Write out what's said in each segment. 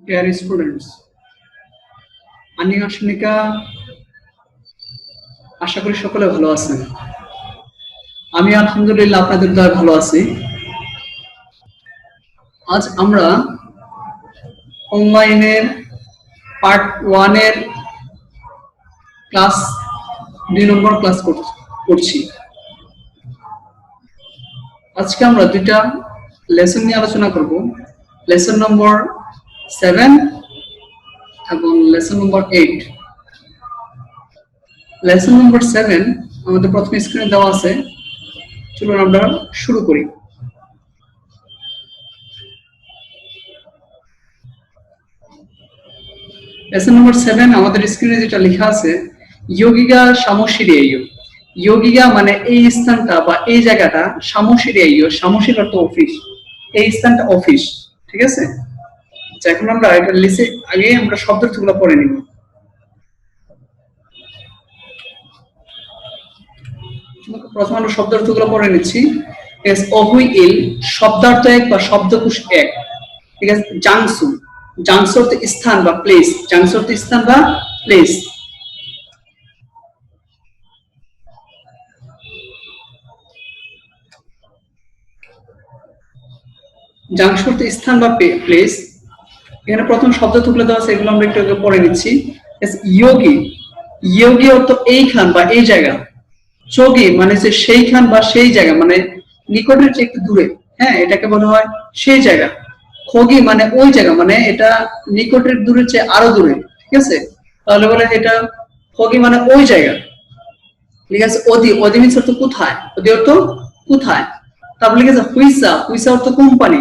Dear students, Anika Sonica, আশা করি সকলে ভালো আছেন। আমি আলহামদুলিল্লাহ আপনাদের দয়ায় ভালো আছি। আজ আমরা অনলাইনের পার্ট 1 এর ক্লাস 2 নম্বর ক্লাস করছি। আজকে আমরা দুইটা লেসন নিয়ে আলোচনা করব, লেসন নম্বর 7 এবং লেসন নম্বর 8। লেসন নম্বর 7 আমাদের প্রথম স্ক্রিনে দেওয়া আছে। চলুন আমরা শুরু করি। লেসন নম্বর 7 আমাদের স্ক্রিনে যেটা লেখা আছে, যোগিগা সামশিরিয়াইয়ো। যোগিগা মানে এই স্থানটা বা এই জায়গাটা, সামশিরিয়াইয়ো, সামশির অর্থ অফিস, এই স্থানটা অফিস। ঠিক আছে, এখন আমরা এটা লিখে আগে আমরা শব্দার্থগুলো পড়ে নিব। প্রথমে আমরা শব্দার্থগুলো পড়ে নিচ্ছি। অহুই ইল শব্দার্থ এক বা শব্দকোষ এক। ঠিক আছে, জাংসু, জাংসু অর্থ স্থান বা প্লেস, জাংসু অর্থ স্থান বা প্লেস। জাংসু অর্থ স্থান বা প্লেস। এখানে প্রথম শব্দার্থগুলো দেওয়া আছে, এগুলো আমরা একটু পড়ে নিচ্ছি। যোগী, যোগী অর্থ এইখান বা এই জায়গা। যোগী মানে যে সেইখান বা সেই জায়গা, মানে নিকটের চেয়ে একটু দূরে। হ্যাঁ, এটাকে বলা হয় সেই জায়গা। খগি মানে ওই জায়গা, মানে এটা নিকটের দূরের চেয়ে আরো দূরে। ঠিক আছে, তাহলে বলে এটা খগি মানে ওই জায়গা। ঠিক আছে, অধি, অধি মিন্স অর্থ কোথায়, অধি অর্থ কোথায়। তারপর লিখেছে হুইসা, হুইসা অর্থ কোম্পানি।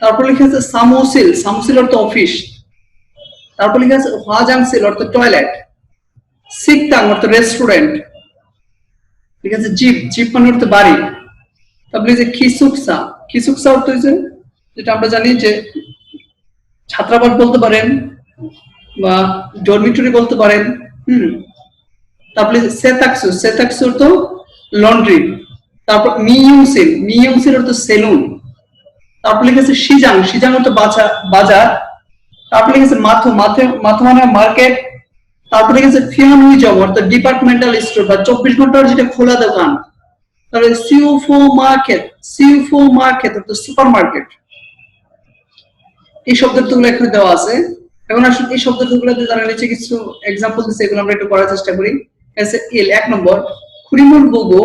তারপর লিখেছে সামোসিল, সামোসিল অর্থ অফিস। তারপর লিখেছে হাজাংসিল অর্থ টয়লেট। সিকতাং অর্থ রেস্টুরেন্ট। ঠিক আছে, জিপ, জিপ মানে অর্থ বাড়ি। তারপরে যে খিসুকসা, খিসুকসা অর্থ হচ্ছে যেটা আমরা জানি যে ছাত্রাবাস বলতে পারেন বা ডরমিটরি বলতে পারেন। তারপরে সেতাকসু, সেতাকসু অর্থ লন্ড্রি। তারপর মিইউংসিল, মিইউংসিল অর্থ সেলুন। তারপর লিখেছে সিজাং, সিজাং অর্থ বাজার। তারপর লিখেছে মাথু, মাথু মানে মার্কেট। তারপর লিখেছে ফিয়ানুইজম অর্থ ডিপার্টমেন্টাল স্টোর বা 24 ঘন্টার যেটা খোলা দোকান। তারপরে সিউফো মার্কেট, সিউফো মার্কেট অর্থ সুপার মার্কেট। এই শব্দগুলো এখানে দেওয়া আছে। এখন আসলে এই শব্দগুলোতে যারা নিচে কিছু এক্সাম্পল দিচ্ছে, এগুলো আমরা একটু করার চেষ্টা করি। এল 1 নম্বর, খুরিমুল বুগু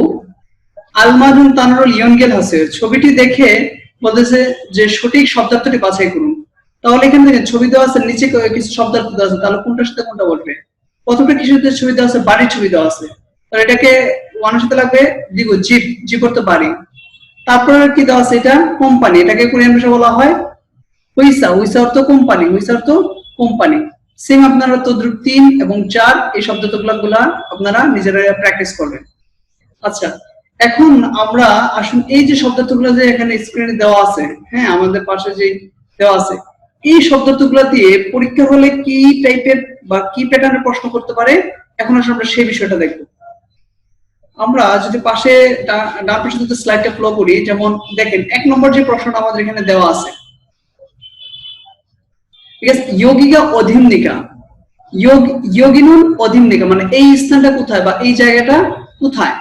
আলমাদুন তানরুল ইয়নগেল হাসে। ছবিটি দেখে বলতেছে যে সঠিক শব্দার্থটি বাছাই করুন। তাহলে এখানে দেখেন ছবি দেওয়া আছে, নিচে কিছু শব্দার্থ দেওয়া আছে, তাহলে কোনটার সাথে কোনটা বলবে? প্রথমে কিসের ছবি দেওয়া আছে? বাড়ির ছবি দেওয়া আছে, তাহলে এটাকে ওয়ানের সাথে লাগবে দিব, জিপ, জিপ অর্থ বাড়ি। তারপরে কি দেওয়া আছে? এটা কোম্পানি, এটাকে কোরিয়ান ভাষায় বলা হয় হুইসা, হুইসা অর্থ কোম্পানি, হুইসা অর্থ কোম্পানি। সেম আপনারা তদ্রুপ 3 এবং 4 এই শব্দগুলা আপনারা নিজেরা প্র্যাকটিস করবেন। আচ্ছা, এখন আমরা আসুন এই যে শব্দগুলো যে এখানে স্ক্রিনে দেওয়া আছে, হ্যাঁ আমাদের পাশে যে দেওয়া আছে, এই শব্দগুলো দিয়ে পরীক্ষা হলে কি টাইপের বা কি প্যাটার্নের প্রশ্ন করতে পারে, এখন আসলে আমরা সেই বিষয়টা দেখব। আমরা যদি পাশে ডান পাশে যদি স্লাইডটা ফলো করি, যেমন দেখেন 1 নম্বর যে প্রশ্নটা আমাদের এখানে দেওয়া আছে, ঠিক আছে, যোগিকা অধিমনিকা, যোগিনুন অধিমনিকা মানে এই স্থানটা কোথায় বা এই জায়গাটা কোথায়।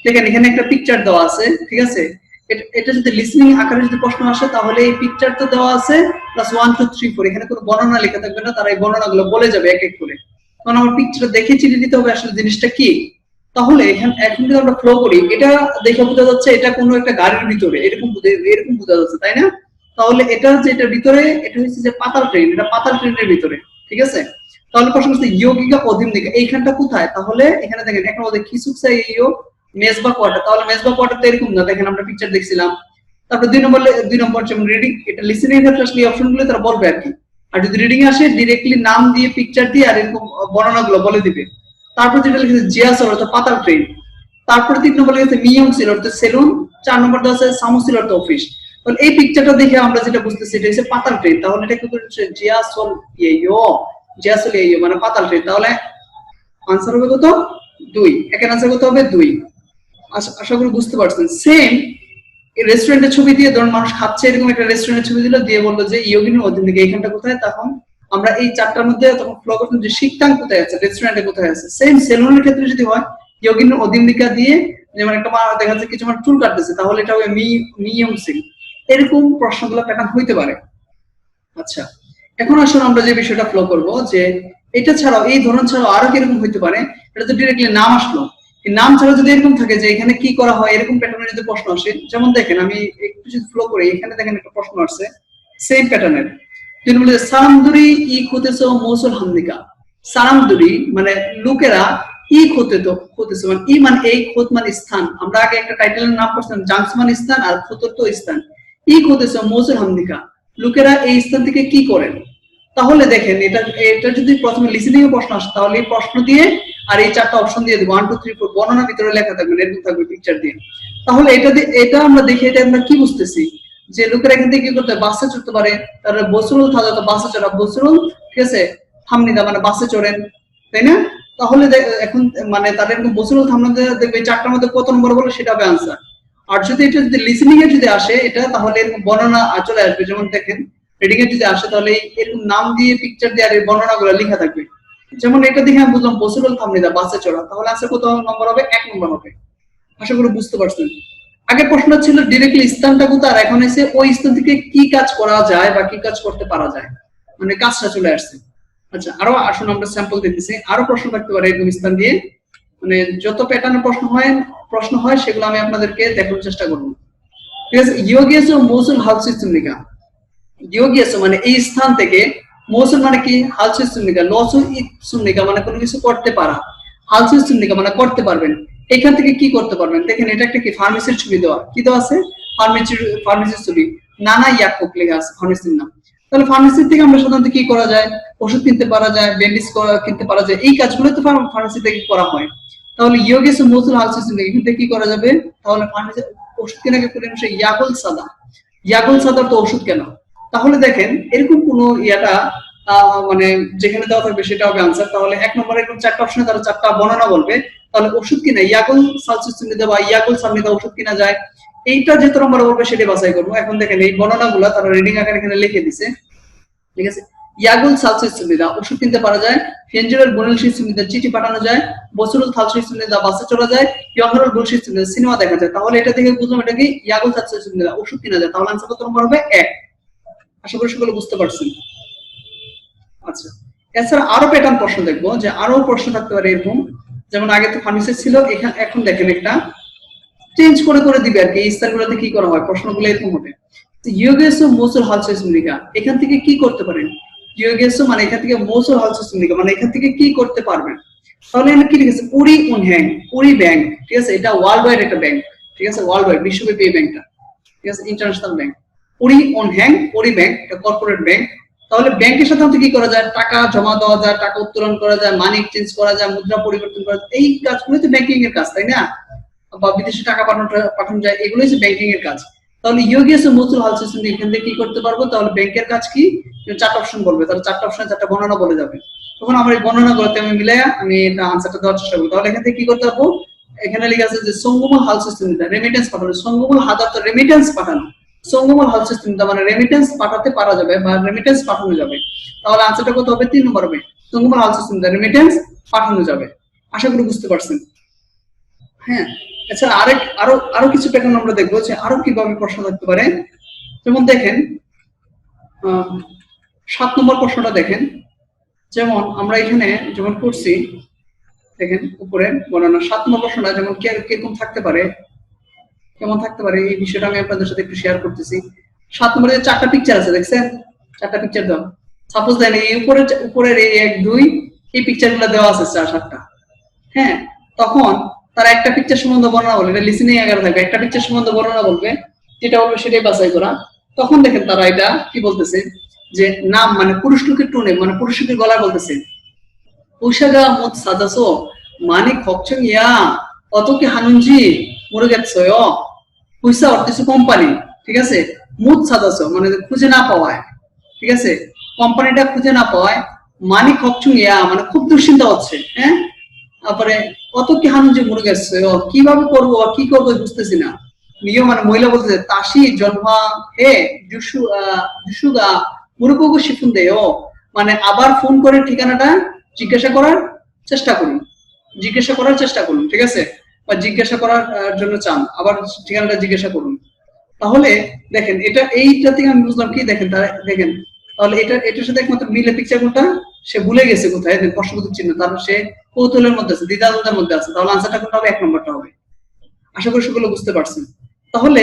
দেখেন এখানে একটা পিকচার দেওয়া আছে। ঠিক আছে, এটা যদি লিসনিং আকারে যদি প্রশ্ন আসে, তাহলে এই পিকচার তো দেওয়া আছে প্লাস 1 2 3 4, এখানে কোনো বর্ণনা লেখা থাকবে না, তারা এই বর্ণনাগুলো বলে যাবে এক এক করে। তখন আমার পিকচার দেখে চিনে নিতে হবে আসলে জিনিসটা কি। তাহলে এখন যদি আমরা ফ্লো করি, এটা দেখে বোঝা যাচ্ছে এটা কোনো একটা গাড়ির ভিতরে, এরকম বোঝা যাচ্ছে, তাই না? তাহলে এটা যেটা ভিতরে, এটা হচ্ছে যে পাতাল ট্রেন, এটা পাতাল ট্রেনের ভিতরে। ঠিক আছে, তাহলে প্রশ্ন হচ্ছে যোগিকা অধিমনিকা এইখানটা কোথায়। তাহলে এখানে দেখেন এখন আমাদের খিসুকসা ইয়ো মেজবা কোয়ার্টার, তাহলে মেজবা কোয়ার্টার তো এরকম না, দেখেন আমরা পিকচার দেখছিলাম। তারপর 2 নম্বর যেমন রিডিং, এটা লিসেনিং এর ক্ষেত্রে আসলে এই অপশনগুলো তারা বলবে আর কি। আর যদি রিডিং আসে, ডিরেক্টলি নাম দিয়ে পিকচার দিয়ে আর এরকম বর্ণনাগুলো বলে দিবে। তারপর যেটা লিখেছে জিয়াসর অর্থ পাতাল ট্রেন। তারপর 3 নম্বর লিখেছে মিয়ংসিল অর্থ সেলুন। 4 নম্বর দেওয়া আছে সামোসিল অর্থ অফিস। তাহলে এই পিকচারটা দেখে আমরা যেটা বুঝতেছি এটা হচ্ছে পাতাল ট্রেন, তাহলে এটা কি হচ্ছে জিয়াসল ইয়ো, জিয়াসল ইয়ো মানে পাতাল ট্রেন। তাহলে আনসার হবে কত? 2। একের আনসার কত হবে? 2। আশা করি বুঝতে পারছেন। সেম রেস্টুরেন্টের ছবি দিয়ে, ধরুন মানুষ খাচ্ছে, এরকম একটা রেস্টুরেন্টের ছবি দিল, দিয়ে বললো যে ইয়োগিনীর অধীন দিকে এইখানটা কোথায়, তখন আমরা এই চারটার মধ্যে তখন ফ্লো করতাম যে শিকতাং কোথায় আছে, রেস্টুরেন্টে কোথায় আছে। সেম সেলুনের ক্ষেত্রে যদি হয় ইয়োগিনীর অধীন দিকা দিয়ে, যেমন একটা মা দেখা যাচ্ছে কিছু মানুষ চুল কাটতেছে, তাহলে এটা হবে মিয়ং সিং। এরকম প্রশ্নগুলো প্যাটার্ন হইতে পারে। আচ্ছা, এখন আসলে আমরা যে বিষয়টা ফলো করব যে এটা ছাড়াও, এই ধরন ছাড়াও আরো কিরকম হইতে পারে। এটা তো ডিরেক্টলি নাম আসলো, এই নাম ছাড়া যদি এরকম থাকে যে এখানে কি করা হয়, এরকম প্যাটার্নের যদি প্রশ্ন আসে, যেমন দেখেন আমি একটু যদি ফলো করি, এখানে দেখেন একটা প্রশ্ন আসছে সেম প্যাটার্নের। তিনি বলে সারামদুরি ই খুতেছো মৌসুল হামদিকা। সারামদুরি মানে লোকেরা, ই খুতেছো মানে ই মানে এই, খুত মানে স্থান। আমরা আগে একটা টাইটেলের নাম পড়ছিলাম জাংস মানে স্থান আর খুতর তো স্থান। ই খুতেছো মৌসুল হামদিকা, লোকেরা এই স্থান থেকে কি করেন। তাহলে দেখেন এটা এটা যদি প্রথমে লিসেনিং এর প্রশ্ন আসে, তাহলে এই প্রশ্ন দিয়ে আর এই চারটা অপশন দিয়ে দিব 1 2 3 4 বর্ণনা ভিতরে লেখা থাকবে, এরকম থাকবে পিকচার দিয়ে। তাহলে এটা দিয়ে এটা আমরা দেখে এটা আমরা কি বুঝতেছি যে লোকেরা এখান থেকে কি করতে, বাসে চড়তে পারে। তারপরে বসরুল থাকা তো বাসে চড়া, বসরুল ঠিক আছে, থামনিদা মানে বাসে চড়েন, তাই না? তাহলে এখন মানে তাদের এরকম বসরুল থামনিদা দেখবে চারটার মধ্যে কত নম্বর বলে সেটা হবে আনসার। আর যদি এটা যদি লিসেনিং এ যদি আসে এটা, তাহলে এরকম বর্ণনা চলে আসবে। যেমন দেখেন রিডিং এ যদি আসে, তাহলে এরকম নাম দিয়ে পিকচার দিয়ে আর এই বর্ণনাগুলো লেখা থাকবে। যেমন এটা দেখে আমি বুঝলাম বসরুল থামনিদা বাসে চড়া, তাহলে আনসার কত নম্বর হবে? 1 নম্বর হবে। আশা করি বুঝতে পারছেন। আগের প্রশ্ন ছিল ডিরেক্টলি স্থানটা কোথায়, আর এখন এসে ওই স্থান থেকে কি কাজ করা যায় বা কি কাজ করতে পারা যায়, মানে কাজটা চলে আসছে। আচ্ছা, আরো আসুন আমরা স্যাম্পল দিতেছি। আরো প্রশ্ন থাকতে পারে এরকম স্থান দিয়ে, মানে যত প্যাটার্নের প্রশ্ন হয় সেগুলো আমি আপনাদেরকে দেখানোর চেষ্টা করব। ঠিক আছে, ইয়োগিয়াস ও মৌসুল হালসিস্তুনিকা। ইয়োগিয়াস মানে এই স্থান থেকে, মৌসুল মানে কি, হালসিস্তুনিকা, লসু ইসুনিকা মানে কোনো কিছু করতে পারা, হালসিস্তুনিকা মানে করতে পারবেন। এখান থেকে কি করতে পারবেন, দেখেন এটা একটা কি ফার্মেসির ছবি দেওয়া, কি দেওয়া আছে, ফার্মেসির ছবি, নানা ইয়াকুব লেখা আছে ফার্মেসির নাম। তাহলে ফার্মেসি থেকে আমরা সাধারণত কি করা যায়, ওষুধ কিনতে পারা যায়, ব্যান্ডেজ কিনতে পারা যায়, এই কাজগুলো তো ফার্মেসি থেকে করা হয়। তাহলে ইয়োগিয়াস ও মৌসুল হালসিস্তুনিকা এখান থেকে কি করা যাবে, তাহলে ফার্মেসি ওষুধ কেনাকে করে ইয়াকুল সাদা, ইয়াকুল সাদার তো ওষুধ কেনা। তাহলে দেখেন এরকম কোন ইয়াটা মানে যেখানে দেওয়া থাকবে সেটা হবে আনসার। তাহলে 1 নম্বরে এরকম চারটা অপশনে তারা চারটা বর্ণনা বলবে, তাহলে ওষুধ কিনা ইয়াকুল সালসিস্তুনিদা বা ইয়াকুল সামনিদা ওষুধ কিনা যায়, এইটা যে নম্বরে বলবে সেটা বাছাই করবো। এখন দেখেন এই বর্ণনাগুলো তারা রিডিং আকারে এখানে লিখে দিছে, ঠিক আছে। ইয়াগুল সালসিস্তুনিদা ওষুধ কিনতে পারা যায়, ফেনজুরেল বুলশিস্তুনিদা চিঠি পাঠানো যায়, বসরুল থালসিস্তুনিদা বাসে চলা যায়, ইয়ংরুল বুলশিস্তুনিদা সিনেমা দেখা যায়। তাহলে এটা থেকে বুঝলাম এটা কি ইয়াগুল সালসিস্তুনিদা ওষুধ কিনা যায়। তাহলে আনসার কত নম্বর হবে? 1। আশা করি সকলে বুঝতে পারছেন। আচ্ছা, এছাড়া আরো প্যাটার্ন প্রশ্ন দেখবো, যে আরো প্রশ্ন থাকতে পারে এরকম, যেমন আগে তো ফার্মেসি ছিল, এখন দেখেন একটা চেঞ্জ করে করে দিবে আর কি, এই স্থানগুলোতে কি করা হয়, প্রশ্নগুলো এরকম হবে। ইয়োগিয়াস ও মৌসুল হালসিস্তুনিকা এখান থেকে কি করতে পারেন, ইয়োগিয়াস মানে এখান থেকে মৌসুল হালসিস্তুনিকা মানে এখান থেকে কি করতে পারবেন। তাহলে এখানে কি লিখেছে, উরি উনহ্যাং, উরি ব্যাংক, ঠিক আছে, এটা ওয়ার্ল্ড ওয়াইড একটা ব্যাংক, ঠিক আছে, ওয়ার্ল্ড ওয়াইড বিশ্বব্যাপী এই ব্যাংকটা, ঠিক আছে, ইন্টারন্যাশনাল ব্যাংক। উরি উনহ্যাং, উরি ব্যাংক, এটা কর্পোরেট ব্যাংক। তাহলে ব্যাংকের সাধারণত কি করা যায়, টাকা জমা দেওয়া যায়, টাকা উত্তোলন করা যায়, মানি এক্সচেঞ্জ করা যায়, মুদ্রা পরিবর্তন করা যায়, এই কাজগুলো তো ব্যাংকিং এর কাজ, তাই না? বা বিদেশে টাকা পাঠানো যায়, এগুলোই হচ্ছে ব্যাংকিং এর কাজ। তাহলে ইয়োগিয়াস ও মৌসুল হালসিস্তুনিকা এখান থেকে কি করতে পারবো, তাহলে ব্যাংকের কাজ কি, চারটা অপশন বলবে, তাহলে চারটা অপশনে চারটা বর্ণনা বলে যাবে। তখন আমার এই বর্ণনাগুলোতে আমি মিলাই আমি এটা আনসারটা দেওয়ার চেষ্টা করবো। তাহলে এখান থেকে কি করতে পারবো, এখানে লেখা আছে যে সঙ্গমল হালসিস্তুনিকা রেমিটেন্স পাঠানো, সঙ্গমল হাজার তো রেমিটেন্স পাঠানো, সঙ্গমল হালসিস্তুনিকা মানে রেমিটেন্স পাঠাতে পারা যাবে বা রেমিটেন্স পাঠানো যাবে। তাহলে আনসারটা কত হবে, 3 নম্বর হবে, সঙ্গমল হালসিস্তুনিকা রেমিটেন্স পাঠানো যাবে। আশা করি বুঝতে পারছেন। হ্যাঁ, এছাড়া আরো আরো কিছু প্যাটার্ন আমরা দেখবো যে আরো কিভাবে প্রশ্ন থাকতে পারে। যেমন দেখেন 7 নম্বর প্রশ্নটা দেখেন, যেমন আমরা এখানে যেমন করছি, দেখেন উপরে বর্ণনা 7 নম্বর প্রশ্নটা যেমন কিরকম থাকতে পারে, কেমন থাকতে পারে, এই বিষয়টা আমি আপনাদের সাথে একটু শেয়ার করতেছি। 7 নম্বরে যে চারটা পিকচার আছে দেখছেন, চারটা পিকচার দাও, সাপোজ দেন এই উপরের এই 1 2 এই পিকচার গুলো দেওয়া আছে 4-7টা। হ্যাঁ, তখন তারা একটা পিকচার সম্বন্ধে বর্ণনা বলবে, এটা লিসেনিং আকারে থাকবে, একটা পিকচার সম্বন্ধে বর্ণনা বলবে, যেটা বলবে সেটাই বাছাই করা। তখন দেখেন তারা এটা কি বলতেছে, যে নাম মানে পুরুষ লোকের টোনে মানে পুরুষ লোকের গলায় বলতেছে, উষাগা মত সাদাসো মানে খকচং ইয়া অত কি হানুনজি মরে গেছে পয়সা অর্থে কোম্পানি, ঠিক আছে, মুদ সাদাসো মানে খুঁজে না পাওয়ায়, ঠিক আছে, কোম্পানিটা খুঁজে না পাওয়ায়, মানে খকচং ইয়া মানে খুব দুশ্চিন্তা হচ্ছে। হ্যাঁ, তারপরে অত কি হানুনজি মরে গেছে, কিভাবে করবো কি করবো বুঝতেছি না। নিয় মানে মহিলা বলতেছে তাসি জন্মা হে জুসুগা মুরুকুগু শিফুন দেও, মানে আবার ফোন করে ঠিকানাটা জিজ্ঞাসা করার চেষ্টা করুন, জিজ্ঞাসা করার চেষ্টা করুন, ঠিক আছে, বা জিজ্ঞাসা করার জন্য চান, আবার ঠিকানাটা জিজ্ঞাসা করুন। তাহলে দেখেন এটা এইটা থেকে আমি বুঝলাম কি, দেখেন দেখেন তাহলে এটার সাথে একমাত্র মিলে পিকচার কোনটা, সে ভুলে গেছে কোথায়, প্রশ্নবোধক চিহ্ন, তারপর সে কৌতূহলের মধ্যে আছে, দ্বিধাদ্বন্দ্বের মধ্যে আছে, তাহলে আনসারটা কোনটা হবে, 1 নম্বরটা হবে। আশা করি সকলে বুঝতে পারছেন। তাহলে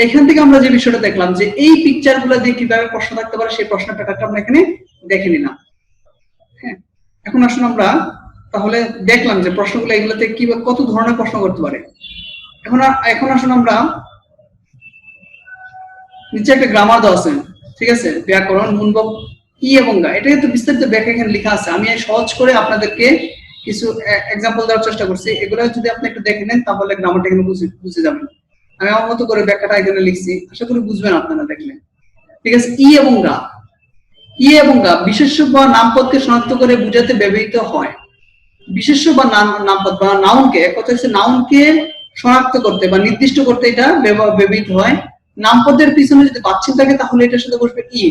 এখান থেকে আমরা যে বিষয়টা দেখলাম যে এই পিকচার গুলো দিয়ে কিভাবে প্রশ্ন থাকতে পারে সেই প্রশ্ন প্যাটার্নটা আমরা এখানে দেখে নিলাম। হ্যাঁ, এখন আসুন আমরা তাহলে দেখলাম যে প্রশ্নগুলো এগুলোতে কি কত ধরনের প্রশ্ন করতে পারে। এখন আসুন আমরা নিচে একটা গ্রামার দেওয়া আছে, ঠিক আছে, ব্যাকরণ মুনবক ই এবং গা, এটা কিন্তু বিস্তারিত ব্যাখ্যা এখানে লেখা আছে। আমি সহজ করে আপনাদেরকে কিছু এক্সাম্পল দেওয়ার চেষ্টা করছি, এগুলো যদি আপনি একটু দেখে নেন তাহলে গ্রামারটা এখানে বুঝে যাবেন। আমি আমার মতো করে ব্যাখ্যাটা এখানে লিখছি, আশা করি বুঝবেন আপনারা দেখলে, ঠিক আছে। ই এবং গা, ই এবং গা বিশেষ্য বা নামপদকে শনাক্ত করে বুঝাতে ব্যবহৃত হয়। বিশেষ্য বা নামপদ বা নাউনকে, কথা হচ্ছে নাউনকে শনাক্ত করতে বা নির্দিষ্ট করতে এটা ব্যবহৃত হয়। নামপদের পিছনে যদি বাচ্চিন থাকে তাহলে এটার সাথে বসবে ই,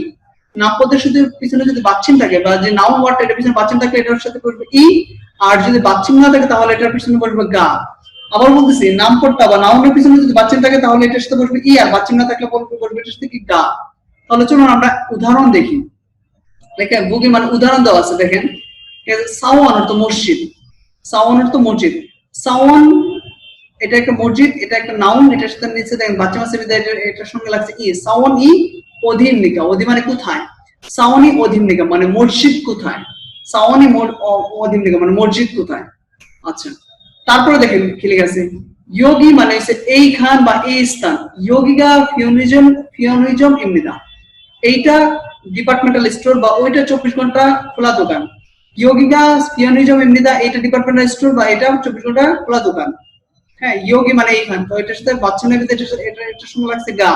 নামপদের সাথে পিছনে যদি বাচ্চিন থাকে বা যে নাউন ওয়ার্ডটা এটার পিছনে বাচ্চিন থাকে এটার সাথে বসবে ই, আর যদি বাচ্চিন না থাকে তাহলে এটার পিছনে বসবে গা। আবার বলতেছি নামপদটা বা নাউনের পিছনে যদি বাচ্চিন থাকে তাহলে এটার সাথে বসবে ই, আর বাচ্চিন না থাকলে বসবে এটার সাথে কি গা। তাহলে চলুন আমরা উদাহরণ দেখি। দেখেন বুকে মানে উদাহরণ দেওয়া আছে, দেখেন সাওয়ান অর্থ মসজিদ, সাওয়ান অর্থ মসজিদ, সাওয়ান এটা একটা মসজিদ, এটা একটা নাউন, এটার সাথে নিচে দেখেন বাচ্চা মাসের বিদায় এটার সঙ্গে লাগছে ই, সাওয়ান ই অধীননিকা, অধি মানে কোথায়, সাওয়ানি অধীননিকা মানে মসজিদ কোথায়, সাওয়ানি অধীননিকা মানে মসজিদ কোথায়। আচ্ছা, তারপরে দেখেন কি লেখা আছে, যোগী মানে হচ্ছে এইখান বা এই স্থান, যোগিকা ফিওনিজম ইমনিদা, এইটা ডিপার্টমেন্টাল স্টোর বা ওইটা 24 ঘন্টা খোলা দোকান। যোগিকা ফিওনিজম ইমনিদা এইটা ডিপার্টমেন্টাল স্টোর বা এটা 24 ঘন্টা খোলা দোকান। হ্যাঁ, যোগী মানে এইখান, তো এটার সাথে বাচ্চা নেবে, এটার সঙ্গে লাগছে গা।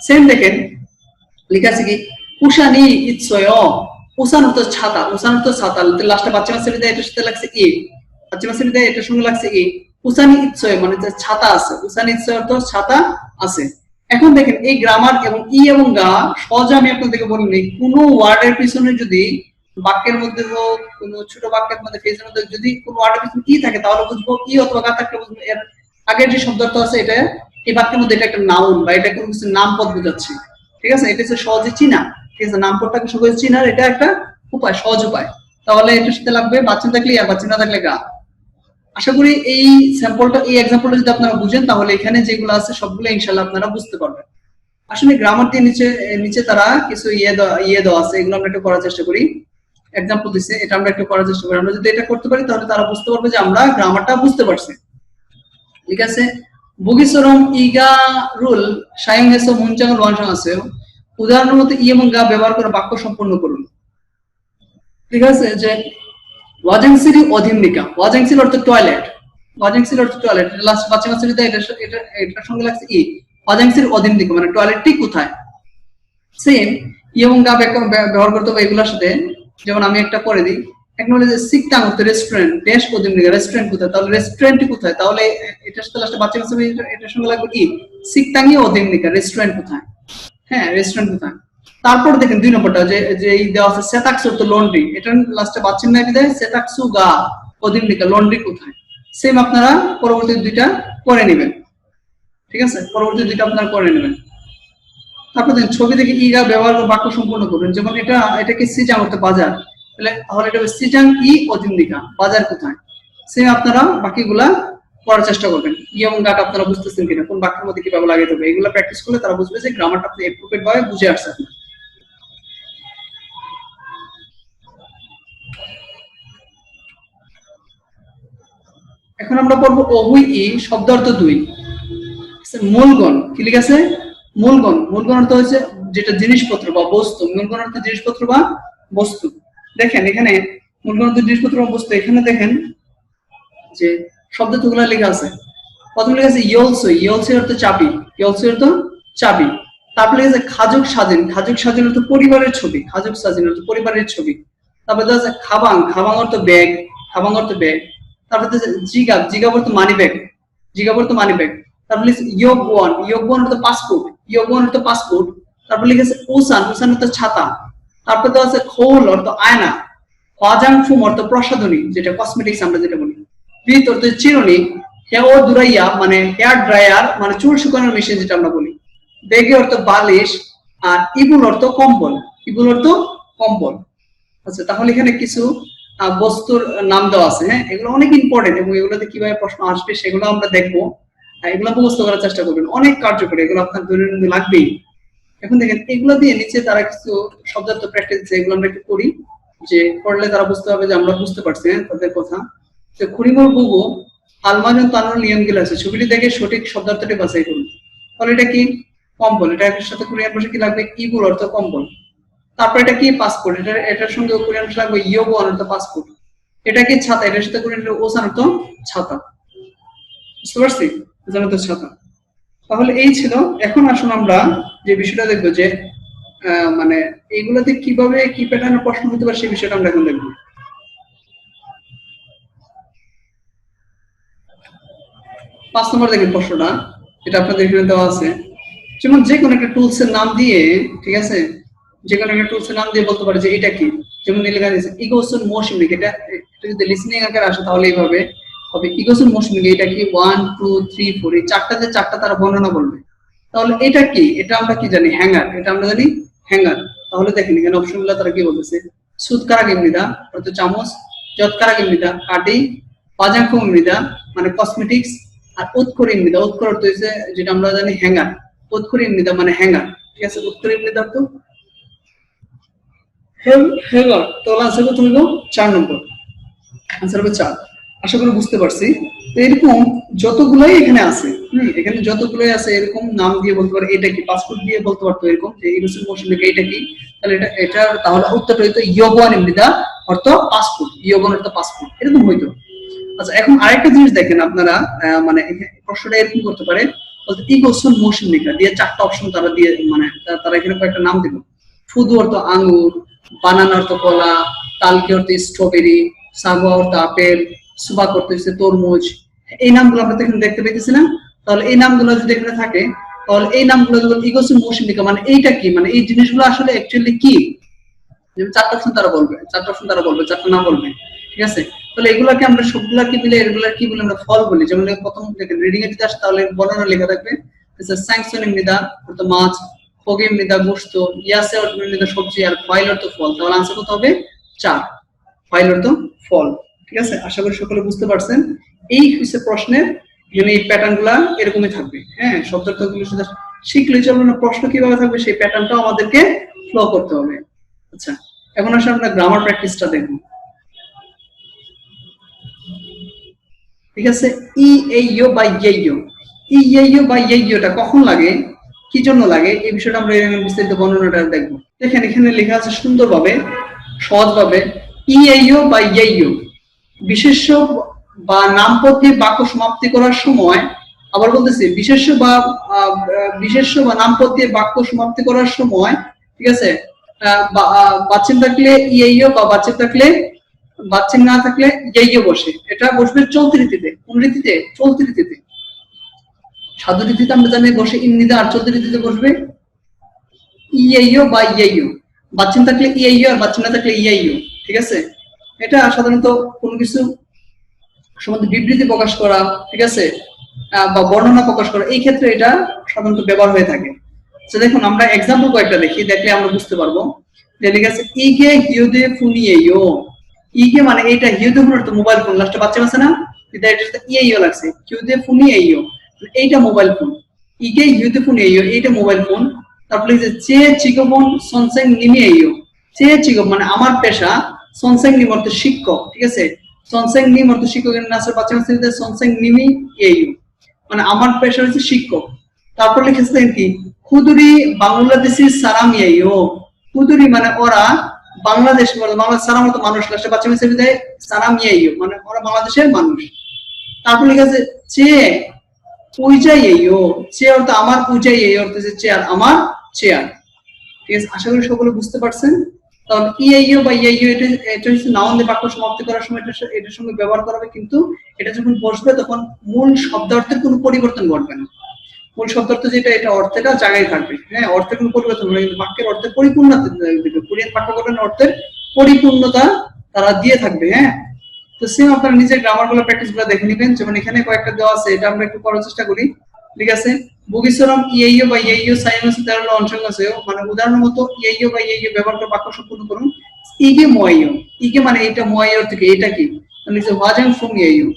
সেম দেখেন লেখা আছে কি, উষানি ইৎসয়, উষান অর্থ ছাতা, উষান অর্থ ছাতা, লাস্টে বাচ্চা মাসের বিদায় এটার সাথে লাগছে ই, বাচ্চা মাসের বিদায় এটার সঙ্গে লাগছে ই, উষানি ইৎসয় মানে ছাতা আছে, উষানি ইৎসয় অর্থ ছাতা আছে। এখন দেখেন এই গ্রামার এবং ই এবং গা সহজে আমি আপনাদেরকে বলিনি, কোনো ওয়ার্ডের পিছনে যদি বাক্যের মধ্যে হোক, কোন ছোট বাক্যের মধ্যে ফ্রেজের মধ্যে যদি কোনো ওয়ার্ডের পিছনে ই থাকে তাহলে বুঝবো ই অথবা গা থাকলে বুঝবো এর আগের যে শব্দটা আছে এটা এই বাক্যের মধ্যে এটা একটা নাউন বা এটা কোনো কিছু নামপদ বোঝাচ্ছে, ঠিক আছে, এটা হচ্ছে সহজে চিনা, ঠিক আছে, নামপদটাকে সহজে চিনার এটা একটা উপায়, সহজ উপায়। তাহলে এটার সাথে লাগবে বাচ্চা থাকলে আর বাচ্চা না থাকলে গা। আশা করি এই স্যাম্পলটা, এই এক্সাম্পলটা যদি আপনারা বুঝেন তাহলে এখানে যেগুলো আছে সবগুলো ইনশাআল্লাহ আপনারা বুঝতে পারবেন। আসলে গ্রামার দিয়ে নিচে তারা কিছু ইয়ে দেওয়া আছে, এগুলো আমরা একটু করার চেষ্টা করি। এক্সাম্পল দিচ্ছে, এটা আমরা একটু করার চেষ্টা করি। আমরা যদি এটা করতে পারি তাহলে তারা বুঝতে পারবে যে আমরা গ্রামারটা বুঝতে পারছি, ঠিক আছে। বুগিসরম ইগা রুল সায়ং হেসো মুনচাং ওয়ানসাং আছে, উদাহরণের মতো ই এবং গা ব্যবহার করে বাক্য সম্পূর্ণ করুন, ঠিক আছে। যে ওয়াজেংসিরি অধীননিকা, ওয়াজেংসির অর্থ টয়লেট, ওয়াজেংসির অর্থ টয়লেট, লাস্ট বাচ্চা মাছের বিদায় এটার সঙ্গে লাগছে ই, ওয়াজেংসির অধীননিকা মানে টয়লেটটি কোথায়। সেম ই এবং গা ব্যবহার করতে হবে এগুলোর সাথে। যেমন আমি একটা করে দিই, এক নম্বরে যে সিকটাং অর্থ রেস্টুরেন্ট, দেশ অধীননিকা রেস্টুরেন্ট কোথায়, তাহলে রেস্টুরেন্টটি কোথায়, তাহলে এটার সাথে লাস্টে বাচ্চা মাছের এটার সঙ্গে লাগবে কি, সিকটাংই অধীননিকা রেস্টুরেন্ট কোথায়, হ্যাঁ রেস্টুরেন্ট কোথায়। তারপর দেখেন 2 নম্বরটা যে এই দেওয়া আছে সেতাকসু তো লন্ড্রি, এটা লাস্টে বাচ্চা না বিদায় সেতাকসু গা অধীননিকা লন্ড্রি কোথায়। সেম আপনারা পরবর্তী দুইটা করে নেবেন, ঠিক আছে, পরবর্তী দুইটা আপনারা করে নেবেন। তারপর দেখেন ছবি দেখে ই গা ব্যবহার করে বাক্য সম্পূর্ণ করবেন। যেমন এটাকে সিজাং অর্থ বাজার, তাহলে এটা হবে সিজাং ই অধীননিকা বাজার কোথায়। সেম আপনারা বাকিগুলা করার চেষ্টা করবেন। ই এবং গাটা আপনারা বুঝতেছেন কিনা, কোন বাক্যের মধ্যে কিভাবে লাগাইতে হবে, এগুলো প্র্যাকটিস করলে তারা বুঝবে যে গ্রামারটা আপনি এপ্রোপ্রিয়েট ভাবে বুঝে আসছেন। এখন আমরা পড়বো অহুই ই শব্দার্থ 2। মূলগণ কি লিখে আছে, মূলগণ, মূলগণ অর্থ হচ্ছে যেটা জিনিসপত্র বা বস্তু, মূলগণ অর্থ জিনিসপত্র বা বস্তু। দেখেন এখানে মূলগণ অর্থ জিনিসপত্র বা বস্তু, এখানে দেখেন যে শব্দগুলো লেখা আছে। প্রথম লেখা আছে ইয়লসো, ইয়লসো অর্থ চাবি, ইয়লসো অর্থ চাবি। তারপর লেখা আছে খাজুক সাজেন, খাজুক সাজেন অর্থ পরিবারের ছবি, খাজুক সাজেন অর্থ পরিবারের ছবি। তারপর দেখা আছে খাবাং, খাবাং অর্থ ব্যাগ, খাবাং অর্থ ব্যাগ। তারপর জিগাব, জিগাব অর্থ মানি ব্যাগ, জিগাব অর্থ মানি ব্যাগ। তারপর লিখছে ইয়োগওয়ান, ইয়োগওয়ান অর্থ পাসপোর্ট, ইয়োগওয়ান অর্থ পাসপোর্ট। তারপর লিখেছে ওসান, ওসান অর্থ ছাতা। তারপর তো আছে খোল অর্থ আয়না, ওয়াজাংফুম অর্থ প্রসাধনী, যেটা কসমেটিক্স আমরা যেটা বলি, বিত অর্থ চিরুনি, হেয়ার দুরাইয়া মানে হেয়ার ড্রায়ার মানে চুল শুকানোর মেশিন যেটা আমরা বলি, বেগে অর্থ বালিশ, আর ইবুল অর্থ কম্বল, ইবুল অর্থ কম্বল। আচ্ছা, তাহলে এখানে কিছু বস্তুর নাম দেওয়া আছে। হ্যাঁ, এগুলো অনেক ইম্পর্টেন্ট এবং এগুলোতে কিভাবে প্রশ্ন আসবে সেগুলো আমরা দেখবো। এগুলো মুখস্থ করার চেষ্টা করবেন, অনেক কার্যকরী, এগুলো আপনার দৈনন্দিন লাগবেই। এখন দেখেন এগুলো দিয়ে নিচে তারা কিছু শব্দার্থ প্র্যাকটিস দিচ্ছে, এগুলো আমরা একটু করি, যে পড়লে তারা বুঝতে হবে যে আমরা বুঝতে পারছি হ্যাঁ তাদের কথা। তো খুরিমুর বুবু আলমাজন তানুর নিয়ম গুলো আছে, ছবিটি দেখে সঠিক শব্দার্থটি বাছাই করুন। তাহলে এটা কি? কম্বল, এটা এর সাথে কোরিয়ান ভাষা কি লাগবে? ইবুল অর্থ কম্বল। তারপর এটা কি? পাসপোর্ট, এটার সঙ্গে কোরিয়ান ভাষা লাগবে ইয়োগওয়ান অর্থ পাসপোর্ট। এটা কি? ছাতা, এটার সাথে কোরিয়ান ওসান অর্থ ছাতা। বুঝতে পারছি? ওসান অর্থ ছাতা। তাহলে এই ছিল। এখন আসুন আমরা যে বিষয়টা দেখবো যে মানে এইগুলোতে কিভাবে কি প্যাটার্নের প্রশ্ন হতে পারে সেই বিষয়টা আমরা এখন দেখবো। 5 নম্বর দেখেন প্রশ্নটা, এটা আপনাদের এখানে দেওয়া আছে। যেমন যে কোনো একটা টুলস এর নাম দিয়ে, ঠিক আছে, যে কোনো একটা টুলস এর নাম দিয়ে বলতে পারে যে এটা কি। যেমন লেখা আছে ইগোসন মোশন, এটা যদি লিসনিং আকারে আসে তাহলে এইভাবে হবে ইগোসন মোশন, এটা কি 1 2 3 4, এই চারটাতে চারটা তারা বর্ণনা বলবে। তাহলে এটা কি? এটা আমরা কি জানি? হ্যাঙ্গার, এটা আমরা জানি হ্যাঙ্গার। তাহলে দেখেন এখানে অপশনগুলো তারা কি বলতেছে, সুদকারাগিমৃদা অর্থ চামচ, যৎকারাগিমৃদা কাটি, পাজাকুমৃদা মানে কসমেটিক্স, আর উৎকরিমৃদা, উৎকর অর্থ হচ্ছে যেটা আমরা জানি হ্যাঙ্গার, উৎকরিমৃদা মানে হ্যাঙ্গার। ঠিক আছে, উৎকরিমৃদা তো হ্যাঙ্গার। তো আনসার কত হইল? 4 নম্বর, আনসার হবে 4। আশা করি বুঝতে পারছি। তো এরকম যতগুলোই এখানে আছে, এখানে যতগুলোই আছে এরকম নাম দিয়ে বলতে পারে এটা কি, পাসপোর্ট দিয়ে বলতে পারতো এরকম যে ইউরোসিন মোশন লিখে এটা কি, তাহলে এটা তাহলে উত্তরটা হইতো ইয়োগওয়ান মৃদা অর্থ পাসপোর্ট, ইয়োগওয়ান অর্থ পাসপোর্ট, এরকম হইতো। আচ্ছা, এখন আরেকটা জিনিস দেখেন আপনারা, মানে প্রশ্নটা এরকম করতে পারে বলতে ইগোসন মোশন লিখা দিয়ে 4টা অপশন তারা দিয়ে, মানে তারা এখানে কয়েকটা নাম দিল। ফুদু অর্থ আঙ্গুর, বানানা অর্থ কলা, তালকি অর্থ স্ট্রবেরি, সাগোয়া অর্থ আপেল, সুবা করতে হচ্ছে তরমুজ। এই নামগুলো আমরা এখানে দেখতে পেতেছি না? তাহলে এই নামগুলো যদি এখানে থাকে তাহলে এই নামগুলো যখন ইগোসন মোশন লিখা মানে এইটা কি, মানে এই জিনিসগুলো আসলে অ্যাকচুয়ালি কি, যেমন 4টা অপশন তারা বলবে, 4টা অপশন তারা বলবে, 4টা নাম বলবে। ঠিক আছে, তাহলে এগুলাকে আমরা সবগুলা কি বলি, এগুলা কি বলি আমরা? ফল বলি। যেমন প্রথম দেখেন রিডিং এ যদি আসে তাহলে বর্ণনা লেখা থাকবে স্যাংশনিং মৃদা অর্থ মাছ, ফোগে মৃদা গোশত, ইয়াসে অর্থ মৃদা সবজি, আর ফাইল অর্থ ফল। তাহলে আনসার কত হবে? 4, ফাইল অর্থ ফল। ঠিক আছে, আশা করি সকলে বুঝতে পারছেন। এই হচ্ছে প্রশ্নের এখানে এই প্যাটার্নগুলা এরকমই থাকবে। হ্যাঁ, শব্দার্থগুলো শুধু শিখলে চলবে না, প্রশ্ন কিভাবে থাকবে সেই প্যাটার্নটাও আমাদেরকে ফলো করতে হবে। আচ্ছা, এখন আসলে আমরা গ্রামার প্র্যাকটিসটা দেখব। ঠিক আছে, ই এই ইয়ো বা ইয়েইয়ো, ই ইয়েইয়ো বা ইয়েইয়োটা কখন লাগে, কি জন্য লাগে, এই বিষয়টা আমরা বিস্তারিত বর্ণনাটা দেখব। দেখেন এখানে লেখা আছে সুন্দরভাবে, সহজভাবে, ই এইয়ো বা ইয়েইয়ো বিশেষ্য বা নামপদ দিয়ে বাক্য সমাপ্তি করার সময়, আবার বলতেছি বিশেষ্য বা নামপদ দিয়ে বাক্য সমাপ্তি করার সময়, ঠিক আছে, বাচ্চিন থাকলে ইয়েইয়ো বা বাচ্চিন থাকলে, বাচ্চিন না থাকলে ইয়েইয়ো বসে। এটা বসবে চলতি রীতিতে। কোন রীতিতে? চলতি রীতিতে। সাধু রীতিতে আমরা জানি বসে ইমনিদা, আর চলতি রীতিতে বসবে ইয়েইয়ো বা ইয়েইয়ো। বাচ্চিন থাকলে ইয়েইয়ো আর বাচ্চিন না থাকলে ইয়েইয়ো। ঠিক আছে, এটা সাধারণত কোনো কিছু সম্বন্ধে বিবৃতি প্রকাশ করা, ঠিক আছে, বা বর্ণনা প্রকাশ করা, এই ক্ষেত্রে এটা সাধারণত ব্যবহার হয়ে থাকে। তো দেখুন আমরা এক্সাম্পল কয়েকটা দেখি, দেখলে আমরা বুঝতে পারবো। যে লেখা আছে ইগে হিউদে ফুনিয়েইয়ো, ইগে মানে এইটা, হিউদে ফোন তো মোবাইল ফোন, লাস্টে বাচ্চা আছে না, এটা এটা ইয়েইয়ো লাগছে, হিউদে ফুনিয়েইয়ো এইটা মোবাইল ফোন, ইগে হিউদে ফুনিয়েইয়ো এইটা মোবাইল ফোন। তারপরে যে চে চিগোবন সনসেং নিমিয়েইয়ো, চে চিগো মানে আমার পেশা, সনসেং নিম অর্থ শিক্ষক। ঠিক আছে, সনসেং নিম অর্থ শিক্ষকের নাসের বাচ্চা আছে, সনসেং নিমি এইয়ো মানে আমার পেশা হচ্ছে শিক্ষক। তারপর লিখেছিলেন কি খুদুরি বাংলাদেশি সারাম ইয়েইয়ো, খুদুরি মানে ওরা বাংলাদেশ, বাংলাদেশ সারাম অর্থ মানুষ, লাস্টে বাচ্চা মেসে দেয় সারাম ইয়েইয়ো মানে ওরা বাংলাদেশের মানুষ। তারপর লিখে আছে চে উইজাই ইয়েইয়ো, চে অর্থ আমার, উইজাই ইয়েইয়ো অর্থ হচ্ছে চেয়ার, আমার চেয়ার। ঠিক আছে, আশা করি সকলে বুঝতে পারছেন। তাহলে ইয়েইয়ো বা ইয়েইয়ো এটা হচ্ছে নাউন দিয়ে বাক্য সমাপ্তি করার সময় এটার সঙ্গে ব্যবহার করা হবে, কিন্তু এটা যখন বসবে তখন মূল শব্দার্থের কোনো পরিবর্তন ঘটবে না। মূল শব্দ অর্থ যেটা, এটা অর্থটা জায়গায় থাকবে। হ্যাঁ, অর্থের কোনো পরিবর্তন হবে না, কিন্তু বাক্যের অর্থের পরিপূর্ণতা দিবে। কোরিয়ান বাক্য গঠনের অর্থের পরিপূর্ণতা তারা দিয়ে থাকবে। হ্যাঁ, তো সেম আপনারা নিজের গ্রামার গুলো প্র্যাকটিস গুলো দেখে নেবেন। যেমন এখানে কয়েকটা দেওয়া আছে, এটা আমরা একটু করার চেষ্টা করি। ঠিক আছে, বুগিসরম ইয়েইও বা ইয়েইও সাইমাস তেরলো অংশ আছে, মানে উদাহরণ মতো ইয়েইও বা ইয়েইও ব্যবহার করে বাক্য সম্পূর্ণ করুন। ইগে ময়ও, ইগে মানে এটা, ময়ও থেকে এটা কি, মানে যে ওয়াজাং ফুং ইয়েইও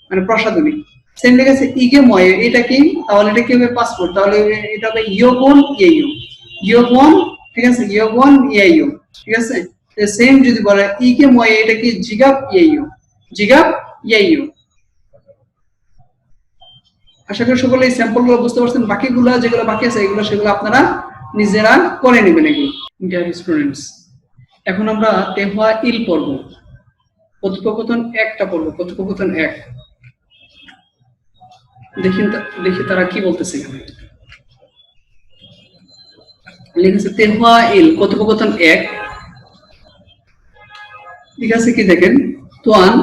মানে প্রসাধনী। সেম লেগে আছে ইগে ময়ও, এটা কি, তাহলে এটা কি হবে পাসপোর্ট, তাহলে এটা হবে ইয়োগন ইয়েইও, ইয়োগন। ঠিক আছে, ইয়োগন ইয়েইও। ঠিক আছে, সেম যদি বলে ইগে ময়ও, এটা কি জিগাপ ইয়েইও, জিগাপ ইয়েইও। আশা করি সকলে এই স্যাম্পল গুলো বুঝতে পারছেন। বাকিগুলো যেগুলো বাকি আছে এগুলো সেগুলো আপনারা নিজেরা করে নেবেন এগুলো। ডিয়ার স্টুডেন্টস, এখন আমরা তেহওয়া ইল পড়ব, কথোপকথন একটা পড়ব, কথোপকথন এক। দেখি তারা কি বলতেছে এখানে। লিখেছে তেহওয়া ইল, কথোপকথন এক। ঠিক আছে, কি দেখেন, তোয়ান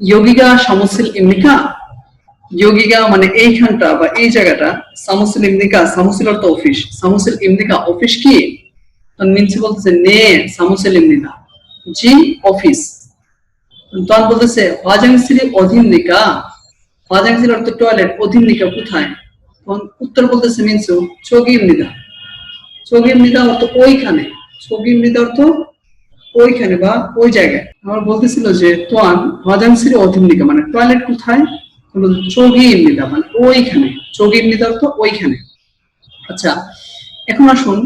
ইয়োগিগা সামসিল ইমনিকা, ইয়োগিগা মানে এইখানটা বা এই জায়গাটা, সামসিল ইমনিকা, সামসিল অর্থ অফিস, সামসিল ইমনিকা অফিস কি, তখন মিনসি বলতেছে নে সামসিল ইমনিকা, জি অফিস। তখন বলতেছে ওয়াজাংসিল অধীননিকা, ওয়াজাংসিল অর্থ টয়লেট, অধীননিকা কোথায়, তখন উত্তর বলতেছে মিনসু চোগি ইমনিদা, চোগি ইমনিদা অর্থ ওইখানে, চোগি ইমনিদা অর্থ ওইখানে বা ওই জায়গায়। আমার বলতেছিল যে তোয়ান ওয়াজাংসিল অধীননিকা মানে টয়লেট কোথায়, চোগি ইমনিদা মানে ওইখানে, চোগি ইমনিদা অর্থ ওইখানে। আচ্ছা, এখন আসুন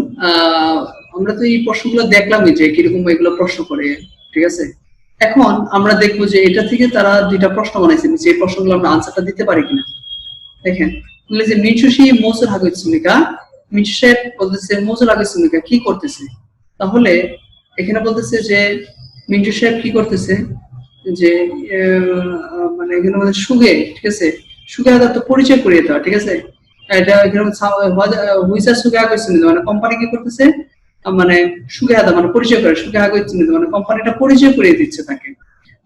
আমরা তো এই প্রশ্নগুলো দেখলামই যে কিরকম এগুলো প্রশ্ন করে। ঠিক আছে, এখন আমরা দেখবো যে এটা থেকে তারা দুইটা প্রশ্ন বানাইছে, যে প্রশ্নগুলো আমরা আনসারটা দিতে পারি কিনা। দেখেন, বলে যে মিনসুশি মোসুর হাগিসুনিকা, মিনসুশে বলতেছে মোসুর হাগিসুনিকা কি করতেছে, তাহলে এখানে বলতেছে যে মিন্টু সাহেব কি করতেছে, যে মানে এখানে মানে সুগে। ঠিক আছে, সুগে আদা তো পরিচয় করিয়ে দেওয়া। ঠিক আছে, এটা এখানে হুইসা সুগে আগে চিহ্নিত মানে কোম্পানি কি করতেছে, মানে সুগে আদা মানে পরিচয় করে, সুগে আগে চিহ্নিত মানে কোম্পানিটা পরিচয় করিয়ে দিচ্ছে তাকে।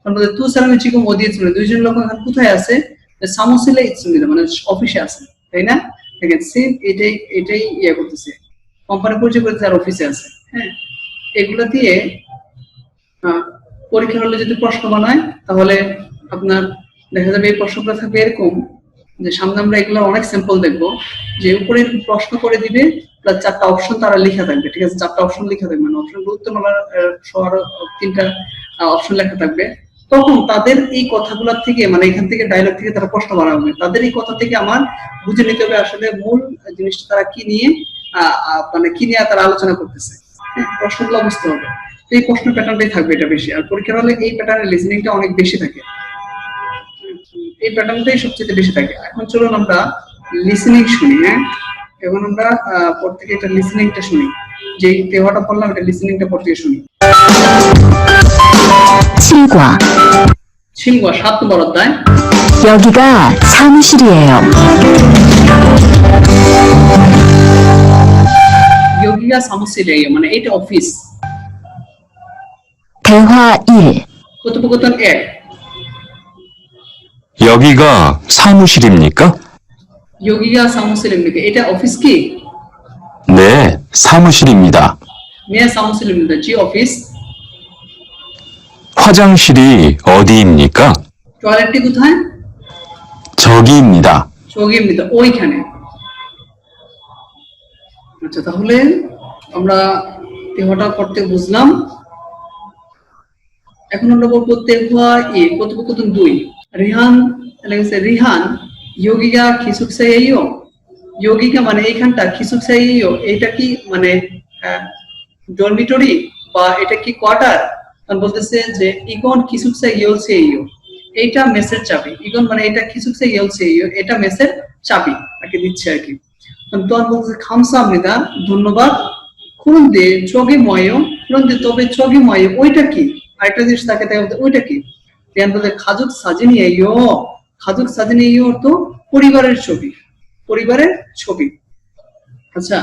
তারপরে তু সালামি চিকম ওদিয়ে চিহ্নিত, দুইজন লোক এখন কোথায় আছে, সামুসিলে চিহ্নিত মানে অফিসে আছে, তাই না। দেখেন সেম এটাই ইয়ে করতেছে, কোম্পানি পরিচয় করতেছে আর অফিসে আছে। হ্যাঁ, এগুলো দিয়ে পরীক্ষার হলে যদি প্রশ্ন বানায় তাহলে আপনার দেখা যাবে এই প্রশ্নটা থাকবে এরকম যে সামনে আমরা এগুলো অনেক স্যাম্পল দেখবো, যে উপরে প্রশ্ন করে দিবে প্লাস চারটা অপশন তারা লেখা থাকবে। ঠিক আছে, চারটা অপশন লেখা থাকবে, মানে অপশন উত্তরমালার সহ তিনটা অপশন লেখা থাকবে। তখন তাদের এই কথাগুলোর থেকে, মানে এখান থেকে ডায়লগ থেকে তারা প্রশ্ন বানাবে, তাদের এই কথা থেকে আমার বুঝে নিতে হবে আসলে মূল জিনিসটা তারা কি নিয়ে মানে কি নিয়ে তারা আলোচনা করতেছে। প্রশ্নগুলো বুঝতে হবে। এই প্রশ্ন প্যাটার্নটাই থাকবে এটা বেশি, আর পরীক্ষার হলে এই প্যাটার্নের লিসনিংটা অনেক বেশি থাকে, এই প্যাটার্নটাই সবচেয়ে বেশি থাকে। এখন চলুন আমরা লিসনিং শুনি। হ্যাঁ, এখন আমরা প্রত্যেকে এটা লিসনিংটা শুনি, যে তেওয়াটা পড়লাম এটা লিসনিংটা প্রত্যেকে শুনি। 친구야. 친구야 7নম্বর অধ্যায়। 여기가 사무실이에요. 여기가 사무실이에요 মানে এটা অফিস। 대화 1. কথোপকথন 1। 여기가 사무실입니까? 여기가 사무실입니까? এটা অফিস কি? 네, 사무실입니다. 네, 사무실입니다. 지 অফিস। 화장실이 어디입니까? টয়লেটটি কোথায়? 저기입니다. 저기입니다. ওইখানে। আচ্ছা, তাহলে আমরা তেহটা পড়তে বুঝলাম। এখন আমরা বলবো তেহা এ কথোপকথন 2। রিহান লেগেছে রিহান ইয়োগিকা খিসুকসাইয়ো, ইয়োগিকা মানে এইখানটা, খিসুকসাইয়ো এটা কি মানে ডরমিটরি বা এটা কি কোয়ার্টার, কারণ বলতেছে যে ইগন খিসুকসাইয়ো, এইটা মেসের চাবি। ইগন মানে এটা খিসুকসাইয়ো, এটা মেসের চাবি তাকে দিচ্ছে আর কি। তখন বলতেছে খামসামনিদা ধন্যবাদ, খুরুন্দে চগি ময়ো, খুরুন্দে তবে চগি ময়ো ওইটা কি, আরেকটা জিনিস তাকে দেখা ওইটা কি। ধ্যান বলতে খাজুক সাজিনিয়ো, খাজুক সাজিনিয়ো তো পরিবারের ছবি, পরিবারের ছবি। আচ্ছা,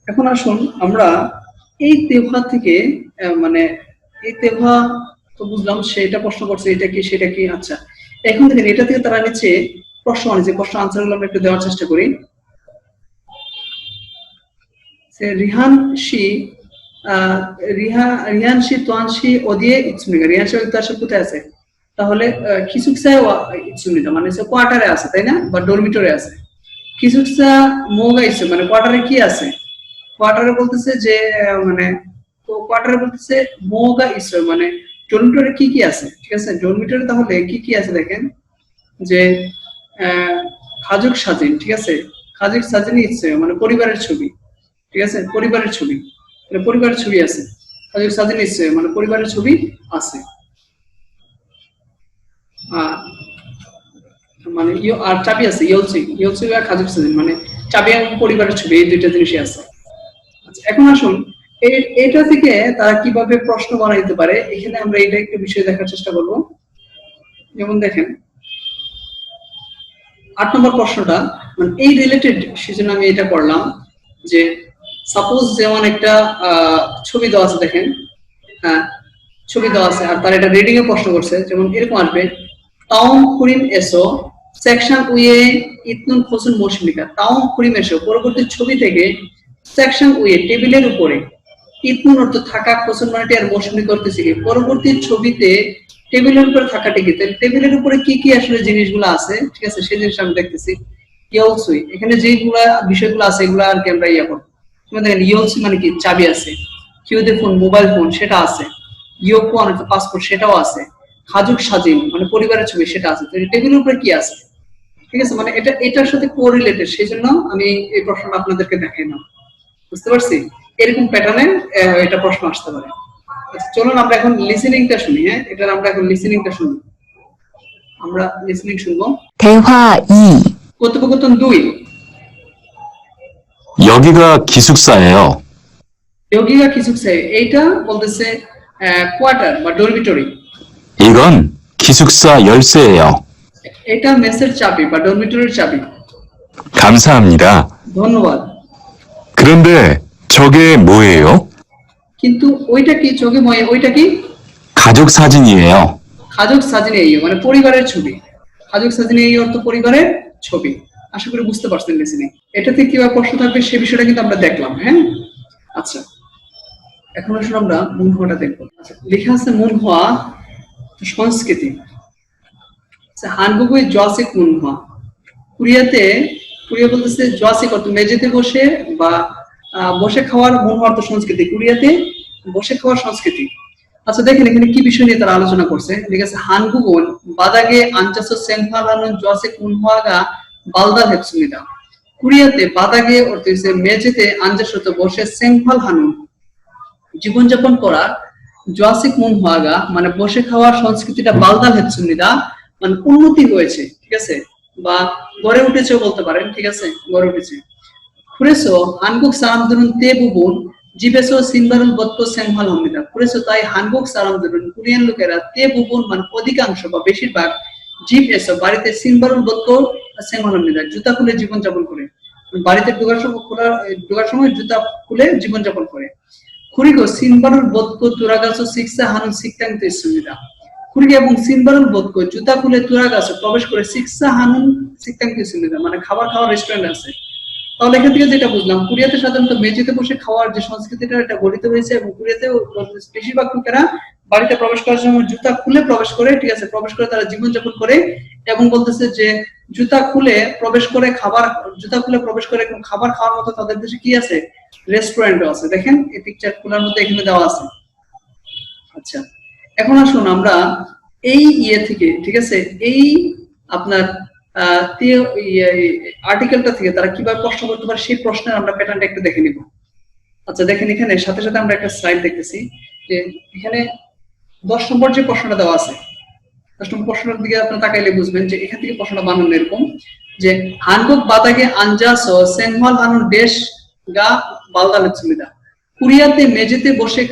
এখন আসুন আমরা এই তেহা থেকে মানে এই তেহা তো বুঝলাম, সেটা প্রশ্ন করছে এটা কি সেটা কি। আচ্ছা, এখন দেখেন এটা থেকে তারা নিচে প্রশ্ন আনছে, প্রশ্ন আনসার গুলো আমরা একটু দেওয়ার চেষ্টা করি। রিহানশি রিহানশি তোয়ানশি ওদিয়ে ইৎসুনিকা, রিহানশি ইত্যাদি কোথায় আছে? তাহলে কিসুকসা ইৎসুনিকা মানে কোয়ার্টারে আছে, তাই না, বা ডরমিটরে আছে। কিসুকসা মোগা ইসু মানে কোয়ার্টারে কি আছে? কোয়ার্টারে বলতেছে যে মানে কোয়ার্টারে বলতেছে মোগা ইসু মানে ডরমিটরে কি কি আছে, ঠিক আছে। ডরমিটরে তাহলে কি কি আছে দেখেন, যে খাজুক সাজিন, ঠিক আছে, খাজুক সাজিনি ইচ্ছে মানে পরিবারের ছবি, ঠিক আছে, পরিবারের ছবি, মানে পরিবারের ছবি আছে। খাজুক সাজিনি ইচ্ছে মানে পরিবারের ছবি আছে। মানে আর চাবি আছে, ইয়লসি আর খাজুক সাজিন মানে চাবি এবং পরিবারের ছবি, এই দুইটা জিনিসই আছে। আচ্ছা, এখন আসুন এটা থেকে তারা কিভাবে প্রশ্ন বানাইতে পারে, এখানে আমরা এটা একটা বিষয় দেখার চেষ্টা করব। যেমন দেখেন 8 নম্বর প্রশ্নটা মানে এই রিলেটেড, সেজন্য আমি এটা করলাম যে সাপোজ যেমন একটা ছবি দেওয়া আছে, দেখেন, হ্যাঁ ছবি দেওয়া আছে আর তার এটা রিডিং এ প্রশ্ন করছে, যেমন এরকম আসবে তাওম কুরিম এসো সেকশন উয়ে ইতনুন খোসুন মৌসুমিকা। তাওম কুরিম এসো পরবর্তী ছবি থেকে সেকশন উয়ে টেবিলের উপরে, ইতনুন অর্থ থাকা, খোসুন মানে আর মৌসুমি করতেছে কি পরবর্তী ছবিতে টেবিলের উপরে থাকাটা কি, টেবিলের উপরে কি কি আসলে জিনিসগুলো আছে, ঠিক আছে, সেই জিনিস আমি দেখতেছি। ইয়লসুই এখানে যেগুলা বিষয়গুলো আছে এগুলো আর কি আমরা ইয়া করব। তুমি দেখেন ইয়লসুই মানে কি চাবি আছে, কিউদে ফোন মোবাইল ফোন সেটা আছে, ইয়োকোয়ান অর্থ পাসপোর্ট সেটাও আছে, খাজুক সাজিন মানে পরিবারের ছবি সেটা আছে। তো টেবিলের উপরে কি আছে, ঠিক আছে, মানে এটা এটার সাথে কোরিলেটেড, সেজন্য আমি এই প্রশ্নটা আপনাদেরকে দেখাইলাম। বুঝতে পারছি, এরকম প্যাটার্নে এটা প্রশ্ন আসতে পারে। আচ্ছা চলুন আমরা এখন লিসেনিংটা শুনি। হ্যাঁ, এটার আমরা এখন লিসেনিংটা শুনি। আমরা লিসেনিং শুনবো। 대화 2. কথোপকথন 2। 여기가 기숙사예요. 여기가 기숙사예요। এইটা বলতেছে কোয়ার্টার বা ডরমিটরি। 이건 기숙사 열쇠예요. এটা মেসের চাবি বা ডরমিটরির চাবি। 감사합니다. ধন্যবাদ। 그런데 저게 뭐예요? কিন্তু ওইটা কি, চোখে ময় ওইটা কি? 가족 사진이에요. খাজক সাজিনে এই মানে পরিবারের ছবি। খাজক সাজিনে এই অর্থ পরিবারের ছবি। আশা করি বুঝতে পারছেন লিসেনিং। এটাতে কিভাবে প্রশ্ন থাকবে সে বিষয়টা কিন্তু আমরা দেখলাম। হ্যাঁ, আচ্ছা এখন আসলে আমরা মুনহোয়াটা দেখবো। আচ্ছা, লেখা আছে মুনহোয়া সংস্কৃতি। আচ্ছা, হানগুগুই জসিক মুনহোয়া। কোরিয়াতে, কোরিয়া বলতেছে জসিক অর্থ মেঝেতে বসে বা বসে খাওয়ার, মুনহোয়া অর্থ সংস্কৃতি, কোরিয়াতে বসে খাওয়ার সংস্কৃতি। আচ্ছা দেখেন এখানে কি বিষয় নিয়ে তারা আলোচনা করছে। ঠিক আছে, 한국은 바닥에 앉아서 생활하는 জসিক মুনহোয়া가 발달했습니다. কোরিয়াতে বাদাগে অর্থ হচ্ছে মেঝেতে আঞ্জাসত বসে 생활하는 জীবনযাপন করার জসিক মুনহোয়াগা মানে বসে খাওয়ার সংস্কৃতিটা 발달했습니다 মানে উন্নতি হয়েছে, ঠিক আছে, বা গড়ে উঠেছে বলতে পারেন, ঠিক আছে, গড়ে উঠেছে। 그래서 한국 사람들은 대부분 집에서 신발을 벗고 생활합니다. 그래서 তাই 한국 사람들은 কোরিয়ান লোকেরা 대부분 মানে অধিকাংশ বা বেশিরভাগ 집에서 বাড়িতে 신발을 벗고 생활합니다. জুতা খুলে জীবনযাপন করে, বাড়িতে ঢোকার সময় জুতা খুলে জীবনযাপন করে। 그리고 신발을 벗고 돌아가서 식사하는 식당도 있습니다. 그리고 এবং 신발을 벗고 জুতা খুলে 돌아가서 প্রবেশ করে 식사하는 식당도 있습니다. মানে খাবার খাওয়ার রেস্টুরেন্ট আছে। তাহলে এখান থেকে যেটা বুঝলাম, কোরিয়াতে সাধারণত মেঝেতে বসে খাওয়ার যে সংস্কৃতিটা এটা গঠিত হয়েছে এবং কোরিয়াতে বেশিরভাগ লোকেরা বাড়িতে প্রবেশ করার সময় জুতা খুলে প্রবেশ করে, ঠিক আছে, প্রবেশ করে তারা জীবনযাপন করে। এবং বলতেছে যে জুতা খুলে প্রবেশ করে খাবার খাওয়ার মতো তাদের দেশে কি আছে, রেস্টুরেন্টও আছে। দেখেন এই পিকচার গুলোর মধ্যে এখানে দেওয়া আছে। আচ্ছা এখন আসুন আমরা এই থেকে, ঠিক আছে, এই আপনার আর্টিকেলটা থেকে তারা কিভাবে প্রশ্ন করতে পারে সেই প্রশ্নের আমরা প্যাটার্নটা একটু দেখে নিব। আচ্ছা দেখেন এখানে সাথে সাথে আমরা একটা স্লাইড দেখতেছি যে এখানে 10 নম্বর যে প্রশ্নটা দেওয়া আছে, 10 নম্বর প্রশ্নের দিকে আপনারা তাকাইলে বুঝবেন যে এখান থেকে প্রশ্নটা বানানো এরকম যে 한국 바닥에 앉아서 생활하는 দেশ가 발달했습니다. কোরিয়াতে মেঝেতে বসে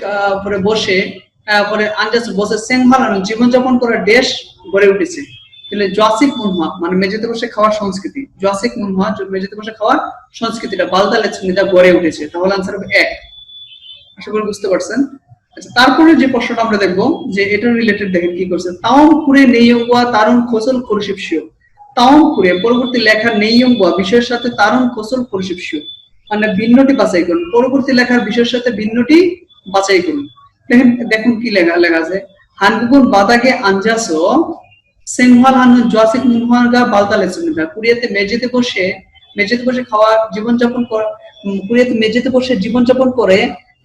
পরে 앉아서 বসে 생활하는 জীবনযাপন করার দেশ গড়ে উঠেছে। তাহলে জসিক মুনহোয়া মানে মেঝেতে বসে খাওয়ার সংস্কৃতি, জসিক মুনহোয়া মেঝেতে বসে খাওয়ার সংস্কৃতিটা 발달했습니다 গড়ে উঠেছে। তাহলে आंसर হবে 1। আশা করি বুঝতে পারছেন। আচ্ছা তারপরে যে প্রশ্নটা আমরা দেখব যে এটা রিলেটেড দেখেন কি করছে। তাওম কুরে নেইয়ং과 다른 것을 고르십시오। তাওম কুরে পরবর্তী লেখা নেইয়ং과 বিষয়ের সাথে 다른 것을 고르십시오। মানে ভিন্নটি বাছাই করুন, পরবর্তী লেখার বিষয়ের সাথে ভিন্নটি বাছাই করুন। দেখেন দেখুন কি লেখা আছে, 한국은 바닥에 앉아서 생활하는 좌식 문화가 발달했습니다. কোরিয়াতে মেঝেতে বসে খাওয়া জীবনযাপন করে, কোরিয়াতে মেঝেতে বসে জীবনযাপন করে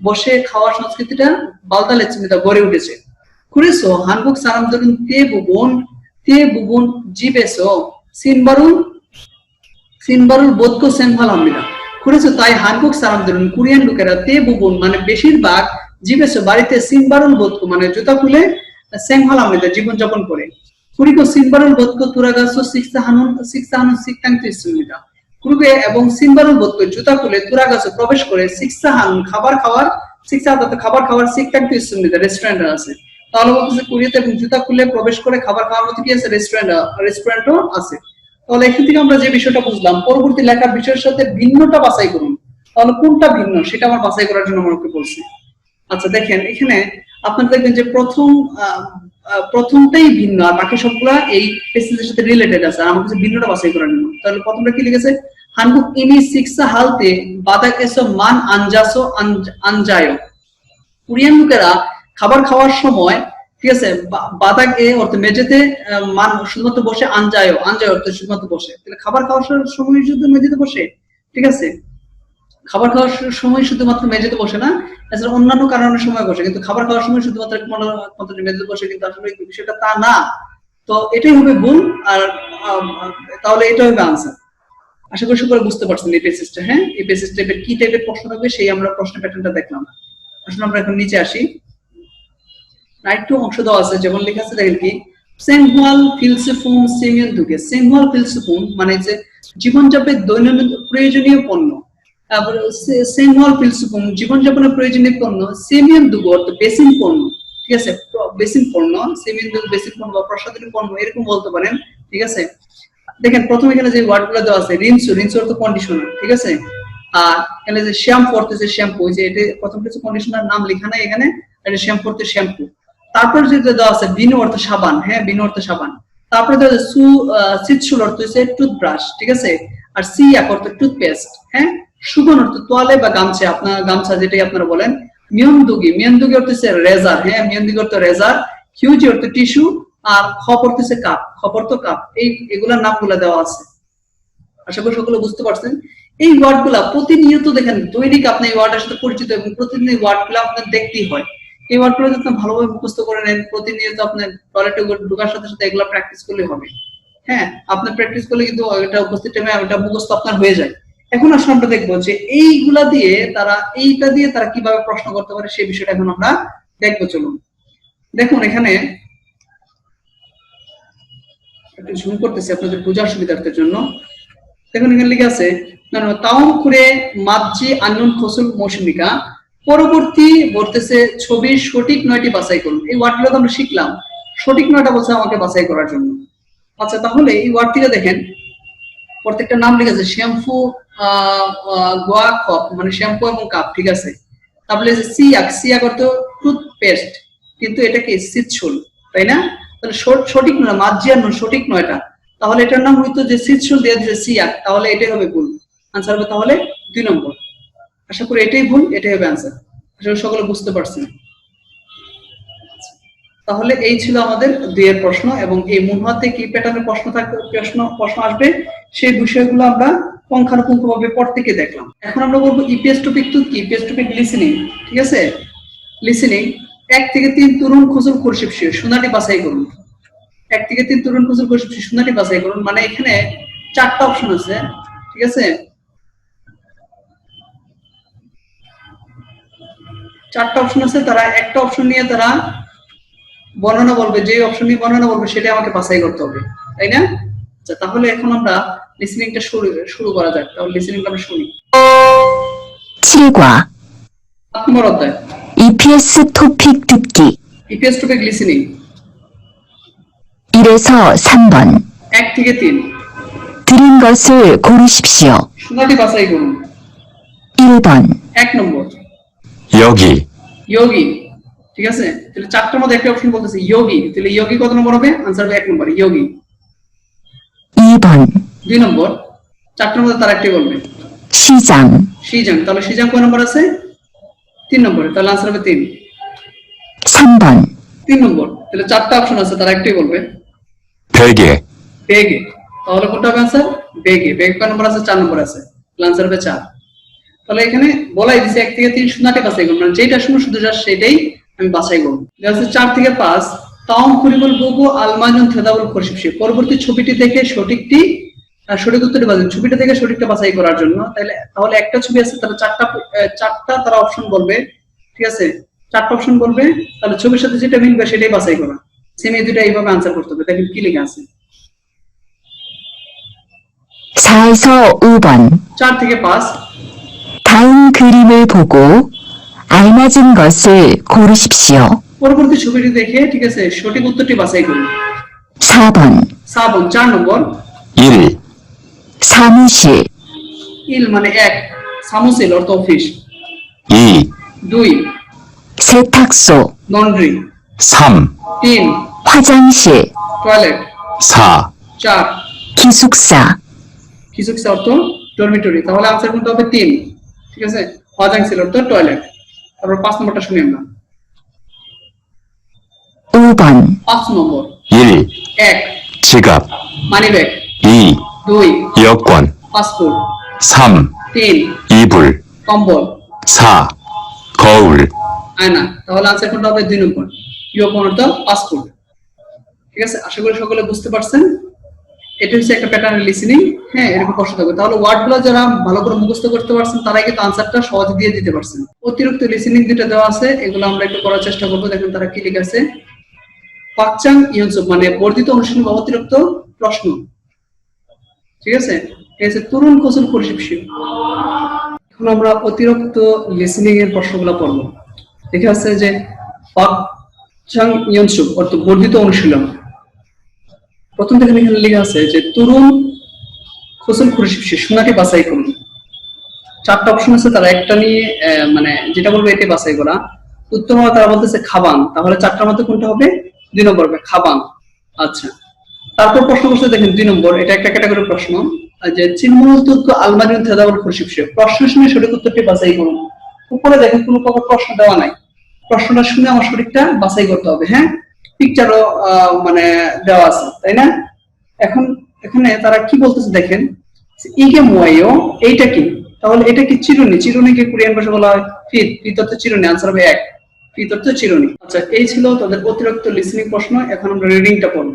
বসে খাওয়া সংস্কৃতিটা 발달했습니다. গড়ে উঠেছে। 그래서 한국 사람들은 대부분 집에서 신발을 벗고 생활합니다. 그래서 তাই 한국 사람들은 কোরিয়ান লোকেরা 대부분 মানে বেশিরভাগ 집에서 বাড়িতে 신발을 벗고 মানে জুতা খুলে 생활합니다. জীবনযাপন করে। 그리고 신발을 벗고 돌아가서 식사하는 식당도 있습니다. 그리고 এবং 신발을 벗고 জুতা খুলে 돌아가서 প্রবেশ করে 식사하는 খাবার খাওয়ার 식당도 있습니다. রেস্টুরেন্ট আছে। তাহলে বলতেছে কোরিয়াতে এবং জুতা খুলে প্রবেশ করে খাবার খাওয়ার মতো কি আছে, রেস্টুরেন্টও আছে। তাহলে এখান থেকে আমরা যে বিষয়টা বুঝলাম, পরবর্তী লেখার বিষয়ের সাথে ভিন্নটা বাছাই করুন। তাহলে কোনটা ভিন্ন সেটা আমার বাছাই করার জন্য আমাকে বলছি। আচ্ছা দেখেন এখানে আপনারা দেখবেন যে প্রথমটাই ভিন্ন আর বাকি সবগুলা এই প্যাসেজের সাথে রিলেটেড আছে। আমার কাছে ভিন্নটা বাছাই করার জন্য। তাহলে প্রথমটা কি লিখেছে, 한국 이미 식사할 때 바닥에서 만 앉아서 앉아요। কোরিয়ান লোকেরা খাবার খাওয়ার সময় ঠিক আছে বাদাকে অর্থ মেঝেতে শুধুমাত্র বসে আঞ্জায় অর্থ শুধুমাত্র বসে। তাহলে খাবার খাওয়ার সময় শুধু মেঝেতে বসে, ঠিক আছে, খাবার খাওয়ার সময় শুধুমাত্র মেঝেতে বসে না, এছাড়া অন্যান্য কারণের সময় বসে, কিন্তু খাবার খাওয়ার সময় শুধুমাত্র মেঝেতে বসে কিন্তু আসলে বিষয়টা তা না। তো এটাই হবে ভুল। আর তাহলে এটা হবে আনসার। আশা করি সকলে বুঝতে পারছেন এই পেসেজটা। হ্যাঁ, এই পেসেজ টাইপের কি টাইপের প্রশ্ন থাকবে সেই আমরা প্রশ্ন প্যাটার্নটা দেখলাম। আসলে আমরা এখন নিচে আসি। আরেকটু অংশ দেওয়া আছে, যেমন লেখা আছে দেখেন কি, সেনহুয়াল ফিলসুফুন সেমিয়ন দুগে। সেনহুয়াল ফিলসুফুন মানে যে জীবনযাপনের দৈনন্দিন প্রয়োজনীয় পণ্য। তারপরে সেনহুয়াল ফিলসুফুন জীবনযাপনের প্রয়োজনীয় পণ্য, সেমিয়ন দুগ অর্থ বেসিন পণ্য, ঠিক আছে, বেসিন পণ্য, সেমিয়ন দুগ বেসিন পণ্য বা প্রসাধনী পণ্য এরকম বলতে পারেন, ঠিক আছে। দেখেন প্রথম এখানে যে ওয়ার্ডগুলো দেওয়া আছে, রিনসু অর্থ কন্ডিশনার, ঠিক আছে। আর এখানে যে শ্যাম্পু অর্থ শ্যাম্পু, যে এটা প্রথম কিছু কন্ডিশনার নাম লেখা নাই এখানে, এটা শ্যাম্পু অর্থ শ্যাম্পু। তারপর যেটা দেওয়া আছে বিনু অর্থ সাবান, হ্যাঁ বিনু অর্থ সাবান। তারপরে দেওয়া আছে সিটসুল অর্থ হচ্ছে টুথব্রাশ, ঠিক আছে। আর সিয়াক অর্থ টুথপেস্ট, হ্যাঁ। সুগন অর্থ তোয়ালে বা গামছা, আপনার গামছা যেটাই আপনারা বলেন। মিয়নদুগি অর্থ হচ্ছে রেজার, হ্যাঁ মিয়নদুগি অর্থ রেজার। হিউজি অর্থ টিস্যু। আর খপ অর্থ হচ্ছে কাপ, খপ অর্থ কাপ। এগুলোর নামগুলো দেওয়া আছে। আশা করি সকলে বুঝতে পারছেন। এই ওয়ার্ডগুলা প্রতিনিয়ত দেখেন দৈনিক আপনি এই ওয়ার্ডের সাথে পরিচিত এবং প্রতিদিন এই ওয়ার্ডগুলো আপনার দেখতেই হয়। এই ওয়ার্ডগুলো যদি আপনি ভালোভাবে মুখস্থ করে নেন, প্রতিনিয়ত আপনার টয়লেটে ঢোকার সাথে সাথে এগুলো প্র্যাকটিস করলে হবে। হ্যাঁ, আপনার প্র্যাকটিস করলে কিন্তু এটা উপস্থিত টাইমে ওটা মুখস্থ আপনার হয়ে যায়। এখন আসলে আমরা দেখবো যে এইটা দিয়ে তারা কিভাবে প্রশ্ন করতে পারে সেই বিষয়টা এখন আমরা দেখবো। চলুন দেখুন, এখানে একটু জুম করতেছি আপনাদের বোঝার সুবিধার্থের জন্য। দেখুন এখানে লেখা আছে তাওম করে মাঝি আননুন খসুল মৌসুমিকা। পরবর্তী বলতেছে ছবির সঠিক 9টি বাছাই করুন। এই ওয়ার্ডগুলো তো আমরা শিখলাম, সঠিক 9টা বলছে আমাকে বাছাই করার জন্য। আচ্ছা তাহলে এই ওয়ার্ড থেকে দেখেন প্রত্যেকটা নাম লিখেছে, শ্যাম্পু, গোয়া কাপ মানে শ্যাম্পু এবং কাপ, ঠিক আছে। তারপরে সিয়াক অর্থ টুথপেস্ট, কিন্তু এটা কি সিটসুল, তাই না? তাহলে সঠিক নয়, মাঝিয়ান্ন সঠিক নয়টা, তাহলে এটার নাম হইতো যে সিটসুল দিয়ে দিয়েছে সিয়াক, তাহলে এটাই হবে ভুল। আনসার হবে তাহলে 2 নম্বর। আশা করি এটাই ভুল, এটাই হবে আনসার। আশা করি সকলে বুঝতে পারছেন। তাহলে এই ছিল আমাদের 2 এর প্রশ্ন, এবং এই মুনহাতে কি প্যাটার্নের প্রশ্ন আসবে সেই বিষয়গুলো আমরা পুঙ্খানুপুঙ্খভাবে প্রত্যেকে দেখলাম। এখন আমরা বলবো ইপিএস টপিক টু কি, ইপিএস টপিক লিসেনিং, ঠিক আছে। লিসেনিং 1 থেকে 3 তরুণ খুসুল খুরশিপশি শোনাটি বাছাই করুন। 1 থেকে 3 তরুণ খুসুল খুরশিপশি শোনাটি বাছাই করুন, মানে এখানে 4টা অপশন আছে, ঠিক আছে। 4টা অপশন আছে, তারা একটা অপশন নিয়ে তারা বর্ণনা বলবে, যে অপশন নিয়ে বর্ণনা বলবে সেটা আমাকে বাছাই করতে হবে, তাই না? আচ্ছা তাহলে এখন আমরা লিসেনিংটা শুরু করা যাক। তাহলে লিসেনিংটা আমরা শুনি। 7과 7 নম্বর অধ্যায় EPS 토픽 듣기 ইপিএস টপিক লিসেনিং 1에서 3번 1 থেকে 3 들은 것을 고르십시오. শোনাটি বাছাই করুন। 1번 1 নম্বর 여기, যোগী, ঠিক আছে। তাহলে 4টার মধ্যে একটা অপশন বলতেছে যোগী, তাহলে যোগী কত নম্বর হবে? আনসার হবে 1 নম্বর যোগী। 2번 2 নম্বর 4টার মধ্যে তার একটাই বলবে 시장 시장 তাহলে 시장 কয় নম্বর আছে 3 নম্বরে তাহলে आंसर হবে 3 3번, 3 নম্বর তাহলে চারটা অপশন আছে তার একটাই বলবে 베개, বেগে তাহলে কোনটা হবে आंसर বেগে বেগ কয় নম্বর আছে 4 নম্বর আছে তাহলে आंसर হবে 4 তাহলে এখানে বলাই দিছে 1 থেকে 3 শূন্যটা বাছাই করব মানে যেটা শূন্য শুধু যা সেটাই আমি বাছাই করব আছে 4 থেকে 5 তাওম কুরিবুল বুগু আলমাজুন থেদাবুল খরশিবশি পরবর্তী ছবিটি দেখে সঠিকটি সঠিক উত্তরটি বাছাই ছবিটা দেখে সঠিকটা বাছাই করার জন্য তাহলে একটা ছবি আছে তাহলে চারটা তারা অপশন বলবে ঠিক আছে চারটা অপশন বলবে তাহলে ছবির সাথে যেটা মিলবে সেটাই বাছাই করা সেম এই দুটো এইভাবে आंसर করতে হবে দেখেন কি লেখা আছে 4에서 5번. 4 থেকে 5 다음 그림을 보고 알맞은 것을 고르십시오. পরবর্তী ছবিটি দেখে ঠিক আছে সঠিক উত্তরটি বাছাই করুন 4번, 4 নম্বর 1, 사무실, ইল মানে এক সামুসিল অর্থ অফিস 2, 2 세탁소, লন্ড্রি 3, 3 화장실, টয়লেট 4, 4 기숙사, কিছু অর্থ ডরমিটরি তাহলে आंसर কোনটা হবে 3 ঠিক আছে 화장실 অর্থ টয়লেট তারপর 5 নম্বরটা শুনি আমরা 5번, 5 নম্বর 1, 1 지갑, মানিব্যাগ 2, 2 여권, পাসপোর্ট 3, 3 이불, কম্বল 4, 거울, আয়না তাহলে आंसर কোনটা হবে 2 নম্বর ইয়োকন অর্থ পাসপোর্ট ঠিক আছে আশা করি সকলে বুঝতে পারছেন এটা হচ্ছে একটা প্যাটার্ন লিসেনিং হ্যাঁ এরকম কষ্ট থাকবে তাহলে ওয়ার্ডগুলো যারা ভালো করে মুখস্থ করতে পারছেন তারাই কিন্তু আনসারটা সহজে দিয়ে দিতে পারছেন অতিরিক্ত লিসেনিং যেটা দেওয়া আছে এগুলো আমরা একটু করার চেষ্টা করব দেখেন তারা কি লিখেছে পাকচাং ইয়নসুব মানে বর্ধিত অনুশীলন বা অতিরিক্ত প্রশ্ন ঠিক আছে এই যে তরুণ কৌশল পরিশিপশি এখন আমরা অতিরিক্ত লিসেনিং এর প্রশ্নগুলো পড়ব লেখা আছে যে পাকচাং ইয়নসুব অর্থ বর্ধিত অনুশীলন প্রথম থেকে এখানে লেখা আছে যে তরুণ কৌশল পরিশিপশি শূন্যটি বাছাই করুন চারটা অপশন আছে তারা একটা নিয়ে মানে যেটা বলবে এটা বাছাই করা উত্তর হবে তারা বলতেছে খাবান তাহলে চারটার মধ্যে কোনটা হবে 2 নম্বর হবে খাবান আচ্ছা তারপর প্রশ্ন করতে দেখেন 2 নম্বর এটা একটা ক্যাটাগরি প্রশ্ন যে চিনমূল তুর্ক আলমাজুন থেদাবুল খরশিবশি প্রশ্ন শুনে সঠিক উত্তরটি বাছাই করুন উপরে দেখেন কোনো প্রকার প্রশ্ন দেওয়া নাই প্রশ্নটা শুনে আমার সঠিকটা বাছাই করতে হবে হ্যাঁ পিকচারও মানে দেওয়া আছে তাই না এখন এখানে তারা কি বলতেছে দেখেন ইগে মোয়াইও এইটা কি তাহলে এটা কি চিরুনি চিরুনিকে কোরিয়ান ভাষায় বলা হয় ফিত ফিত অর্থ চিরুনি आंसर হবে 1 ফিত অর্থ চিরুনি আচ্ছা এই ছিল তাদের অতিরিক্ত লিসেনিং প্রশ্ন এখন আমরা রিডিংটা পড়ব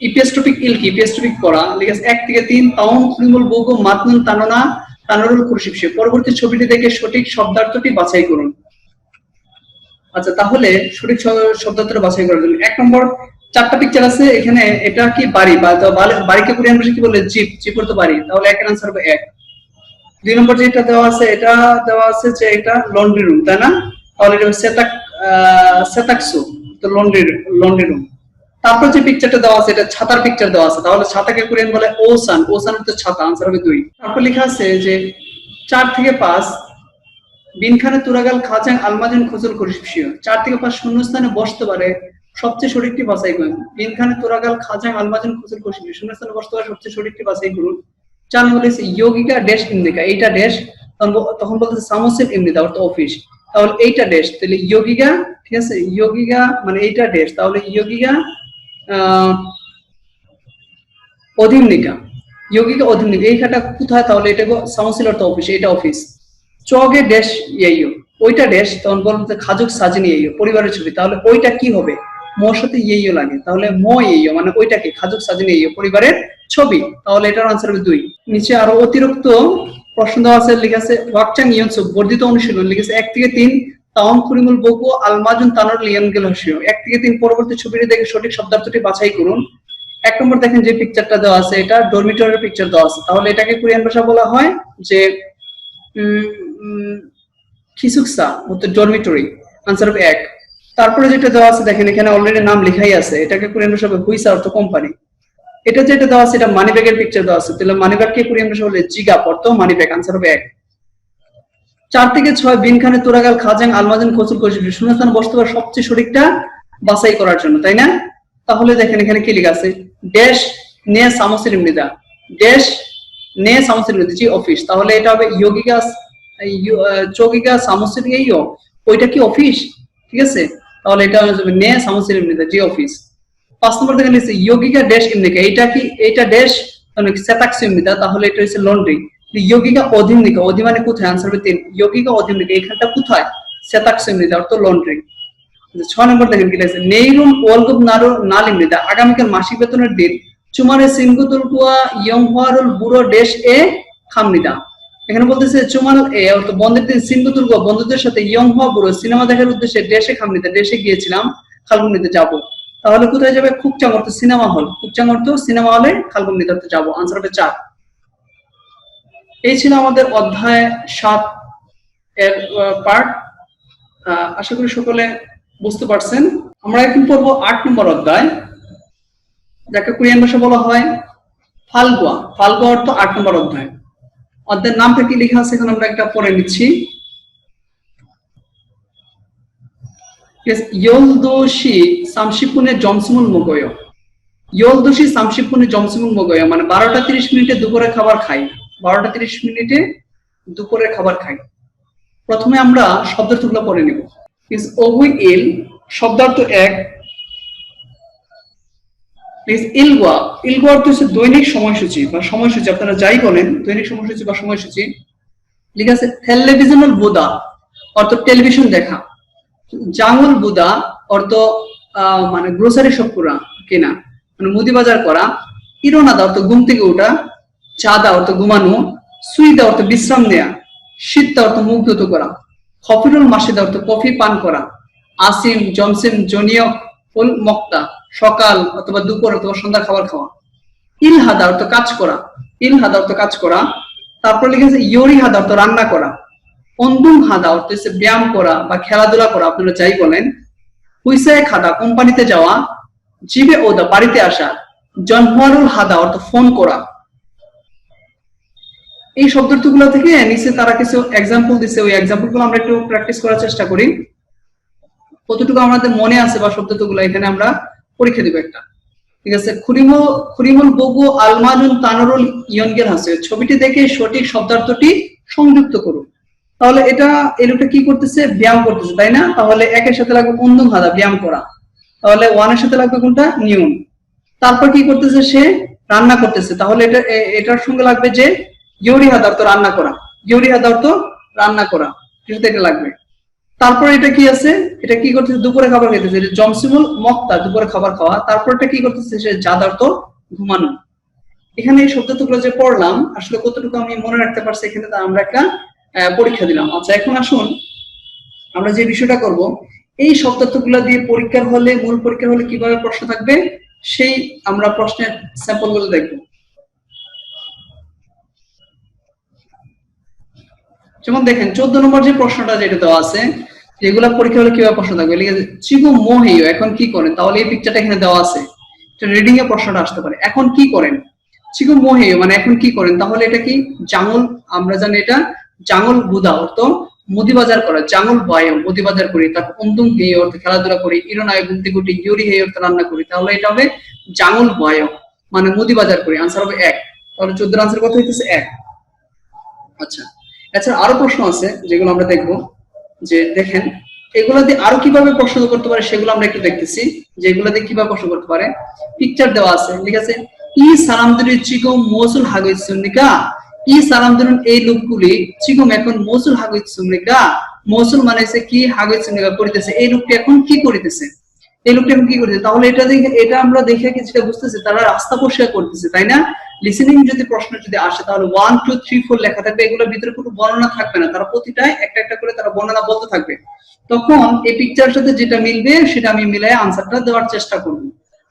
ইপিএস টপিক ইলকি ইপিএস টপিক পড়া লিখেছে 1 থেকে 3 তাওম ফ্রিমুল বোগো মাতনুন তাননা তানরুল কুরশিবশি পরবর্তী ছবিটি দেখে সঠিক শব্দার্থটি বাছাই করুন আচ্ছা তাহলে সঠিক শব্দার্থটা বাছাই করার জন্য 1 নম্বর চারটা পিকচার আছে এখানে এটা কি বাড়ি বা বাড়িকে কোরিয়ান ভাষায় কি বলে জিপ জিপ অর্থ বাড়ি তাহলে এর आंसर হবে 1 2 নম্বর যেটা দেওয়া আছে এটা দেওয়া আছে যে এটা লন্ড্রি রুম তাই না তাহলে এটা সেতাকসু তো লন্ড্রি রুম তারপর যে পিকচারটা দেওয়া আছে এটা ছাতার পিকচার দেওয়া আছে তাহলে ছাতাকে কোরিয়ান বলে ওসান ওসান অর্থ ছাতা आंसर হবে 2 তারপর লেখা আছে যে 4 থেকে 5 বিনখানে তুরাগাল খাজাং আলমাজুন খুজুল কুরশিবশি 4 থেকে 5 শূন্যস্থানে বসতে পারে সবচেয়ে সঠিকটি বাছাই করুন বিনখানে তুরাগাল খাজাং আলমাজুন খুজুল কুরশিবশি শূন্যস্থানে বসতে পারে সবচেয়ে সঠিকটি বাছাই করুন 4 নম্বর আছে ইয়োগিকা ড্যাশ ইন্দিকা এইটা ড্যাশ তখন বলতেছে সামোসিল ইমনিদা অর্থ অফিস তাহলে এইটা ড্যাশ তাহলে ইয়োগিকা ঠিক আছে ইয়োগিকা মানে এইটা ড্যাশ তাহলে ইয়োগিকা অধীনিকা ইয়োগিকা অধীনিকা এইটা কোথায় তাহলে এটা সামোসিল অর্থ অফিস এটা অফিস চগে ড্যাশ ইয়েইও ওইটা ড্যাশ তখন বলতে খাজুক সাজিনি ইয়েইও পরিবারের ছবি তাহলে ওইটা কি হবে মোর সাথে ইয়েইও লাগে তাহলে মো ইয়েইও মানে ওইটাকে খাজুক সাজিনি ইয়েইও পরিবারের ছবি তাহলে এটার आंसर হবে 2 নিচে আরো অতিরিক্ত প্রশ্ন দেওয়া আছে লেখা আছে ওয়াকচাং ইয়নসু বর্ধিত অনুশীলন লিখেছে 1 থেকে 3 তাওম কুরিমুল বোগো আলমাজুন তানর লিয়ানগেল হাসিও 1 থেকে 3 পরবর্তী ছবিটি দেখে সঠিক শব্দার্থটি বাছাই করুন 1 নম্বর দেখেন যে পিকচারটা দেওয়া আছে এটা ডরমিটরির পিকচার দেওয়া আছে তাহলে এটাকে কোরিয়ান ভাষা বলা হয় যে খিসুকসা অর্থ ডরমিটরি आंसर হবে 1 তারপরে যেটা দেওয়া আছে দেখেন এখানে অলরেডি নাম লেখাই আছে এটাকে কোরিয়ান ভাষায় হুইসা অর্থ কোম্পানি এটা যেটা দেওয়া আছে এটা মানি ব্যাগের পিকচার দেওয়া আছে তাহলে মানি ব্যাগকে কোরিয়ান ভাষায় বলে জিগাপ অর্থ মানি ব্যাগ आंसर হবে 1 4 থেকে 6 বিনখানে তুরাগাল খাজাং আলমাজুন খুজুল কুরশিবশি শূন্যস্থানে বসতে পারে সবচেয়ে সঠিকটা বাছাই করার জন্য তাই না তাহলে দেখেন এখানে কি লেখা আছে ড্যাশ নে সামোসিল ইমনিদা ড্যাশ নে সামসিরিমিতা জি অফিস, তাহলে এটা হবে ইয়োগিকা চৌগিকা সামসিরিও, ওইটা কি অফিস? ঠিক আছে, তাহলে এটা হবে নে সামসিরিমিতা জি অফিস। 5 নম্বর দেখেন লিখছে ইয়োগিকা ড্যাশ ইমনিকা, এটা কি? এটা ড্যাশ মানে সেতাকসিমিতা, তাহলে এটা হচ্ছে লন্ড্রি। ইয়োগিকা অধিমনিকা, অধি মানে কোথায়? আনসার হবে 3। ইয়োগিকা অধিমনিকা এখানটা কোথায়? সেতাকসিমিতা অর্থ লন্ড্রি। 6 নম্বর দেখেন কি লিখছে নেইরুন ওয়ালগুব নারো নালিমনিতা, আগামীকাল মাসিক বেতনের দিন চুমারে সিনগুতুলকুয়া ইয়ংহওয়ারুল বুড়ো ড্যাশ এ খামনিদা। এখানে বলতেছে চুমাল এ অর্থ বন্ধের দিন সিনগুতুলকুয়া বন্ধুদের সাথে ইয়ংহওয়া বুড়ো সিনেমা দেখার উদ্দেশ্যে ড্যাশে খামনিদা ড্যাশে গিয়েছিলাম, খালগুনিতে যাব। তাহলে কোথায় যাবে? খুবচাং অর্থ সিনেমা হল, খুবচাং অর্থ সিনেমা হলে, খালগুনিতে অর্থ যাব। আনসার হবে 4। এই ছিল আমাদের অধ্যায় 7 এর পার্ট। আশা করি সকলে বুঝতে পারছেন। আমরা এখন পড়বো 8 নম্বর অধ্যায়, যাকে কোরিয়ান ভাষা বলা হয় ফালগুয়া। ফালগুয়া অর্থ 8 নম্বর অধ্যায়। অধ্যায়ের নামটা কি লেখা আছে এখন আমরা একটা পড়ে নিচ্ছি। ইয়োলদোশি সামশিপুনে জমসমুল মোগয়, ইয়োলদোশি সামশিপুনে জমসমুল মোগয় মানে 12টা 30 মিনিটে দুপুরে খাবার খাই, 12টা 30 মিনিটে দুপুরে খাবার খাই। প্রথমে আমরা শব্দার্থগুলো পড়ে নিব। ইজ ওগুই ইল শব্দার্থ 1। প্লিজ ইলগোয়া, ইলগোয়া অর্থ হচ্ছে দৈনিক সময়সূচি বা সময়সূচি, আপনারা যাই বলেন দৈনিক সময়সূচি বা সময়সূচি। লিখা আছে টেলিভিশনাল বুদা অর্থ টেলিভিশন দেখা। জাঙ্গল বুদা অর্থ মানে গ্রোসারি শপ করা, কেনা মানে মুদি বাজার করা। ইরোনাদা অর্থ ঘুম থেকে ওঠা। চাঁদা অর্থ ঘুমানো। সুইদা অর্থ বিশ্রাম নেয়া। শীতটা অর্থ মুখ ধুত করা। খফিরুল মাসিদা অর্থ কফি পান করা। আসিম জমসিম জনীয় ফুল মক্তা সকাল অথবা দুপুর অথবা সন্ধ্যা খাবার খাওয়া। ইলহাদা অর্থ কাজ করা, ইলহাদা অর্থ কাজ করা। তারপর লিখেছে ইয়োরি হাদা অর্থ রান্না করা। অন্দুম হাদা অর্থ হচ্ছে ব্যায়াম করা বা খেলাধুলা করা, আপনারা যাই বলেন। হুইসায় খাদা কোম্পানিতে যাওয়া। জিবে ওদা বাড়িতে আসা। জনহুয়ারুল হাদা অর্থ ফোন করা। এই শব্দার্থগুলো থেকে নিচে তারা কিছু এক্সাম্পল দিচ্ছে, ওই এক্সাম্পল গুলো আমরা একটু প্র্যাকটিস করার চেষ্টা করি, কতটুকু আমাদের মনে আছে বা শব্দার্থগুলো এখানে আমরা পরীক্ষা দিব একটা। ঠিক আছে, খুরিমুল বগু আলমানুন তানুরুল ইয়নগেল হাসে, ছবিটি দেখে সঠিক শব্দার্থটি সংযুক্ত করুন। তাহলে এটা এই লোকটা কি করতেছে? ব্যায়াম করতেছে, তাই না? তাহলে একের সাথে লাগবে অন্দুম হাদা ব্যায়াম করা, তাহলে ওয়ানের সাথে লাগবে কোনটা? নিয়ম। তারপর কি করতেছে? সে রান্না করতেছে, তাহলে এটা এটার সঙ্গে লাগবে যে ইয়োরি হাদা অর্থ রান্না করা, ইয়োরি হাদা অর্থ রান্না করা, এটা লাগবে। তারপর এটা কি আছে? এটা কি করতেছে? দুপুরে খাবার খেতেছে, জমসিমুল মক্তা দুপুরে খাবার খাওয়া। তারপর এটা কি করতেছে? সে জাদ অর্থ ঘুমানো। এখানে এই শব্দগুলো যে পড়লাম আসলে কতটুকু আমি মনে রাখতে পারছি এখানে আমরা একটা পরীক্ষা দিলাম। আচ্ছা, এখন আসুন আমরা যে বিষয়টা করব, এই শব্দার্থগুলো দিয়ে পরীক্ষার হলে, মূল পরীক্ষার হলে কিভাবে প্রশ্ন থাকবে সেই আমরা প্রশ্নের স্যাম্পল গুলো দেখব। যেমন দেখেন 14 নম্বর যে প্রশ্নটা যেটা দেওয়া আছে, যেগুলা পরীক্ষা হলে কিভাবে প্রশ্ন থাকবে, চিগু মোহেয় এখন কি করেন, তাহলে এই পিকচারটা এখানে দেওয়া আছে, রিডিং এ প্রশ্নটা আসতে পারে। এখন কি করেন? চিগু মোহেয় মানে এখন কি করেন, তাহলে এটা কি? জাঙ্গল, আমরা জানি এটা জাঙ্গল বুদা অর্থ মুদি বাজার করা। জাঙ্গল বায়ু মুদি বাজার করি। তারপর অন্তুম হেয় অর্থ খেলাধুলা করি। ইরোনায় গুনতি গুটি ইউরি হেয় অর্থ রান্না করি। তাহলে এটা হবে জাঙ্গল বায়ু মানে মুদি বাজার করি। আনসার হবে 1। তাহলে 14 আনসার কত হইতেছে? 1। আচ্ছা, এছাড়া আরো প্রশ্ন আছে যেগুলো আমরা দেখবো, যে দেখেন এগুলো দিয়ে আরো কিভাবে প্রশ্ন করতে পারে সেগুলো আমরা একটু দেখতেছি, যে এগুলো দিয়ে কিভাবে প্রশ্ন করতে পারে। পিকচার দেওয়া আছে, ঠিক আছে। ই সালামদুরি চিগম মৌসুল হাগইসুনিকা, ই সালামদুরুন এই লোকগুলি চিগম এখন মৌসুল হাগইসুনিকা, মৌসুল মানে হচ্ছে কি, হাগইসুনিকা করিতেছে, এই লোকটি এখন কি করিতেছে, এই লোকটি এখন কি করিতেছে। তাহলে এটা দেখে, এটা আমরা দেখে কিছুটা বুঝতেছি তারা রাস্তা পরিষ্কার করতেছে, তাই না? লিসেনিং যদি প্রশ্ন যদি আসে তাহলে 1 2 3 4 লেখা থাকবে, এগুলোর ভিতরে কোনো বর্ণনা থাকবে না, তারা প্রতিটায় একটা একটা করে তারা বর্ণনা বলতে থাকবে। তখন এই পিকচারের সাথে যেটা মিলবে সেটা আমি মিলাই আনসারটা দেওয়ার চেষ্টা করব।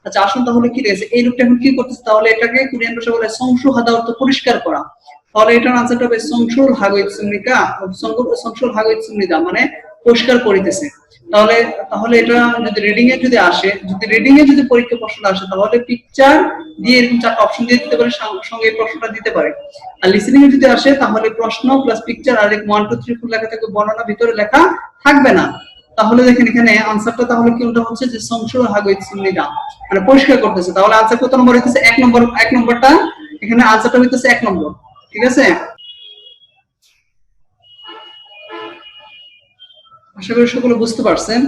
আচ্ছা, আসুন তাহলে কি রয়েছে, এই লোকটা এখন কি করতেছে, তাহলে এটাকে কোরিয়ান ভাষায় বলে সংশু হাদা অর্থ পরিষ্কার করা। তাহলে এটার আনসারটা হবে সংশুল হাগইতসুনিকা, সংশুল হাগইতসুনিদা মানে পরিষ্কার করিতেছে। তাহলে এটা যদি রিডিং এ যদি আসে, যদি রিডিং এ যদি পরীক্ষা প্রশ্নটা আসে তাহলে পিকচার দিয়ে এরকম 4টা অপশন দিয়ে দিতে পারে, সঙ্গে এই প্রশ্নটা দিতে পারে। আর লিসেনিং এ যদি আসে তাহলে প্রশ্ন প্লাস পিকচার আর 1 2 3 4 লেখা থাকবে, বর্ণনা ভিতরে লেখা থাকবে না। তাহলে দেখেন এখানে আনসারটা তাহলে কোনটা হচ্ছে, যে সংশুল হাগইতসুনিদা মানে পরিষ্কার করতেছে। তাহলে আনসার কত নম্বর হইতেছে? 1 নম্বর। 1 নম্বরটা এখানে আনসারটা হইতেছে 1 নম্বর। ঠিক আছে? আশা করি সকলে বুঝতে পারছেন।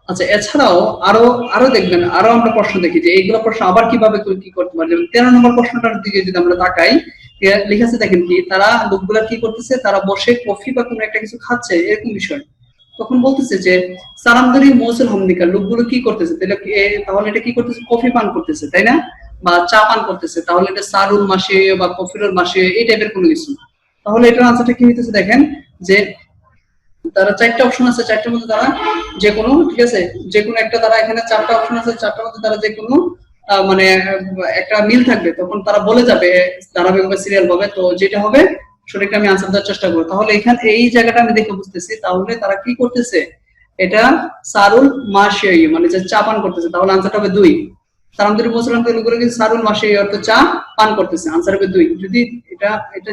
আচ্ছা, এছাড়াও আরো আরো দেখবেন, আরো আমরা প্রশ্ন দেখি যে এইগুলো প্রশ্ন আবার কিভাবে কি করতে পারে। যেমন 13 নম্বর প্রশ্নটার দিকে যদি আমরা তাকাই, লেখা আছে দেখেন কি, তারা লোকগুলা কি করতেছে, তারা বসে কফি বা কোনো একটা কিছু খাচ্ছে, এরকম বিষয়। তখন বলতেছে যে সারামদারি মৌসুল হামদিকা, লোকগুলো কি করতেছে, তাহলে এটা কি করতেছে, কফি পান করতেছে, তাই না, বা চা পান করতেছে, তাহলে এটা সারুল মাসে বা কফিরুল মাসে এই টাইপের কোনো কিছু। তাহলে এটার আনসারটা কি হইতেছে দেখেন, যে তারা 4টা অপশন আছে, 4টার মধ্যে তারা যে কোনো, ঠিক আছে, যে কোনো একটা, তারা এখানে 4টা অপশন আছে, 4টার মধ্যে তারা যে কোনো মানে একটা মিল থাকবে, তখন তারা বলে যাবে ধারাবাহিকভাবে সিরিয়াল ভাবে, তো যেটা হবে সঠিকটা আমি আনসার দেওয়ার চেষ্টা করবো। তাহলে এখানে এই জায়গাটা আমি দেখে বুঝতেছি, তাহলে তারা কি করতেছে, এটা সারুল মাসে মানে যে চা পান করতেছে, তাহলে আনসারটা হবে 2। সারামদের মুসলমান লোকেরা কিন্তু সারুল মাসে অর্থ চা পান করতেছে, আনসার হবে 2। যদি এটা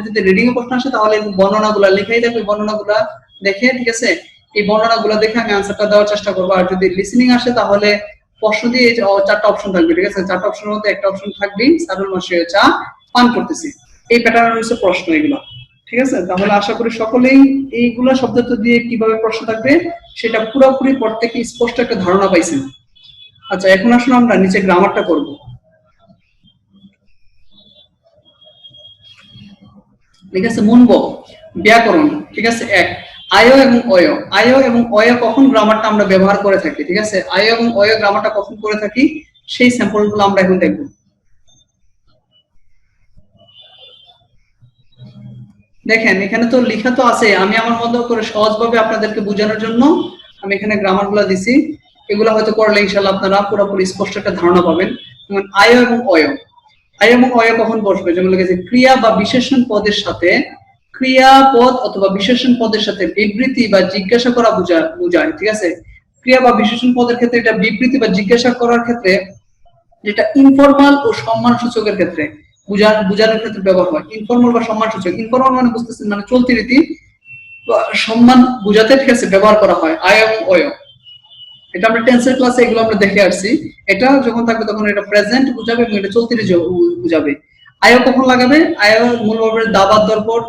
যদি রিডিং এ প্রশ্ন আসে তাহলে বর্ণনাগুলো লেখাই থাকবে, বর্ণনাগুলো দেখে, ঠিক আছে, এই বর্ণনাগুলো দেখে আমি আনসারটা দেওয়ার চেষ্টা করবো। আর যদি লিসেনিং আসে তাহলে প্রশ্ন দিয়ে 4টা অপশন থাকবে, ঠিক আছে, 4টা অপশনের মধ্যে একটা অপশন থাকবে সারুল মাসে চা পান করতেছে, এই প্যাটার্ন হচ্ছে প্রশ্ন এগুলো, ঠিক আছে। তাহলে আশা করি সকলেই এইগুলা শব্দ দিয়ে কিভাবে প্রশ্ন থাকবে সেটা পুরোপুরি প্রত্যেকে স্পষ্ট একটা ধারণা পাইছেন। আচ্ছা, এখন আসলে আমরা নিচে গ্রামারটা করব। ঠিক আছে, মুনব ব্যাকরণ, ঠিক আছে, 1 আয় এবং অয়। আয় এবং অয় কখন গ্রামারটা আমরা ব্যবহার করে থাকি, ঠিক আছে, আয় এবং অয় গ্রামারটা কখন করে থাকি সেই স্যাম্পলগুলো আমরা এখন দেখব। দেখেন এখানে তো লেখা তো আছে, আমি আমার মতো করে সহজভাবে আপনাদেরকে বোঝানোর জন্য আমি এখানে গ্রামারগুলো দিছি, এগুলো হয়তো করলে ইনশাআল্লাহ আপনারা পুরোপুরি স্পষ্ট একটা ধারণা পাবেন। যেমন আয় এবং অয়, আয় এবং অয় কখন বসবে, যেমন লেগেছে ক্রিয়া বা বিশেষণ পদের সাথে, ক্রিয়াপদ অথবা বিশেষণ পদের সাথে বিবৃতি বা জিজ্ঞাসা করা বোঝায়, ঠিক আছে। ক্রিয়া বা বিশেষণ পদের ক্ষেত্রে এটা বিবৃতি বা জিজ্ঞাসা করার ক্ষেত্রে, যেটা ইনফর্মাল ও সম্মান সূচকের ক্ষেত্রে বোঝানোর ক্ষেত্রে ব্যবহার হয়। ইনফর্মাল বা সম্মান সূচক, ইনফর্মাল মানে বুঝতেছেন মানে চলতি রীতি, সম্মান বোঝাতে, ঠিক আছে, ব্যবহার করা হয় আয় এবং অয়। এটা আমরা টেন্সের ক্লাসে এগুলো আমরা দেখে আসছি। এটা যখন থাকবে তখন এটা প্রেজেন্ট বুঝাবে এবং এটা চলতি রীতি বুঝাবে। আয় কখন লাগাবে, আয় মূল ভার্বের দাবাত দেওয়ার পর,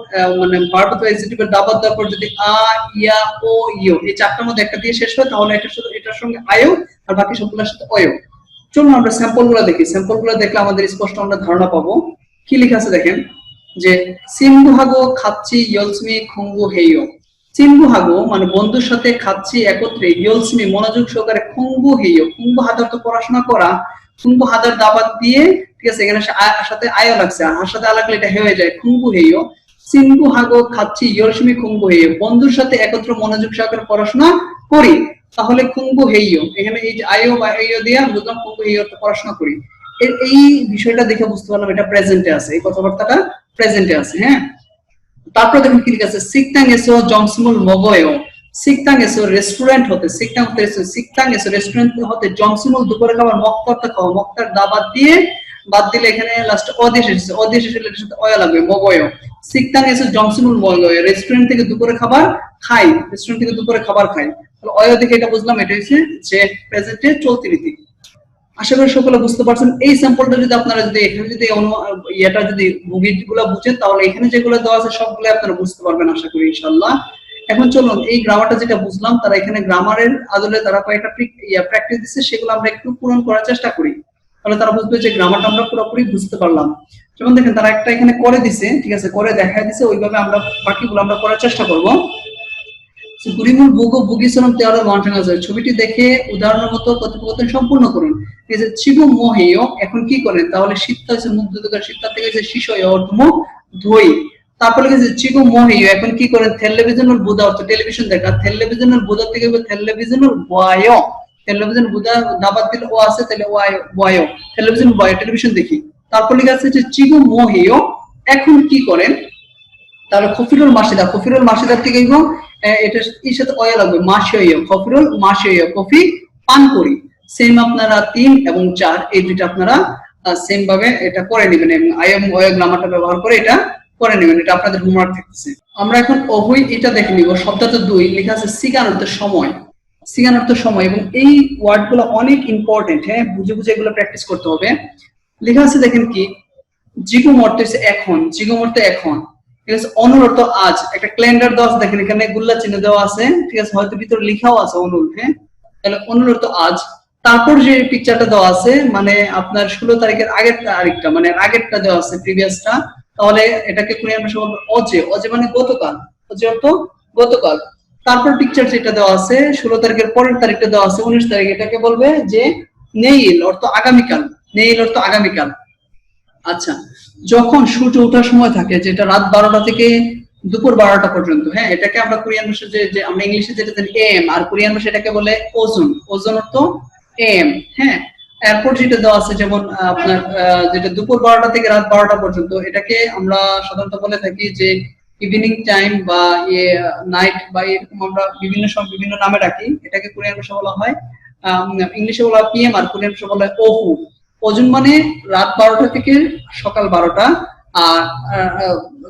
মানে ভার্ব অথবা অ্যাডজেক্টিভের দাবাত দেওয়ার পর যদি আ, ইয়া, ও, ইও এই 4টার মধ্যে একটা দিয়ে শেষ হয়, তাহলে এটার সঙ্গে আয় আর বাকি সবগুলোর সাথে অয়। চলুন আমরা স্যাম্পল গুলো দেখি, স্যাম্পল গুলো দেখলে আমাদের স্পষ্ট আমরা ধারণা পাবো। কি লেখা আছে দেখেন, যে সিমবুহাগো খাচ্ছি ইয়লসমি খুঙ্গু হেইও। সিমবুহাগো মানে বন্ধুর সাথে খাচ্ছি একত্রে, ইয়লসমি মনোযোগ সহকারে, খুঙ্গু হেইও, খুঙ্গু হাদার তো পড়াশোনা করা, খুঙ্গু হাদার দাবাত দিয়ে, ঠিক আছে, এখানে সাথে আয়ও লাগছে, আর সাথে আ লাগলে এটা হয়ে যায় খুঙ্গু হেইও। সিমবুহাগো খাচ্ছি ইয়লসমি খুঙ্গু হেইও, বন্ধুর সাথে একত্রে মনোযোগ সহকারে পড়াশোনা করি, তাহলে খুঙ্গু হেইও, এখানে এই যে আয়ো বা হেইও দিয়ে বুঝলাম খুঙ্গু হেইও তো পড়াশোনা করি। এই বিষয়টা দেখে বুঝতে পারলাম এটা প্রেজেন্টে আছে, এই কথাবার্তাটা প্রেজেন্টে আছে। হ্যাঁ, তারপর দেখুন কি লেখা আছে, সিকতাং এসো জংসমুল মগয়ও। সিকতাং এসো রেস্টুরেন্ট হতে, সিকতাং এসো রেস্টুরেন্ট হতে, জংসমুল দুপুরে খাবার, মক্তারটা খাওয়া, মক্তার দাবাত দিয়ে বাদ দিলে এখানে লাস্ট অদেশ এসেছে, অদেশ এসে এটার সাথে অয়া লাগবে, মগয়ও। সিকতাং এসো জংসমুল মগয়ও, রেস্টুরেন্ট থেকে দুপুরে খাবার খাই, রেস্টুরেন্ট থেকে দুপুরে খাবার খাই। তাহলে অয় দেখে এটা বুঝলাম এটা হচ্ছে যে প্রেজেন্টে চলতি রীতি। আশা করি সকলে বুঝতে পারছেন। এই স্যাম্পলটা যদি আপনারা যদি এখানে যদি এটা যদি মুভিগুলো বুঝেন তাহলে এখানে যেগুলো দেওয়া আছে সবগুলো আপনারা বুঝতে পারবেন আশা করি ইনশাআল্লাহ। এখন চলুন এই গ্রামারটা যেটা বুঝলাম, তারা এখানে গ্রামারের আদলে তারা কয়েকটা প্র্যাকটিস দিচ্ছে, সেগুলো আমরা একটু পূরণ করার চেষ্টা করি, তাহলে তারা বুঝবে যে গ্রামারটা আমরা পুরোপুরি বুঝতে পারলাম। যেমন দেখেন তারা একটা এখানে করে দিছে, ঠিক আছে, করে দেখা দিছে, ওইভাবে আমরা বাকিগুলো আমরা করার চেষ্টা করব। গুরিমুল বুগো বুগিসনম তেওয়ার মাউন্টেন আছে, ছবিটি দেখে উদাহরণের মতো কথোপকথন সম্পূর্ণ করুন। এই যে চিবু মোহেয় এখন কি করেন, তাহলে শীতটা হচ্ছে মুখ ধুতে, শীতটা থেকে হচ্ছে শিশয় অর্থ মুখ ধুই। তারপরে লিখেছে চিবু মোহেয় এখন কি করেন, টেলিভিশনাল বুদা অর্থ টেলিভিশন দেখা, টেলিভিশনাল বুদা থেকে টেলিভিশনাল বয়, টেলিভিশন বুদা দাবাত দিলে ও আছে, তাহলে বয়, টেলিভিশন বয় টেলিভিশন দেখি। তারপর লিখা আছে যে চিবু মোহেয় এখন কি করেন, তাহলে খফিরুল মাসিদা, খফিরুল মাসিদার থেকে এবং এটা এর সাথে অয়া লাগবে মাসিয়া, খফিরুল মাসিয়া, কফি পান করি। সেম আপনারা 3 এবং 4 এই দুইটা আপনারা সেম ভাবে এটা করে নেবেন এবং আই এবং অয়া গ্রামারটা ব্যবহার করে এটা করে নেবেন, এটা আপনাদের হোমওয়ার্ক থাকতেছে। আমরা এখন অহই এটা দেখে নিব। শব্দটা 2 লেখা আছে সিগান অর্থ সময়, সিগান অর্থ সময়, এবং এই ওয়ার্ডগুলো অনেক ইম্পর্টেন্ট। হ্যাঁ, বুঝে বুঝে এগুলো প্র্যাকটিস করতে হবে। লেখা আছে দেখেন কি, জিগুম অর্থ হচ্ছে এখন, জিগুম অর্থ এখন, ঠিক আছে। অনুল অর্থ আজ, একটা ক্যালেন্ডার দেওয়া আছে, দেখেন এখানে গুল্লা চিহ্ন দেওয়া আছে, ঠিক আছে, হয়তো ভিতরে লেখাও আছে অনুল, হ্যাঁ, তাহলে অনুল অর্থ আজ। তারপর যে পিকচারটা দেওয়া আছে মানে আপনার 16 তারিখের আগের তারিখটা, মানে আগেরটা দেওয়া আছে প্রিভিয়াসটা, তাহলে এটাকে কোরিয়ান ভাষায় বলবে অজে, অজে মানে গতকাল, অজে অর্থ গতকাল। তারপর পিকচার যেটা দেওয়া আছে 16 তারিখের পরের তারিখটা দেওয়া আছে 19 তারিখ, এটাকে বলবে যে নেইল অর্থ আগামীকাল, নেইল অর্থ আগামীকাল। আচ্ছা, যখন সূর্য ওঠার সময় থাকে, যেটা রাত 12টা থেকে দুপুর 12টা পর্যন্ত, হ্যাঁ, এটাকে আমরা কোরিয়ান ভাষায় যে আমরা ইংলিশে যেটা জানি এম, আর কোরিয়ান ভাষায় এটাকে বলে ওজন, ওজন অর্থ এম, হ্যাঁ। এরপর যেটা দেওয়া আছে যেমন আপনার যেটা দুপুর 12টা থেকে রাত 12টা পর্যন্ত, এটাকে আমরা সাধারণত বলে থাকি যে ইভিনিং টাইম বা নাইট, বা এরকম আমরা বিভিন্ন সময় বিভিন্ন নামে ডাকি। এটাকে কোরিয়ান ভাষা বলা হয়, ইংলিশে বলা হয় পিএম, আর কোরিয়ান ভাষা বলা হয় ওহু। ওজন মানে রাত 12টা থেকে সকাল 12টা, আর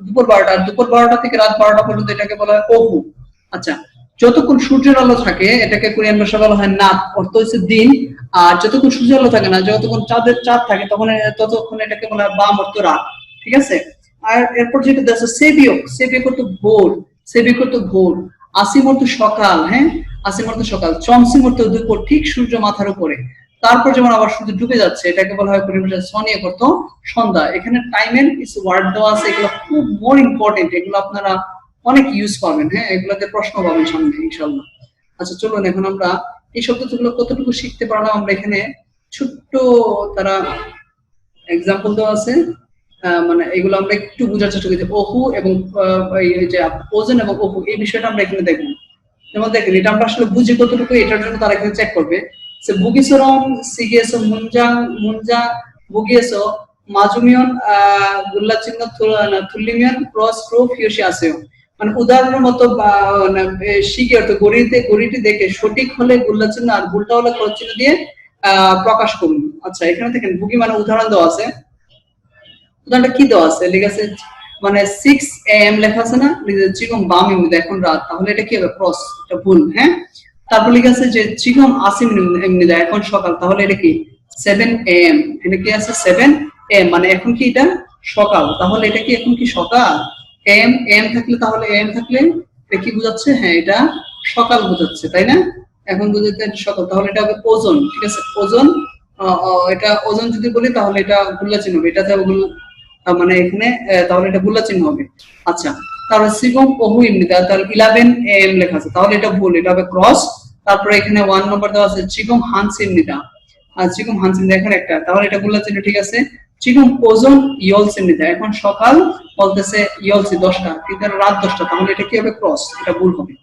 দুপুর 12টা, দুপুর 12টা থেকে রাত 12টা পর্যন্ত এটাকে বলা হয় ওহু। আচ্ছা, যতক্ষণ সূর্যের আলো থাকে এটাকে কোরিয়ান ভাষা বলা হয় নাত, অর্থ হচ্ছে দিন। আর যতক্ষণ সূর্যের আলো থাকে না, যতক্ষণ চাঁদ থাকে ততক্ষণ এটাকে বলা হয় বাম, অর্থ রাত, ঠিক আছে। আর এরপর যেটা আছে সেবিয়ক, সেবিয়ক অর্থ ভোর, সেবিয়ক অর্থ ভোর। আসিম অর্থ সকাল, হ্যাঁ, আসিম অর্থ সকাল। চমসিম অর্থ দুপুর, ঠিক সূর্য মাথার উপরে। তারপর যেমন আবার সূর্য ডুবে যাচ্ছে, এটাকে বলা হয় কোরিয়ান ভাষায় সনিয়ক, অর্থ সন্ধ্যা। এখানে টাইমের কিছু ওয়ার্ড দেওয়া আছে, এগুলো খুব মোর ইম্পর্টেন্ট, এগুলো আপনারা অনেক ইউজ পাবেন, হ্যাঁ, এগুলোতে প্রশ্ন পাবেন সামনে ইনশাআল্লাহ। আচ্ছা চলুন এখন আমরা এই শব্দগুলো কতটুকু শিখতে পারলাম, আমরা এখানে ছোট্ট তারা এক্সাম্পল দেওয়া আছে, মানে এগুলো আমরা একটু বোঝার চেষ্টা করি। ওহু এবং এই যে ওজন এবং ওহু, এই বিষয়টা আমরা এখানে দেখবো। যেমন দেখেন এটা আমরা আসলে বুঝি কতটুকু, এটার জন্য তারা এখানে চেক করবে। সে বুগিসরং সিগিয়েছো মুনজাং মুনজা বুগিয়েছো মাজুমিয়ন গুল্লা চিহ্ন থুল্লিমিয়ন ক্রস প্রো ফিউসি আসেও, মানে উদাহরণের মতো শিখে অর্থ গড়িটি দেখে সঠিক হলে গুল্লা চিহ্ন, আর ভুলটা হলে ক্রস চিহ্ন দিয়ে প্রকাশ করুন। আচ্ছা, এখানে দেখেন বুগি মানে উদাহরণ দেওয়া আছে, উদাহরণটা কি দেওয়া আছে, লেখা আছে মানে 6 AM লেখা আছে না, চিগম বাম এমনি এখন রাত, তাহলে এটা কি হবে ক্রস, এটা ভুল, হ্যাঁ। তারপর লেখা আছে যে চিগম আসিম এমনি এখন সকাল, তাহলে এটা কি 7 AM, এটা কি আছে 7 AM, মানে এখন কি এটা সকাল, তাহলে এটা কি এখন কি সকাল। AM AM থাকলে, তাহলে AM থাকলে এটা কি বোঝাচ্ছে, হ্যাঁ এটা সকাল বোঝাচ্ছে, তাই না। এখন বোঝাচ্ছে সকাল, তাহলে এটা হবে ওজন, ঠিক আছে, ওজন। এটা ওজন যদি বলি তাহলে এটা গুল্লা চিহ্ন হবে, এটাতে মানে এখানে তাহলে এটা গুল্লা চিহ্ন হবে। আচ্ছা, তাহলে সিগম ওহু ইমনিদা, তাহলে 11 AM লেখা আছে, তাহলে এটা ভুল, এটা হবে ক্রস। তারপরে এখানে 1 নম্বর দেওয়া আছে চিগম হানসিম নিদা, আর চিগম হানসিম এখানে একটা, তাহলে এটা গুল্লা চিহ্ন, ঠিক আছে। চিগম ওজন ইয়লসিম নিদা, এখন সকাল বলতেছে ইয়লসি 10টা, কিন্তু রাত 10টা, তাহলে এটা কি হবে ক্রস, এটা ভুল হবে,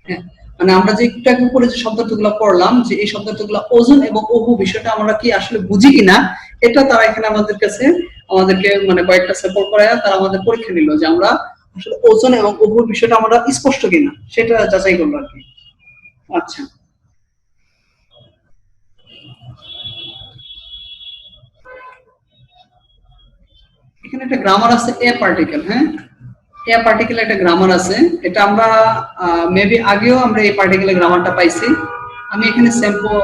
হ্যাঁ। মানে আমরা যে একটু আগে পরে যে শব্দগুলো পড়লাম, যে এই শব্দগুলো ওজন এবং ওহু বিষয়টা আমরা কি আসলে বুঝি কিনা, এটা তারা এখানে আমাদেরকে মানে কয়েকটা স্যাম্পল করায় তারা আমাদের পরীক্ষা নিল যে আমরা আসলে ওজন এবং ওহুর বিষয়টা আমরা স্পষ্ট কিনা, সেটা যাচাই করলো আর কি। আচ্ছা, এখানে একটা গ্রামার আছে এ পার্টিকেল, হ্যাঁ, এ পার্টিকেল একটা গ্রামার আছে, এটা আমরা মেবি আগেও আমরা এই পার্টিকেলের গ্রামারটা পাইছি। আমি এখানে স্যাম্পল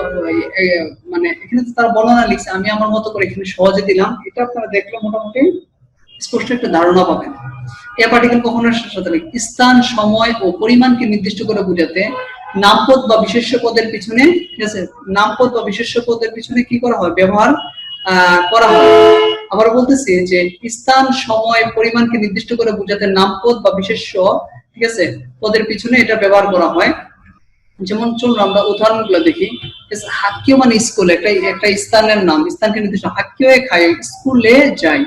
মানে এখানে তো তারা বর্ণনা লিখছে, আমি আমার মতো করে এখানে সহজে দিলাম, এটা আপনারা দেখলে মোটামুটি স্পষ্ট একটা ধারণা পাবেন। এ পার্টিকেল কখনো সাথে লাগে স্থান, সময় ও পরিমাণকে নির্দিষ্ট করে বোঝাতে নামপদ বা বিশেষ্য পদের পিছনে, ঠিক আছে, নামপদ বা বিশেষ্য পদের পিছনে কি করা হয়, ব্যবহার করা হয়। আবার বলতেছি যে স্থান, সময়, পরিমাণকে নির্দিষ্ট করে বোঝাতে নামপদ বা বিশেষ্য, ঠিক আছে, পদের পিছনে এটা ব্যবহার করা হয়। যেমন চলুন আমরা উদাহরণগুলো দেখি। হাক্কিও মানে স্কুল, একটা স্থানের নাম, স্থানকে নির্দিষ্ট, হাক্কিও খায় স্কুলে যায়,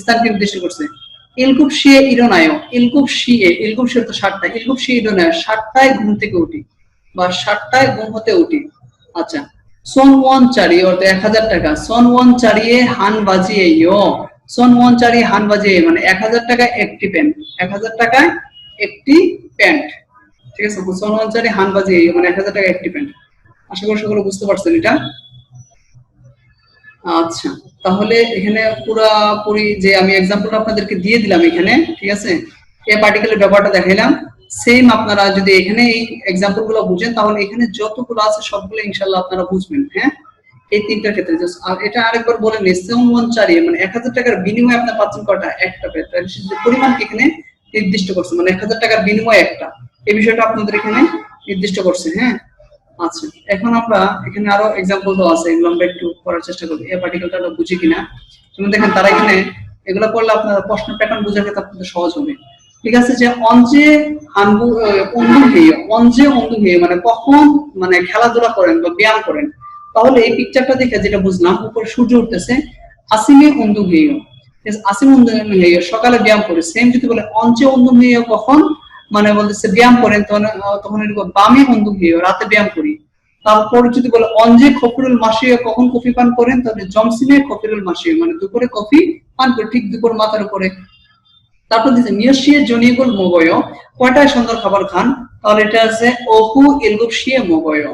স্থানকে নির্দিষ্ট করছে। ইলকুপ শিয়ে ইরোনায়, ইলকুপ শিয়ে তো 7টা, ইলকুপ শিয়ে ইরোনায় 7টায় ঘুম থেকে উঠি বা 7টায় ঘুম হতে উঠি। আচ্ছা, সোন ওয়ান চারি অর্থ 1000 টাকা, সোন ওয়ান চারিয়ে হান বাজিয়ে ইয়ো, সোন ওয়ান চারিয়ে হান বাজিয়ে মানে 1000 টাকায় একটি প্যান্ট, 1000 টাকায় একটি প্যান্ট, ঠিক আছে। সোন ওয়ান চারি হান বাজিয়ে মানে 1000 টাকায় একটি প্যান্ট। আশা করি সকলে বুঝতে পারছেন এটা। আচ্ছা, তাহলে এখানে পুরোপুরি যে আমি এক্সাম্পলটা আপনাদেরকে দিয়ে দিলাম এখানে, ঠিক আছে, এই পার্টিকুলার ব্যাপারটা দেখাইলাম। সেম আপনারা যদি এখানে এই এক্সাম্পল গুলো বুঝেন, তাহলে এখানে যতগুলো আছে সবগুলো ইনশাআল্লাহ আপনারা বুঝবেন, হ্যাঁ। এই তিনটার ক্ষেত্রে আর এটা আরেকবার বলে নিই, সেমনচারি মানে 1000 টাকার বিনিময়ে আপনি পাচ্ছেন কয়টা? একটা পেট। পরিমাণ এখানে নির্দিষ্ট করছে, মানে 1000 টাকার বিনিময়ে একটা, এই বিষয়টা আপনাদের এখানে নির্দিষ্ট করছে। হ্যাঁ, আচ্ছা, এখন আমরা এখানে আরো এক্সাম্পল তো আছে, এগুলো আমরা একটু করার চেষ্টা করব, এই পার্টিকেলটা আমরা বুঝি কিনা। যেমন দেখেন তারা এখানে এগুলো করলে আপনার প্রশ্ন প্যাটার্ন বোঝার ক্ষেত্রে আপনাদের সহজ হবে। ঠিক আছে, যে অঞ্জে হানবু অঞ্জে অন্ধুহেয় মানে কখন মানে খেলাধুলা করেন বা ব্যায়াম করেন। তাহলে এই পিকচারটা দেখে যেটা বুঝলাম, উপরে সূর্য উঠতেছে, আসিমে অন্ধুহেয়, আসিম অন্ধুহেয় সকালে ব্যায়াম করে। সেম যদি বলে অঞ্জে অন্ধুহেয় কখন, মানে বলতেছে ব্যায়াম করেন, তখন বামে অন্ধুহেয় রাতে ব্যায়াম করি। তারপর যদি বলে অঞ্জে খফিরুল মাসিয় কখন কফি পান করেন, তাহলে জমসিমে খফিরুল মাসিয় মানে দুপুরে কফি পান করে, ঠিক দুপুর মাথার উপরে। তারপর দিচ্ছে মিয়সিয়ে জনিগুল মোগয় কয়টায় সন্ধ্যার খাবার খান, তাহলে এটা আছে ওহু ইলগুপসিয়ে মোগয়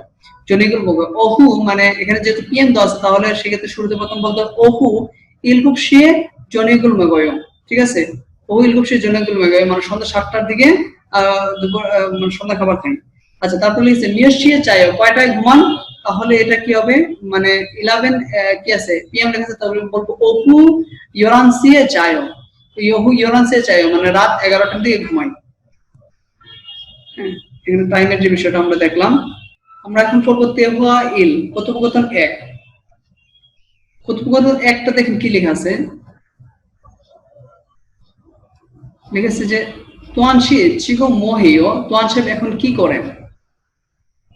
জনিগুল মোগয়। ওহু মানে এখানে যেহেতু পিএম দেওয়া আছে, তাহলে সেক্ষেত্রে শুরুতে প্রথম বলতে ওহু ইলগুপসিয়ে জনিগুল মোগয়। ঠিক আছে, ওহু ইলগুপসিয়ে জনিগুল মোগয় মানে সন্ধ্যা 7টার দিকে দুপুর মানে সন্ধ্যা খাবার খাই। আচ্ছা, তারপর লিখছে মিয়সিয়ে চায় কয়টায় ঘুমান, তাহলে এটা কি হবে মানে 11 কি আছে পিএম লেখা আছে, তাহলে বলবো ওহু ইয়োরানসিয়ে চায়, ইহু ইয়োরানসে চাই মানে রাত 11টার দিকে ঘুমাই। হ্যাঁ, এখানে টাইমের যে বিষয়টা আমরা দেখলাম। আমরা এখন পড়বো তেহুয়া ইল কথোপকথন 1। কথোপকথন 1টা দেখেন কি লেখা আছে, লিখেছে যে তোয়ানশি চিগো মোহিও, তোয়ান সাহেব এখন কি করেন,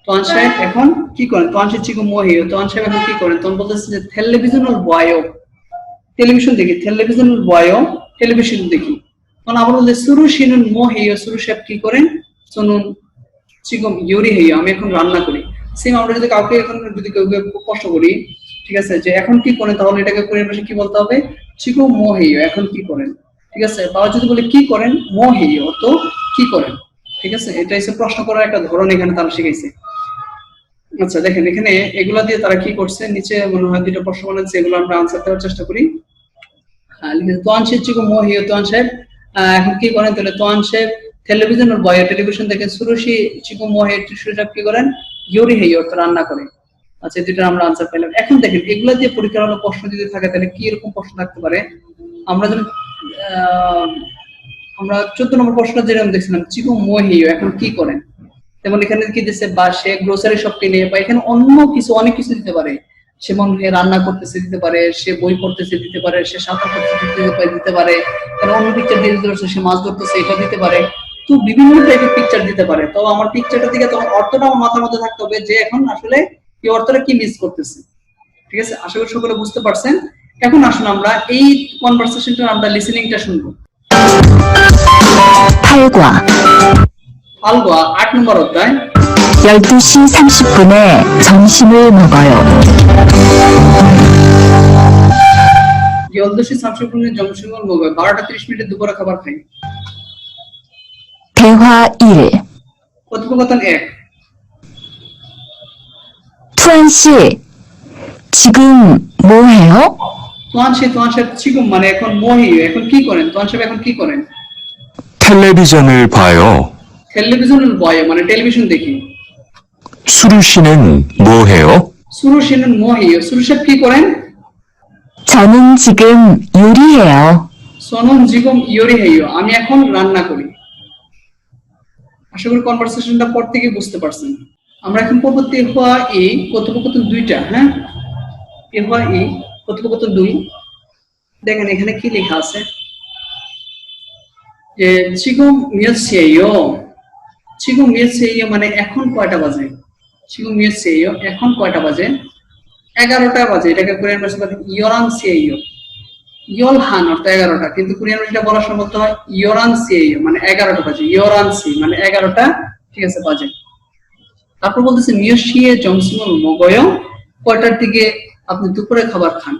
তোয়ান সাহেব এখন কি করেন, তোয়ানশি চিগো মোহিও তোয়ান সাহেব এখন কি করেন। তখন বলতেছে যে টেলিভিশনাল বয়ো, টেলিভিশন দেখি, টেলিভিশনাল বয়ো টেলিভিশন দেখি। তখন আবার বলতে সুরু শিনুন মোহিও, সুরু সাহেব কি করেন, শুনুন চিগম ইউরি হেয় আমি এখন রান্না করি। সেম আমরা যদি কাউকে এখন যদি কাউকে প্রশ্ন করি, ঠিক আছে, যে এখন কি করেন, তাহলে এটাকে কোরিয়ান ভাষায় কি বলতে হবে, চিগো মোহেয় এখন কি করেন। ঠিক আছে, বা যদি বলে কি করেন মোহেয় তো কি করেন। ঠিক আছে, এটা হচ্ছে প্রশ্ন করার একটা ধরন এখানে তারা শিখাইছে। আচ্ছা দেখেন এখানে এগুলা দিয়ে তারা কি করছে, নিচে মনে হয় দুটো প্রশ্ন বানাচ্ছে, এগুলো আমরা আনসার দেওয়ার চেষ্টা করি। তোয়ান সাহেব চিগো মোহেয় তোয়ান সাহেব এখন কি করেন, তাহলে তোয়ান সাহেব টেলিভিশনের বয় টেলিভিশন দেখে সুরুশি চিকু মোহে সুরুশি কি করেন ইউরি হেই অর্থ রান্না করে। আচ্ছা, দুটো আমরা আনসার পেলাম। এখন দেখেন এগুলা দিয়ে পরীক্ষার হলো প্রশ্ন যদি থাকে তাহলে কি এরকম প্রশ্ন থাকতে পারে। আমরা যেন আমরা 14 নম্বর প্রশ্ন যেরকম দেখছিলাম চিকু মোহে এখন কি করেন, যেমন এখানে কি দিচ্ছে বা সে গ্রোসারি শপ কিনে, বা এখানে অন্য কিছু অনেক কিছু দিতে পারে, সে মনে রান্না করতেছে দিতে পারে, সে বই পড়তেছে দিতে পারে, সে সাঁতার করতেছে দিতে পারে, অন্য পিকচার দিয়ে দিতে পারে, সে মাছ ধরতেছে এটা দিতে পারে। তো বিভিন্ন টাইপের পিকচার দিতে পারে। তো আমার পিকচারটা দিকে তখন অর্থটা আমার মাথার মধ্যে থাকতে হবে যে এখন আসলে এই অর্থটা কি মিস করতেছে। ঠিক আছে, আশা করি সকলে বুঝতে পারছেন। এখন আসুন আমরা এই কনভারসেশনটা আমরা লিসেনিংটা শুনবো। 팔과 ফালগুয়া 8 নম্বর অধ্যায় 12시 30분에 점심을 먹어요. 12시 30분에 점심을 먹어요. 12টা 30 মিনিটে দুপুরে খাবার খাই। 대화 1. কথোপকথন 1। 투안 씨, 지금 뭐 해요? তোয়ান সাহেব 지금 মানে এখন মোহি এখন কি করেন, তোয়ান সাহেব এখন কি করেন, 텔레비전을 봐요. টেলিভিশনের বয় মানে টেলিভিশন দেখি। 수루 씨는 뭐 해요? সুরু শিনুন মোহি সুরু সাহেব কি করেন, 저는 지금 요리해요. সোনন জিগম ইয়োরি হেইও আমি এখন রান্না করি। আশা করি কনভারসেশনটা পর থেকে বুঝতে পারছেন। আমরা এখন পড়বো তেহুয়া ই কথোপকথন 2টা। হ্যাঁ, তেহুয়া ই কথোপকথন 2। দেখেন এখানে কি লেখা আছে যে 지금 몇 시예요, 지금 몇 시예요 মানে এখন কয়টা বাজে, 지금 몇 시예요 এখন কয়টা বাজে, 11টা বাজে। এটাকে কোরিয়ান ভাষায় বলে ইয়োরান সিয়েও, ইয়োলহান অর্থ 11টা, কিন্তু কোরিয়ান ভাষায় বলার সময় বলতে হয় ইয়োরান সিয়েও মানে 11টা বাজে, ইয়োরান সি মানে 11টা ঠিক আছে বাজে। তারপর বলতেছে মিয়শিয়ে জমসমুল মগয় কয়টার দিকে আপনি দুপুরে খাবার খান,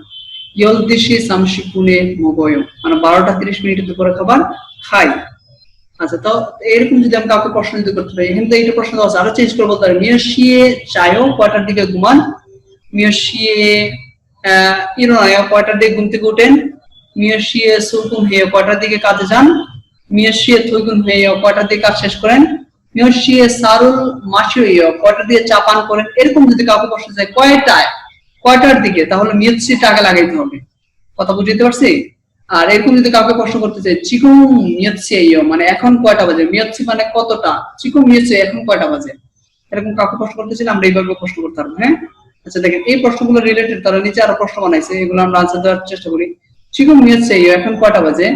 ইয়লদিশি সামশিকুনে মগয় মানে 12টা 30 মিনিটে দুপুরে খাবার খাই। আচ্ছা, তো এরকম যদি আমি কাউকে প্রশ্ন যদি করতে পারি, এখানে তো এইটা প্রশ্ন আছে, আরো চেঞ্জ করে বলতে পারি মিয়শিয়ে চায়ও কয়টার দিকে ঘুমান, মিয়শিয়ে ইরোনায় কয়টার দিকে ঘুম থেকে উঠেন, মিয়শিয়ে সুলকুন হেয় কয়টার দিকে কাজে যান, মিয়শিয়ে থুইগুন হেয় কয়টার দিকে কাজ শেষ করেন, মিয়শিয়ে সারুল মাসিও কয়টার দিকে চা পান করেন। এরকম যদি কাউকে প্রশ্ন যায় কয়টায় কয়টার দিকে, তাহলে মিয়ৎসিটা আগে লাগাইতে হবে। কথা বুঝতে পারছি? আর এরকম যদি কাউকে প্রশ্ন করতে চাই চিকুম মিয়ৎসিও মানে এখন কয়টা বাজে, মিয়ৎসি মানে কতটা, চিকুম মিয়ৎসি এখন কয়টা বাজে, এরকম কাউকে প্রশ্ন করতে চাইলে আমরা এইভাবে প্রশ্ন করতে পারবো। হ্যাঁ, আচ্ছা দেখেন এই প্রশ্নগুলো রিলেটেড, তারা নিচে আরো প্রশ্ন বানাইছে, এগুলো আমরা আনসার দেওয়ার চেষ্টা করি। চিকুম মিয়ৎসিও এখন কয়টা বাজে,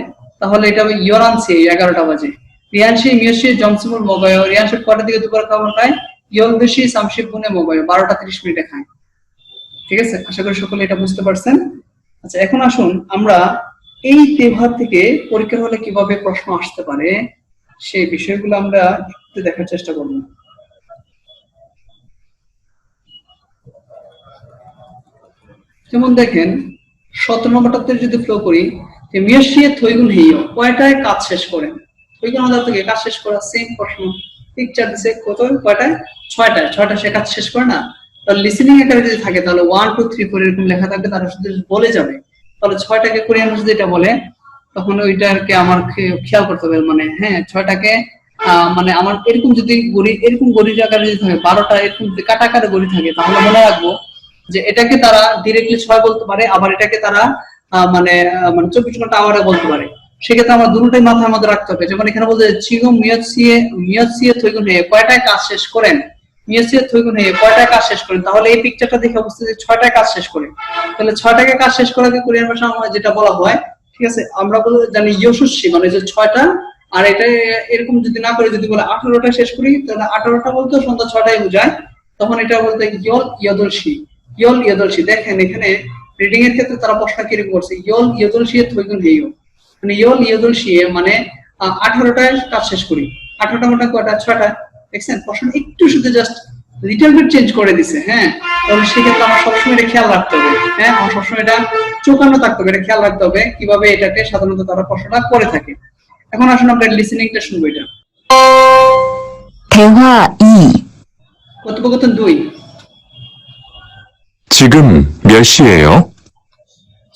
তাহলে এটা হবে ইয়োরানসি 11টা বাজে। রিয়ানসি মিয়ৎসি জমসিমুল মোবাইল, রিয়ানসি কয়টা দিকে দুপুর খাবার খায়, ইয়লদেশি সামশিপুনে মোবাইল 12টা 30 মিনিটে খায়। ঠিক আছে, আশা করি সকলে এটা বুঝতে পারছেন। আচ্ছা এখন আসুন আমরা এই তেভার থেকে পরীক্ষার হলে কিভাবে প্রশ্ন আসতে পারে সেই বিষয়গুলো আমরা একটু দেখার চেষ্টা করব। যেমন দেখেন 17 নম্বরটাতে যদি ফ্লো করি যে মিয়শিয়ে থইগুন হেইও কয়টায় কাজ শেষ করেন, থইগুন আদালত থেকে কাজ শেষ করা সেম প্রশ্ন, পিকচার দিছে কত কয়টায়, 6টায় সে কাজ শেষ করে না। তাহলে লিসেনিং আকারে যদি থাকে তাহলে 1 2 3 4 এরকম লেখা থাকবে, তারা শুধু বলে যাবে। তাহলে 6টাকে কোরিয়ান ভাষায় যেটা বলে তখন ওইটাকে আমার খেয়াল করতে হবে, মানে হ্যাঁ 6টাকে মানে আমার এরকম যদি গড়ি এরকম গড়ির আকারে যদি থাকে 12টা এরকম কাটা কাটা গড়ি থাকে তাহলে মনে রাখবো যে এটাকে তারা ডিরেক্টলি 6 বলতে পারে, আবার এটাকে তারা মানে 24 ঘন্টা আওয়ারে বলতে পারে। সেক্ষেত্রে আমরা দুটোটাই মাথার মধ্যে রাখতে হবে। যেমন এখানে বলতে চিগুম মিয়ৎসিয়ে থইগুন হে কয়টায় কাজ শেষ করেন, মিয়ৎসিয়ে থইগুন হে কয়টায় কাজ শেষ করেন, তাহলে এই পিকচারটা দেখে বুঝতে যে 6টায় কাজ শেষ করে। তাহলে 6টাকে কাজ শেষ করাকে কোরিয়ান ভাষা যেটা বলা হয়, ঠিক আছে, আমরা বলে জানি ইয়োসুশি মানে যে 6টা, আর এটা এরকম যদি না করে যদি বলে 18টা শেষ করি তাহলে 18টা বলতে সন্ধ্যা 6টায় বোঝায়, তখন এটা বলতে ইয়ল ইয়দলশি, ইয়ল ইয়দলশি। দেখেন এখানে রিডিং এর ক্ষেত্রে তারা প্রশ্ন কিরকম করছে, ইয়ল ইয়দলশি থইগুন হেইও মানে ইয়ল ইয়দলশি মানে 18টায় কাজ শেষ করি, 18টা মানে কয়টা, 6টা। দেখছেন প্রশ্ন একটু শুধু জাস্ট লিটল বিট চেঞ্জ করে দিছে। হ্যাঁ, তাহলে সেক্ষেত্রে আমার সবসময় এটা খেয়াল রাখতে হবে। হ্যাঁ, আমার সবসময় এটা চোখানো থাকতে হবে, এটা খেয়াল রাখতে হবে কিভাবে এটাকে সাধারণত তারা প্রশ্নটা করে থাকে। এখন আসুন আমরা লিসেনিংটা শুনবো। এটা 대화 2. কথোপকথন 2। 지금 몇 시예요?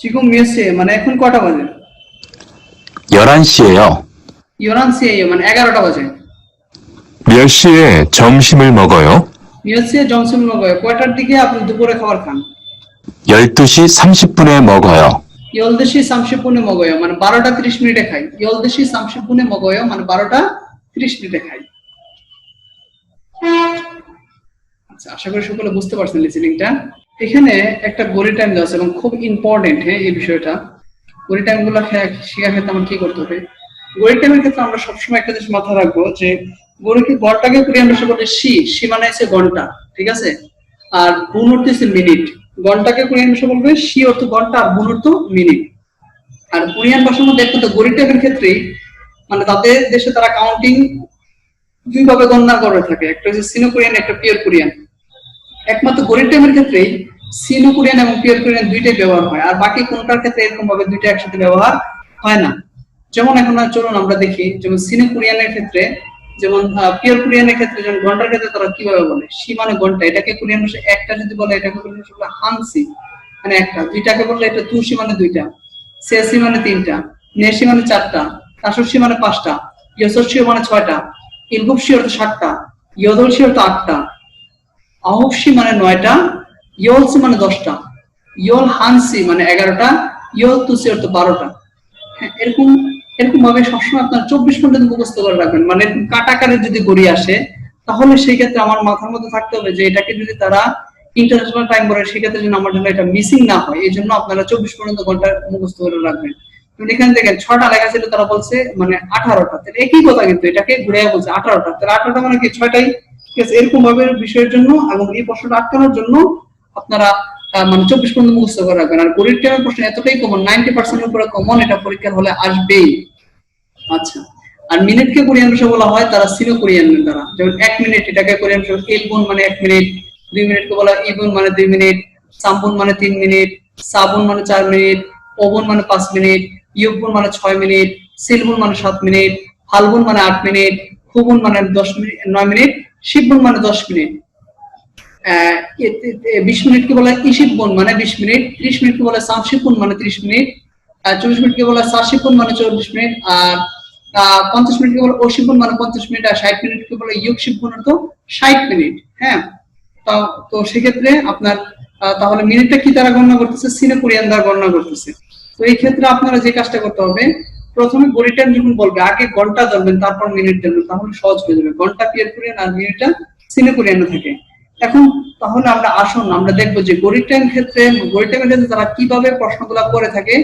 지금 몇 시에 মানে এখন কয়টা বাজে, 11시예요. 11시에 মানে 11টা বাজে। 몇 시에 점심을 먹어요? 몇 시에 점심을 먹어요 কয়টার দিকে আপনি দুপুরে খাবার খান, 12시 30분에 먹어요. 12시 30분에 먹어요 মানে 12টা 30 মিনিটে খাই। 12시 30분에 먹어요 মানে 12টা 30 মিনিটে খাই। আচ্ছা আশা করি সকলে বুঝতে পারছেন লিসেনিংটা। এখানে একটা ঘড়ি টাইম দেওয়া আছে এবং খুব ইম্পর্টেন্ট। হ্যাঁ, এই বিষয়টা ঘড়ি টাইম গুলো শেখার ক্ষেত্রে আমরা কি করতে হবে, ঘড়ি টাইমের ক্ষেত্রে আমরা সবসময় একটা জিনিস মাথায় রাখবো যে ঘরটাকে কোরিয়ান ভাষা বলে শি মানে হচ্ছে ঘন্টা, ঠিক আছে, আর বুন অর্থ হচ্ছে মিনিট। ঘন্টাকে কোরিয়ান ভাষা বলবে শি অর্থ ঘন্টা আর বুন অর্থ মিনিট। আর কোরিয়ান ভাষার মধ্যে একটা ঘড়ি টাইমের ক্ষেত্রে মানে তাদের দেশে তারা কাউন্টিং দুই ভাবে গণনা করে থাকে, একটা হচ্ছে সিনো কোরিয়ান, একটা পিওর কোরিয়ান। একমাত্র ঘড়ির টাইমের ক্ষেত্রে সিনো কোরিয়ান এবং পিওর কোরিয়ান দুইটাই ব্যবহার হয়, আর বাকি কোনটার ক্ষেত্রে এরকম ভাবে দুইটা একসাথে ব্যবহার হয় না। যেমন এখন চলুন আমরা দেখি, যেমন সিনো কোরিয়ানের ক্ষেত্রে, যেমন পিওর কোরিয়ানের ক্ষেত্রে, যেমন ঘন্টার ক্ষেত্রে তারা কিভাবে বলে, সি মানে ঘন্টা, এটাকে কোরিয়ান ভাষায় একটা যদি বলে এটাকে কোরিয়ান ভাষায় বলে হানসি মানে একটা, দুইটাকে বললে এটা তুসি মানে দুইটা, সেসি মানে তিনটা, নেসি মানে চারটা, তাসসি মানে পাঁচটা, ইয়সসি মানে 6টা, ইলগুপসি অর্থ 7টা, ইয়দলসি অর্থ 8টা, আহবসি মানে 9টা, ইয়লসি মানে 10টা, ইয়ল হানসি মানে 11টা, ইয়ল তুসি অর্থ 12টা। হ্যাঁ, এরকম ভাবে সবসময় আপনার 24 ঘন্টা মুখস্থ করে রাখবেন। মানে কাটাকারে যদি ঘড়ি আসে তাহলে সেই ক্ষেত্রে আমার মাথার মধ্যে থাকতে হবে যে এটাকে যদি তারা ইন্টারন্যাশনাল টাইম বলে সেক্ষেত্রে যেন আমার জন্য এটা মিসিং না হয়, এই জন্য আপনারা 24 ঘন্টা মুখস্থ করে রাখবেন। এখানে দেখেন 6টা লেখা ছিল, তারা বলছে মানে 18টা, তাহলে একই কথা কিন্তু এটাকে ঘুরে বলছে 18টা, তাহলে 18টা মানে কি 6টাই। ঠিক আছে, এরকম ভাবে বিষয়ের জন্য এবং এই প্রশ্নটা আটকানোর জন্য আপনারা মানে 24 ঘন্টা মুখস্থ করে রাখবেন। আর ঘড়ির টাইমের প্রশ্ন এতটাই কমন, 90% এর উপরে কমন, এটা পরীক্ষার হলে আসবেই। আচ্ছা, আর মিনিটকে কোরিয়ান ভাষা বলা হয় তারা সিনো কোরিয়ান দ্বারা, যেমন 1 মিনিট এটাকে কোরিয়ান ভাষা এলবুন মানে 1 মিনিট, 2 মিনিটকে বলা ইবুন মানে 2 মিনিট, সামবুন মানে 3 মিনিট, সাবুন মানে 4 মিনিট, ওবুন মানে 5 মিনিট, ইয়ুবুন মানে 6 মিনিট, সিলবুন মানে 7 মিনিট, হালবুন মানে 8 মিনিট, খুবুন মানে 9 মিনিট, শিববুন মানে 10 মিনিট। 20 মিনিটকে বলা হয় ইশিবুন মানে 20 মিনিট, 30 মিনিটকে বলা হয় সামশিবুন মানে 30 মিনিট, 24 মিনিটকে বলা হয় সাশিবুন মানে 40 মিনিট, আর 50 মিনিটকে বলা হয় অশিবুন মানে 50 মিনিট, আর 60 মিনিটকে বলা হয় ইয়ুকশিবুন অর্থ 60 মিনিট। হ্যাঁ, তো সেক্ষেত্রে আপনার তাহলে মিনিটটা কি দ্বারা গণনা করতেছে, সিনে কোরিয়ান দ্বারা গণনা করতেছে। তো এই ক্ষেত্রে আপনারা যে কাজটা করতে হবে, প্রথমে ঘড়ি টাইম যখন বলবে আগে ঘন্টা ধরবেন তারপর মিনিট ধরবেন, তাহলে সহজ হয়ে যাবে। ঘন্টা পিয়ার কোরিয়ান আর মিনিটটা সিনে কোরিয়ানে থাকে। এখন তাহলে আমরা আসুন আমরা দেখবো যে ঘড়ি টাইম ক্ষেত্রে তারা কিভাবে প্রশ্নগুলা করে থাকে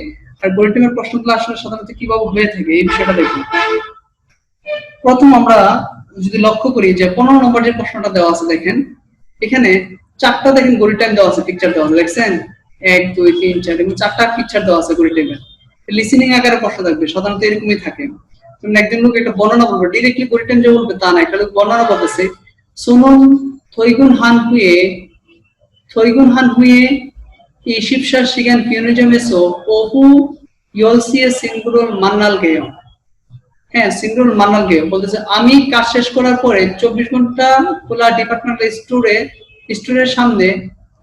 আর ঘড়ি টাইমের প্রশ্নগুলো আসলে সাধারণত কিভাবে হয়ে থাকে এই বিষয়টা দেখুন। প্রথম আমরা যদি লক্ষ্য করি যে 15 নম্বর যে প্রশ্নটা দেওয়া আছে, দেখেন এখানে চারটা দেখেন ঘড়ি টাইম দেওয়া আছে, পিকচার দেওয়া আছে, দেখছেন 1 2 3 4 এবং চারটা পিকচার দেওয়া আছে ঘড়ি টাইমের। লিসেনিং আকারে প্রশ্ন থাকবে, সাধারণত এরকমই থাকে। তুমি একজন লোক একটা বর্ণনা বলবে, ডাইরেক্টলি ঘড়ি টাইম যে বলবে তা না, একটা লোক বর্ণনা বলতেছে, সুনুন থইগুন হান হুয়ে 이 14시간 피오니즘에서 오후 10시에 싱그롤 만날게요. হ্যাঁ, সিঙ্গুলার মান্নাল গেও বলতেছে আমি কাজ শেষ করার পরে 24 ঘন্টা খোলা ডিপার্টমেন্টাল স্টোরের সামনে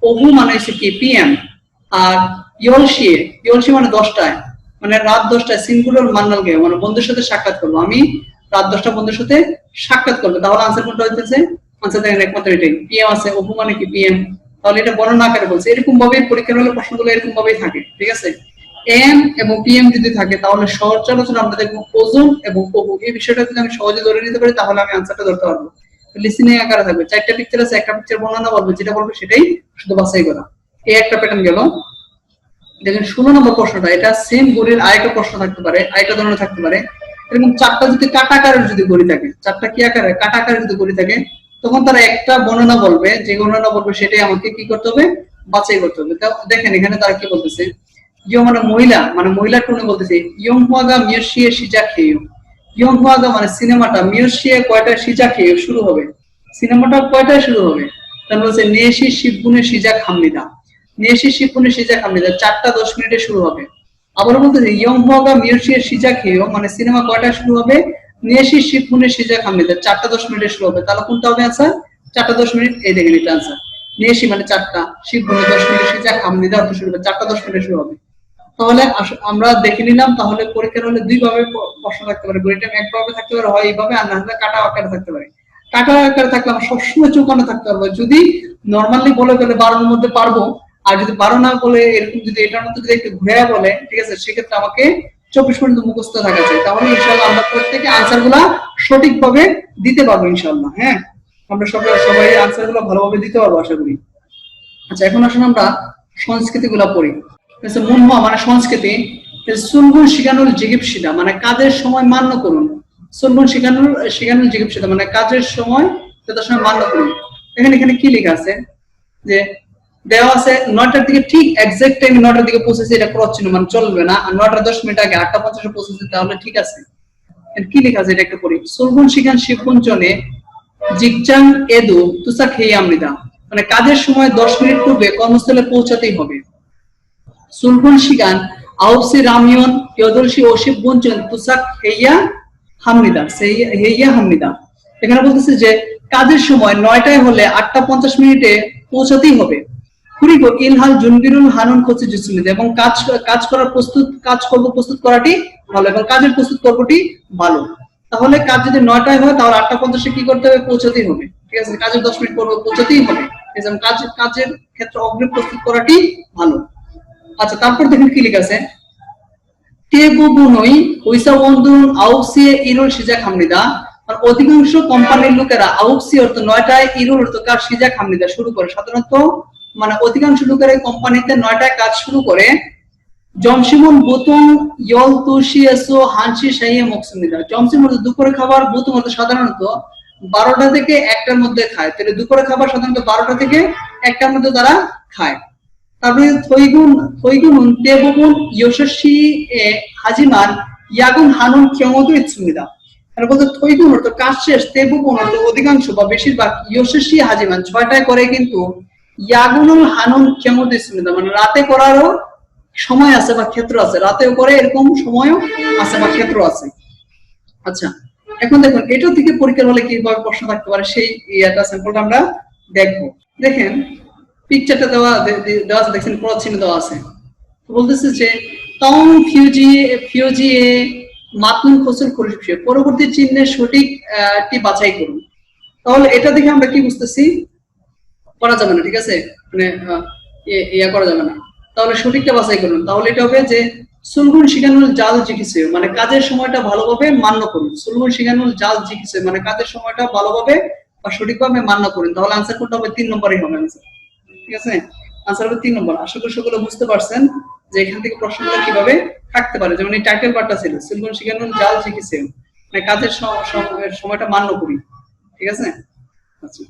ওহু মানে হচ্ছে কি পিএম, আর ইয়লসি মানে 10টায়, মানে রাত 10টায় সিঙ্গুলার মান্নাল গেও মানে বন্ধুর সাথে সাক্ষাৎ করবো, আমি রাত 10টা বন্ধুর সাথে সাক্ষাৎ করবো। তাহলে আনসার কোনটা হইতেছে? আনসার দেখেন একমাত্র এটাই, পিএম আছে, ওহু মানে কি পিএম। তাহলে এটা বর্ণনা আকারে বলছে। এরকম ভাবে পরীক্ষার হলে প্রশ্নগুলো এরকম ভাবেই থাকে, ঠিক আছে। এম এবং পিএম যদি থাকে তাহলে সহজ আলোচনা আমরা দেখবো ওজন এবং ওহু, এই বিষয়টা যদি আমি সহজে ধরে নিতে পারি তাহলে আমি আনসারটা ধরতে পারবো। লিসেনিং আকারে থাকবে, চারটা পিকচার আছে, একটা পিকচার বর্ণনা বলবে, যেটা বলবে সেটাই শুধু বাছাই করা। এই একটা প্যাটার্ন গেল। দেখেন 16 নম্বর প্রশ্নটা, এটা সেম ঘড়ির আরেকটা প্রশ্ন থাকতে পারে, আরেকটা ধরনের থাকতে পারে। এরকম চারটা যদি কাটাকারের যদি ঘড়ি থাকে, চারটা কি আকারে কাটাকারের যদি ঘড়ি থাকে, তখন তারা একটা বর্ণনা বলবে, যে বর্ণনা বলবে সেটাই আমাকে কি করতে হবে, বাছাই করতে হবে। দেখেন এখানে তারা কি বলতেছে, ইয়ো মানে মহিলা টোনে বলতেছে ইয়ংহুয়াগা মিয়শিয়ে সিজা খেয়েও। ইয়ংহুয়াগা মানে সিনেমাটা, মিয়শিয়ে কয়টায় সিজা খেয়েও শুরু হবে, সিনেমাটা কয়টায় শুরু হবে? তাহলে বলছে নেশি শিবগুনে সিজা খামনিদা, 4টা 10 মিনিটে শুরু হবে। আবার বলতেছে ইয়ংহুয়াগা মিয়শিয়ে সিজা খেয়েও মানে সিনেমা কয়টায় শুরু হবে, নেশি শিবগুনে সিজা খামনিদা 4টা 10 মিনিটে শুরু হবে। তাহলে কোনটা হবে আনসার? 4টা 10 মিনিট। এই দেখেন এটা আনসার, নেশি মানে 4টা, শিবগুনে 10 মিনিট, সিজা খামনিদা অর্থ শুরু হবে, 4টা 10 মিনিটে শুরু হবে। তাহলে আমরা দেখে নিলাম, তাহলে পরীক্ষার হলে দুই ভাবে প্রশ্ন থাকতে পারে, ঘড়ি টাইম একভাবে থাকতে পারে, হয় এইভাবে, আর না হলে কাটা আকারে থাকতে পারে। কাটা আকারে থাকলে আমরা সবসময় চৌকানো থাকতে পারবো, যদি নর্মালি বলে ফেলে 12-এর মধ্যে পারবো, আর যদি 12 না বলে এরকম যদি এটার মধ্যে যদি একটু ঘুরে বলে, ঠিক আছে, সেক্ষেত্রে আমাকে 24 মিনিট মুখস্থ থাকা চাই। তাহলে ইনশাআল্লাহ আমরা প্রত্যেকে আনসার গুলা সঠিকভাবে দিতে পারবো ইনশাআল্লাহ। হ্যাঁ, আমরা সবাই আনসার গুলো ভালোভাবে দিতে পারবো আশা করি। আচ্ছা, এখন আসুন আমরা সংস্কৃতি গুলা পড়ি। মুনহা মানে সংস্কৃতি, সুলগুন শিখানুল জিগিবশিদা মানে কাজের সময় মান্য করুন, সুলগুন শিখানুল জিগিবশিদা মানে কাজের সময় যথাসময় মান্য করুন। এখানে কি লেখা আছে যে দেওয়া আছে 9টার দিকে ঠিক এক্সাক্ট টাইম 9টার দিকে পৌঁছেছে, এটা ক্রস চিহ্ন মানে চলবে না, আর 9টা 10 মিনিট আগে 8টা 50-এ পৌঁছেছে তাহলে ঠিক আছে। কি লেখা আছে এটা একটু পড়ি। সুলগুন শিখান শিবগুঞ্চনে জিগজাং এদু তুসা খেয়ে আমৃদা মানে কাজের সময় 10 মিনিট পূর্বে কর্মস্থলে পৌঁছাতেই হবে। সুলগুন শিগান আউসি রামিয়ন ইয়দলসি ওশিব বুনচন তুসাক হেইয়া হামনিদা। এখানে বলতেছে যে কাজের সময় 9টায় হলে 8টা 50 মিনিটে পৌঁছাতেই হবে। কুরিগো ইলহাল জুনবিরুল হানুন কোচি জুসুনিদা এবং কাজ প্রস্তুত করাটি ভালো এবং কাজের প্রস্তুত করবটি ভালো। তাহলে কাজ যদি 9টায় হয় তাহলে 8টা 50-এ কি করতে হবে, পৌঁছাতেই হবে, ঠিক আছে। কাজের 10 মিনিট পর পৌঁছাতেই হবে, ঠিক আছে। কাজের ক্ষেত্রে অগ্রিম প্রস্তুত করাটি ভালো। আচ্ছা, তারপর দেখুন কি লেখা আছে, টেবুবুনই ওইসা ওন্দুন আউক্সিয়ে ইরুল সিজা খামনিদা আর অধিকাংশ কোম্পানির লোকেরা আউক্সি অর্থ 9টায়, ইরুল অর্থ কাজ, সিজা খামনিদা শুরু করে। সাধারণত মানে অধিকাংশ লোকেরা এই কোম্পানিতে 9টায় কাজ শুরু করে। জমসিমন বুতুং ইয়ল তুশিয়েসো হানসি শাইয়ে মকসুমিদা, জমসিমন দুপুরে খাবার, বুতুং অর্থ সাধারণত 12টা থেকে 1টার মধ্যে খায়। তাহলে দুপুরে খাবার সাধারণত 12টা থেকে 1টার মধ্যে তারা খায়। তারপরে থইগুন তেবুন ইয়োশি হাজিমান ইয়াগুন হানুন ক্ষমত ইচ্ছুমিদা, মানে বলতে থইগুন অর্থ কাজ শেষ, তেবুন অর্থ অধিকাংশ বা বেশিরভাগ, ইয়োশি হাজিমান 6টায় করে কিন্তু, ইয়াগুনুল হানুন ক্ষমত ইচ্ছুমিদা মানে রাতে করারও সময় আছে বা ক্ষেত্র আছে, রাতেও করে এরকম সময়ও আছে বা ক্ষেত্র আছে। আচ্ছা, এখন দেখুন এটা থেকে পরীক্ষার হলে কিভাবে প্রশ্ন থাকতে পারে সেই এটা স্যাম্পলটা আমরা দেখবো। দেখেন পিকচারটা দেওয়া আছে, দেখছেন ক্রস চিহ্ন দেওয়া আছে। বলতেছে যে তং ফিউজি মাতুন খসুল খুরশি পরবর্তী চিহ্নের সঠিক টি বাছাই করুন। তাহলে এটা দেখে আমরা কি বুঝতেছি, করা যাবে না, ঠিক আছে, মানে ইয়া করা যাবে না। তাহলে সঠিকটা বাছাই করুন। তাহলে এটা হবে যে সুলগুন শিখানুল জাল জিকিসে, মানে কাজের সময়টা ভালোভাবে মান্য করুন। সুলগুন শিখানুল জাল জিকিসে মানে কাজের সময়টা ভালোভাবে বা সঠিকভাবে মান্য করুন। তাহলে আনসার কোনটা হবে? 3 নম্বরই হবে আনসার, ঠিক আছে। আনসার হবে 3 নম্বর। আশা করি সকলে বুঝতে পারছেন যে এখান থেকে প্রশ্নগুলো কিভাবে থাকতে পারে। যেমন এই টাইটেল পার্টটা ছিল সুলগুন শিখানুল জাল জিকিসে, মানে কাজের সময়টা মান্য করি, ঠিক আছে। আচ্ছা,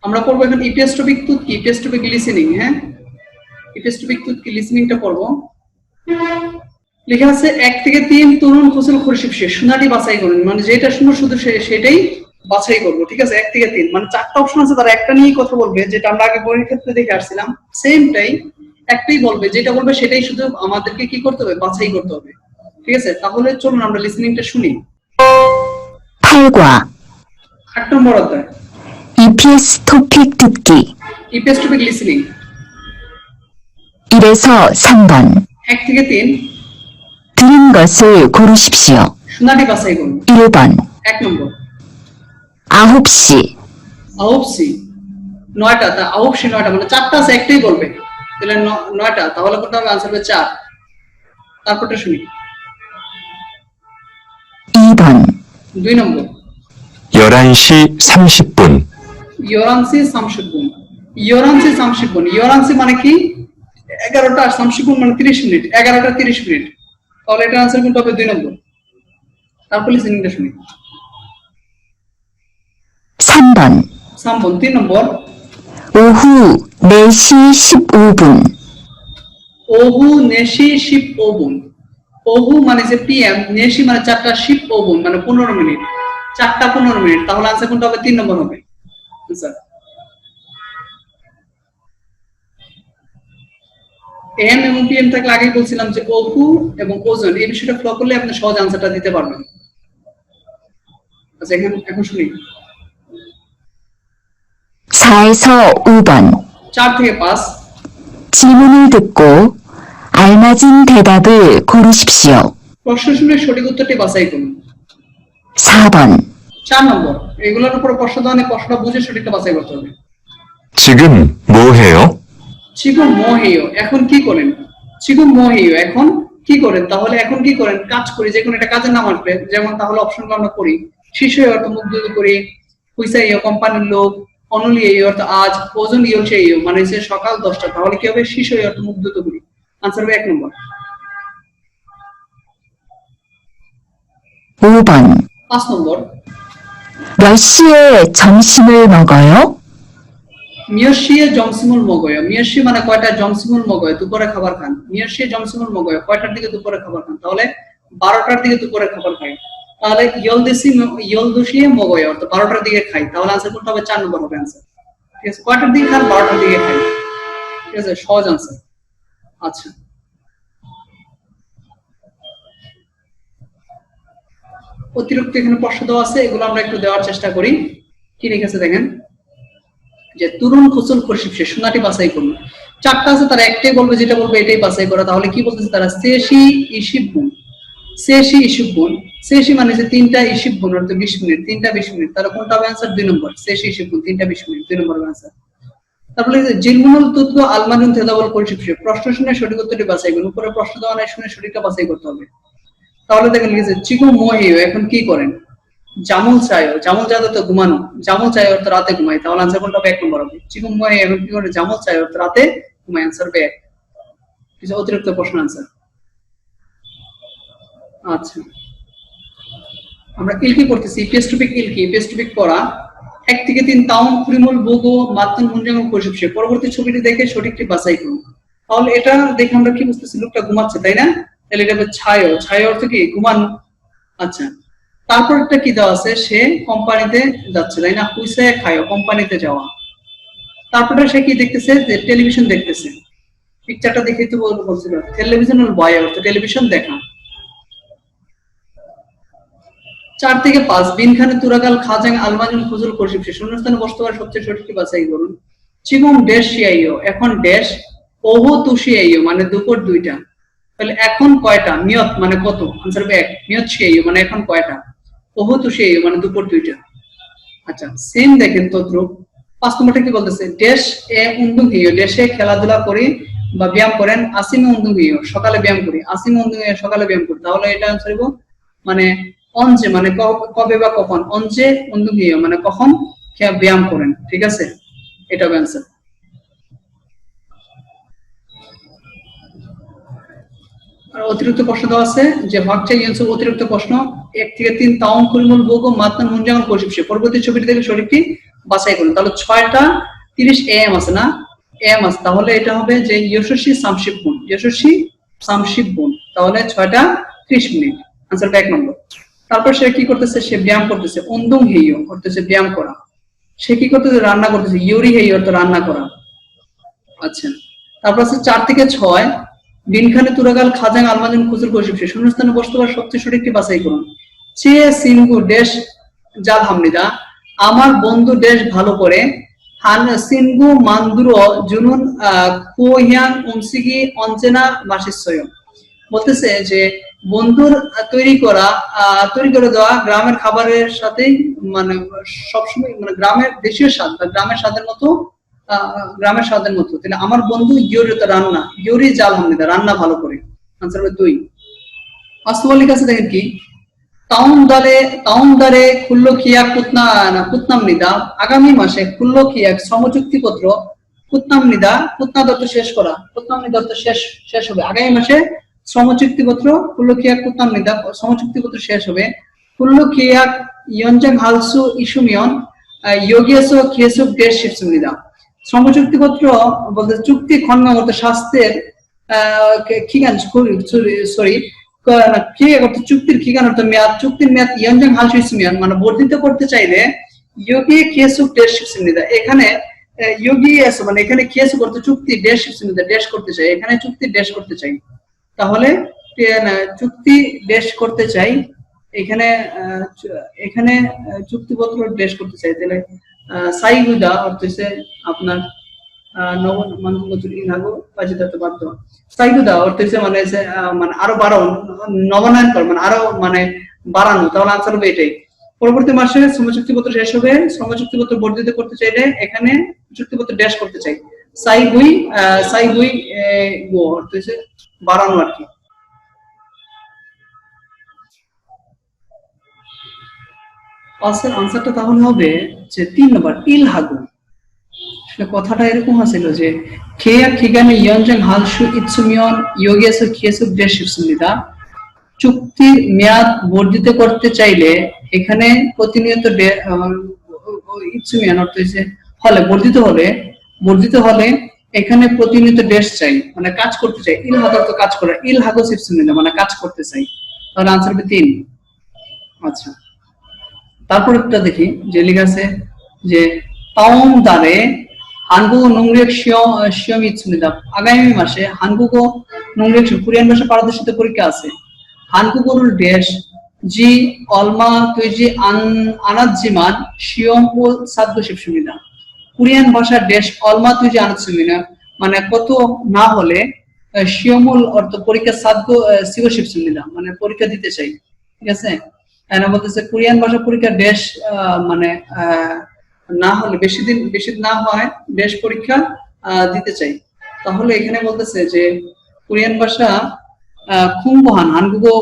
আমরা পড়বো এখন ইপিএস টপিক তুত কি, ইপিএস টপিক লিসেনিং। হ্যাঁ, ইপিএস টপিক তুত কি লিসেনিংটা পড়বো। লেখা আছে 1 থেকে 3 তরুণ ফসল খরিফ শেষ, শোনাটি বাছাই করুন, মানে যেটা শুনো শুধু সেটাই বাছাই করবো, ঠিক আছে। 1 থেকে 3 মানে 4টা অপশন আছে, তারা একটা নিয়েই কথা বলবে, যেটা আমরা আগে বইয়ের ক্ষেত্রে দেখে আসছিলাম সেমটাই, একটাই বলবে, যেটা বলবে সেটাই শুধু আমাদেরকে কি করতে হবে? বাছাই করতে হবে, ঠিক আছে। তাহলে চলুন আমরা লিসেনিংটা শুনি। 8과 8 নম্বর অধ্যায় EPS 토픽 듣기 ইপিএস টপিক লিসেনিং 1에서 3번 1 থেকে 3 들은 것을 고르십시오. শোনাটি বাছাই করুন। 1번 1 নম্বর 9시 আউপসি 9টা, তা আউপসি 9টা মানে 4টা আছে, একটাই বলবে, তাহলে 9টা, তাহলে কোনটা হবে? আনসার হবে 4। তারপরটা শুনি। 2번 2 নম্বর 11시 30분, 11시 30분 11시 30분 11시 মানে কি? 11টা, আর 30분 মানে 30 মিনিট, 11টা 30 মিনিট, তাহলে এটা আনসার কোনটা হবে? 2 নম্বর। তারপর লিসেনিংটা শুনি। 3번 3 নম্বর 오후 4시 15분 ওহু নেশি শিপ ওবুন। ওহু মানে যে পিএম, নেশি মানে 4টা, শিপ ওবুন মানে 15 মিনিট, 4টা 15 মিনিট, তাহলে আনসার কোনটা হবে? 3 নম্বর হবে আনসার। এম এবং পিএম থাকলে আগেই বলছিলাম যে ওহু এবং ওজন এই বিষয়টা ফলো করলে আপনি সহজ আনসারটা দিতে পারবেন। আচ্ছা, এখন শুনি। 4에서 5번 4 থেকে 5 질문을 듣고 알맞은 대답을 고르십시오. প্রশ্ন শুনে সঠিক উত্তরটি বাছাই করুন। 4번 4 নম্বর এগুলোর উপর প্রশ্ন দানে প্রশ্নটা বুঝে সঠিকটা বাছাই করতে হবে। 지금 뭐 해요? 지금 뭐 해요? এখন কি করেন? 지금 뭐 해요? এখন কি করেন? তাহলে এখন কি করেন? কাজ করি, যে কোনো একটা কাজের নাম আসবে, যেমন তাহলে অপশনগুলো আমরা করি। শিশু অর্থ মুগ্ধ করি, পয়সা ইয়ে কোম্পানির লোক, অনলি এই অর্থ আজ, ওজন ইয়ে সেই মানে সে সকাল 10টা, তাহলে কি হবে? শিশু অর্থ মুগ্ধ করি, আনসার হবে 1 নম্বর। 5번 5 নম্বর 몇 시에 점심을 먹어요? মিয়শিয়ে জমসিমুল মগয়। মিয়শি মানে কয়টা, জমসিমুল মগয় দুপুরে খাবার খান। মিয়শিয়ে জমসিমুল মগয় কয়টার দিকে দুপুরে খাবার খান? তাহলে 12টার দিকে দুপুরে খাবার খাই। তাহলে ইয়লদুশিয়ে মগয় অর্থ 12টার দিকে খাই, তাহলে আনসার কোনটা হবে? 4 নম্বর হবে আনসার, ঠিক আছে। কয়টার দিকে খান? 12টার দিকে খাই, ঠিক আছে, সহজ আনসার। আচ্ছা, অতিরিক্ত এখানে প্রশ্ন দেওয়া আছে, এগুলো আমরা একটু দেওয়ার চেষ্টা করি। কি লিখেছে দেখেন, যে তরুণ ফসল খরিফ শেষ, শোনাটি বাছাই করুন। 4টা আছে, তারা একটাই বলবে, যেটা বলবে এটাই বাছাই করা। তাহলে কি বলতেছে তারা? সেশি ইশিবুন, সেশি ইশিবুন, সেশি মানে যে 3টা, ইশিবুন অর্থ 20 মিনিট, 3টা 20 মিনিট, তাহলে কোনটা হবে আনসার? 2 নম্বর। সেশি ইশিবুন 3টা 20 মিনিট, 2 নম্বর হবে আনসার। তারপরে জিলমুনুল তুতু আলমানুন তেদাবল খরিফ শেষ, প্রশ্ন শুনে সঠিক উত্তরটি বাছাই করুন। উপরে প্রশ্ন দেওয়া নাই, শুনে সঠিকটা বাছাই করতে হবে। তাহলে দেখেন লিখেছে চিকু মোহিও এখন কি করেন? জামুল চায়ও, জামুল চায় তো ঘুমানো, জামুল চায় অর্থ রাতে ঘুমাই, তাহলে আনসার কোনটা হবে? 1 নম্বর হবে। চিকু মোহিও এখন কি করে? জামুল চায় অর্থ রাতে ঘুমাই, আনসার হবে 1। কিছু অতিরিক্ত প্রশ্ন আনসার। আচ্ছা, আমরা ইলকি পড়তেছি, ইপিএস টপিক ইলকি, ইপিএস টপিক পড়া 1 থেকে 3 তাউন প্রিমুল বুগো মাতন মুনজাঙ্গল কোশিপশে। পরবর্তী ছবিটি দেখে সঠিকটি বাছাই করুন। তাহলে এটা দেখে আমরা কি বুঝতেছি? লোকটা ঘুমাচ্ছে, তাই না? তাহলে এটা হবে ছায়ও, ছায় অর্থ কি? ঘুমানো। আচ্ছা, তারপর একটা কি দেওয়া আছে? সে কোম্পানিতে যাচ্ছে, তাই না? হুইসে খায়ও, কোম্পানিতে যাওয়া। তারপরে সে কি দেখতেছে? যে টেলিভিশন দেখতেছে। পিকচারটা দেখেই তো বলছিল টেলিভিশন বয় অর্থ টেলিভিশন দেখা। 4 থেকে 5 বিনখানে তুরাগাল খাজাং আলমাজুন খুজুল খরিফ শেষ, শূন্যস্থানে বসতে পারে সবচেয়ে সঠিকটি বাছাই করুন। চিগুম ড্যাশ শিয়াইও এখন ড্যাশ, ওহো তুশিয়াইও মানে দুপুর 2টা, তাহলে এখন কয়টা? নিয়ত মানে কত, আনসার হবে 1। নিয়ত শিয়াইও মানে এখন কয়টা, ওহো তুশিয়াইও মানে দুপুর 2টা। আচ্ছা সেম দেখেন তদ্রুপ 5 নম্বরটা কি বলতেছে, ড্যাশ এ উন্দুং হিও, ড্যাশে খেলাধুলা করি বা ব্যায়াম করেন, আসিমে উন্দুং হিও, সকালে ব্যায়াম করি, আসিমে উন্দুং হিও, সকালে ব্যায়াম করি। তাহলে এটা আনসার হইব মানে অনজে মানে কবে বা কখন, অনজে উন্দুং হিও মানে কখন ব্যায়াম করেন, ঠিক আছে, এটা হবে আনসার। আর অতিরিক্ত প্রশ্ন দেওয়া আছে যে ভাগচা ইয়েন্স অতিরিক্ত প্রশ্ন 1 থেকে 3 তাউন কুলমুল বর্গ মাতন মুনজাঙ্গল কোশিপসে, পরবর্তী ছবিটি থেকে সঠিকটি বাছাই করুন। তাহলে 6টা 30 এম আছে না, এম আছে, তাহলে এটা হবে যে ইয়শস্বী সামশিপ গুণ, ইয়শস্বী সামশিপ গুণ, তাহলে 6টা 30 মিনিট, আনসারটা 1 নম্বর। তারপর সে কি করতেছে, সে ব্যায়াম করতেছে, উন্দুং হেইও করতেছে ব্যায়াম করা, সে কি করতেছে, রান্না করতেছে, ইউরি হেইও অর্থ রান্না করা। আচ্ছা তারপর আছে 4 থেকে 6 দিনখানে তুরাগাল খাজাং আলমাজন খুচুর কোশিপসে, শূন্যস্থানে বসতে পারে সবচেয়ে সঠিকটি বাছাই করুন। চে সিনগু ড্যাশ জাল হামনিদা, আমার বন্ধু ড্যাশ ভালো করে, হান সিনগু মান্দুরো জুনুন কোহিয়াং উমসিগি অঞ্চেনা মাসিসয়, বলতেছে যে বন্ধুর তৈরি করে দেওয়া গ্রামের খাবারের সাথে মানে সবসময় মানে গ্রামের দেশীয় স্বাদ বা গ্রামের স্বাদের মতো, তাহলে আমার বন্ধু ইয়োরি তো রান্না, ইয়োরি জাল হামনিদা রান্না ভালো করে, আনসার হবে 2। বাস্তবলিক আছে দেখেন কি, তাউন দারে খুল্লো খিয়া কুতনাম নিদা, আগামী মাসে খুল্লো খিয়া সমচুক্তিপত্র কুতনাম নিদা, কুতনা দত্ত শেষ করা, কুতনাম নিদা শেষ হবে আগামী মাসে, সমচুক্তিপত্র খুল্লো খিয়া কুতনাম নিদা সমচুক্তিপত্র শেষ হবে, খুল্লো খিয়া ইয়নজাং হালসু ইসুমিয়ন ইয়োগিয়াসো খিয়েসু ডেশ শিপসুনিদা, সমচুক্তিপত্র বলতে চুক্তি খনন করতে স্বাস্থ্যের চুক্তির খিগান অর্থ মেয়াদ, চুক্তির মেয়াদ ইয়নজাং হালসু ইসুমিয়ন মানে বর্ধিত করতে চাইলে ইয়োগি খিয়েসু ডেশ শিপসুনিদা, এখানে ইয়োগি এসো মানে এখানে খিয়েসু করতে চুক্তি ডেশ শিপসুনিদা ডেশ করতে চাই, এখানে চুক্তি ডেশ করতে চাই, তাহলে চুক্তি ডেশ করতে চাই, এখানে চুক্তিপত্র ডেশ করতে চাই, তাহলে সাইগুদা অর্থ হচ্ছে আপনার সাইগুদা অর্থ হচ্ছে মানে মানে আরো বাড়ানো, নবায়ন করা মানে আরো মানে বাড়ানো, তাহলে আনসার হবে এটাই। পরবর্তী মাসে শ্রমচুক্তিপত্র শেষ হবে, শ্রমচুক্তিপত্র বর্ধিত করতে চাইলে এখানে চুক্তিপত্র ড্যাশ করতে চাই, সাইগুই গো অর্থ হচ্ছে বাড়ানো আর কি। আনসারটা তাহলে হবে যে 3 নম্বর ইলহাগু। কথাটা এরকম আছিল যে খেয়া খিগানে ইয়নজাং হালসু ইৎসুমিয়ন ইয়োগেসু খিয়েসু ডেশ শিপসুনিদা, চুক্তির মেয়াদ বর্ধিত করতে চাইলে এখানে প্রতিনিয়ত ইৎসুমিয়ন অর্থ হচ্ছে হলে বর্ধিত হলে এখানে প্রতিনিয়ত ডেশ চাই মানে কাজ করতে চাই, ইলহাগ অর্থ কাজ করা, ইলহাগু শিপসুনিদা মানে কাজ করতে চাই, তাহলে আনসার হবে 3। আচ্ছা তারপর একটা দেখি যে লেখা আছে যে তাওন দারে হানগুগো নোংরেক শিয়মিৎসুনিদা, আগামী মাসে হানগুগো নোংরেক কোরিয়ান ভাষা পারদর্শিতা পরীক্ষা আছে, হানগুগোরুল ড্যাশ জি অলমা তুইজি আনাজিমান শিয়ম ও সাদগো শিবসুনিদা, কোরিয়ান ভাষা ড্যাশ অলমা তুইজি আনাজিমিনা মানে কত না হলে, শিয়মুল অর্থ পরীক্ষা, সাদগো সিগো শিবসুনিদা মানে পরীক্ষা দিতে চাই, ঠিক আছে, এখানে বলতেছে কোরিয়ান ভাষা পরীক্ষা ড্যাশ মানে না হলে বেশি না হয় ড্যাশ পরীক্ষা দিতে চাই, তাহলে এখানে বলতেছে যে কোরিয়ান ভাষা খুংবহান হানগুগো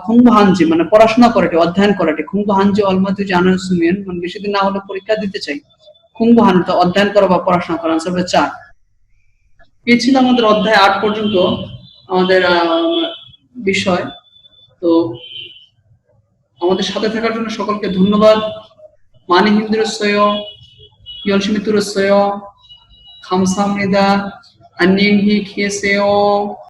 খুংবহানজি মানে পড়াশোনা করাটে অধ্যয়ন করাটে, খুংবহানজি অলমাতু জানার সুমিয়ান মানে বেশি দিন না হলে পরীক্ষা দিতে চাই, খুংবহান তো অধ্যয়ন করা বা পড়াশোনা করা, আনসার হবে 4। এই ছিল আমাদের অধ্যায় 8 পর্যন্ত আমাদের বিষয়। তো আমাদের সাথে থাকার জন্য সকলকে ধন্যবাদ। 많이 힘들었어요. 열심히 들었어요. 감사합니다. 안녕히 계세요.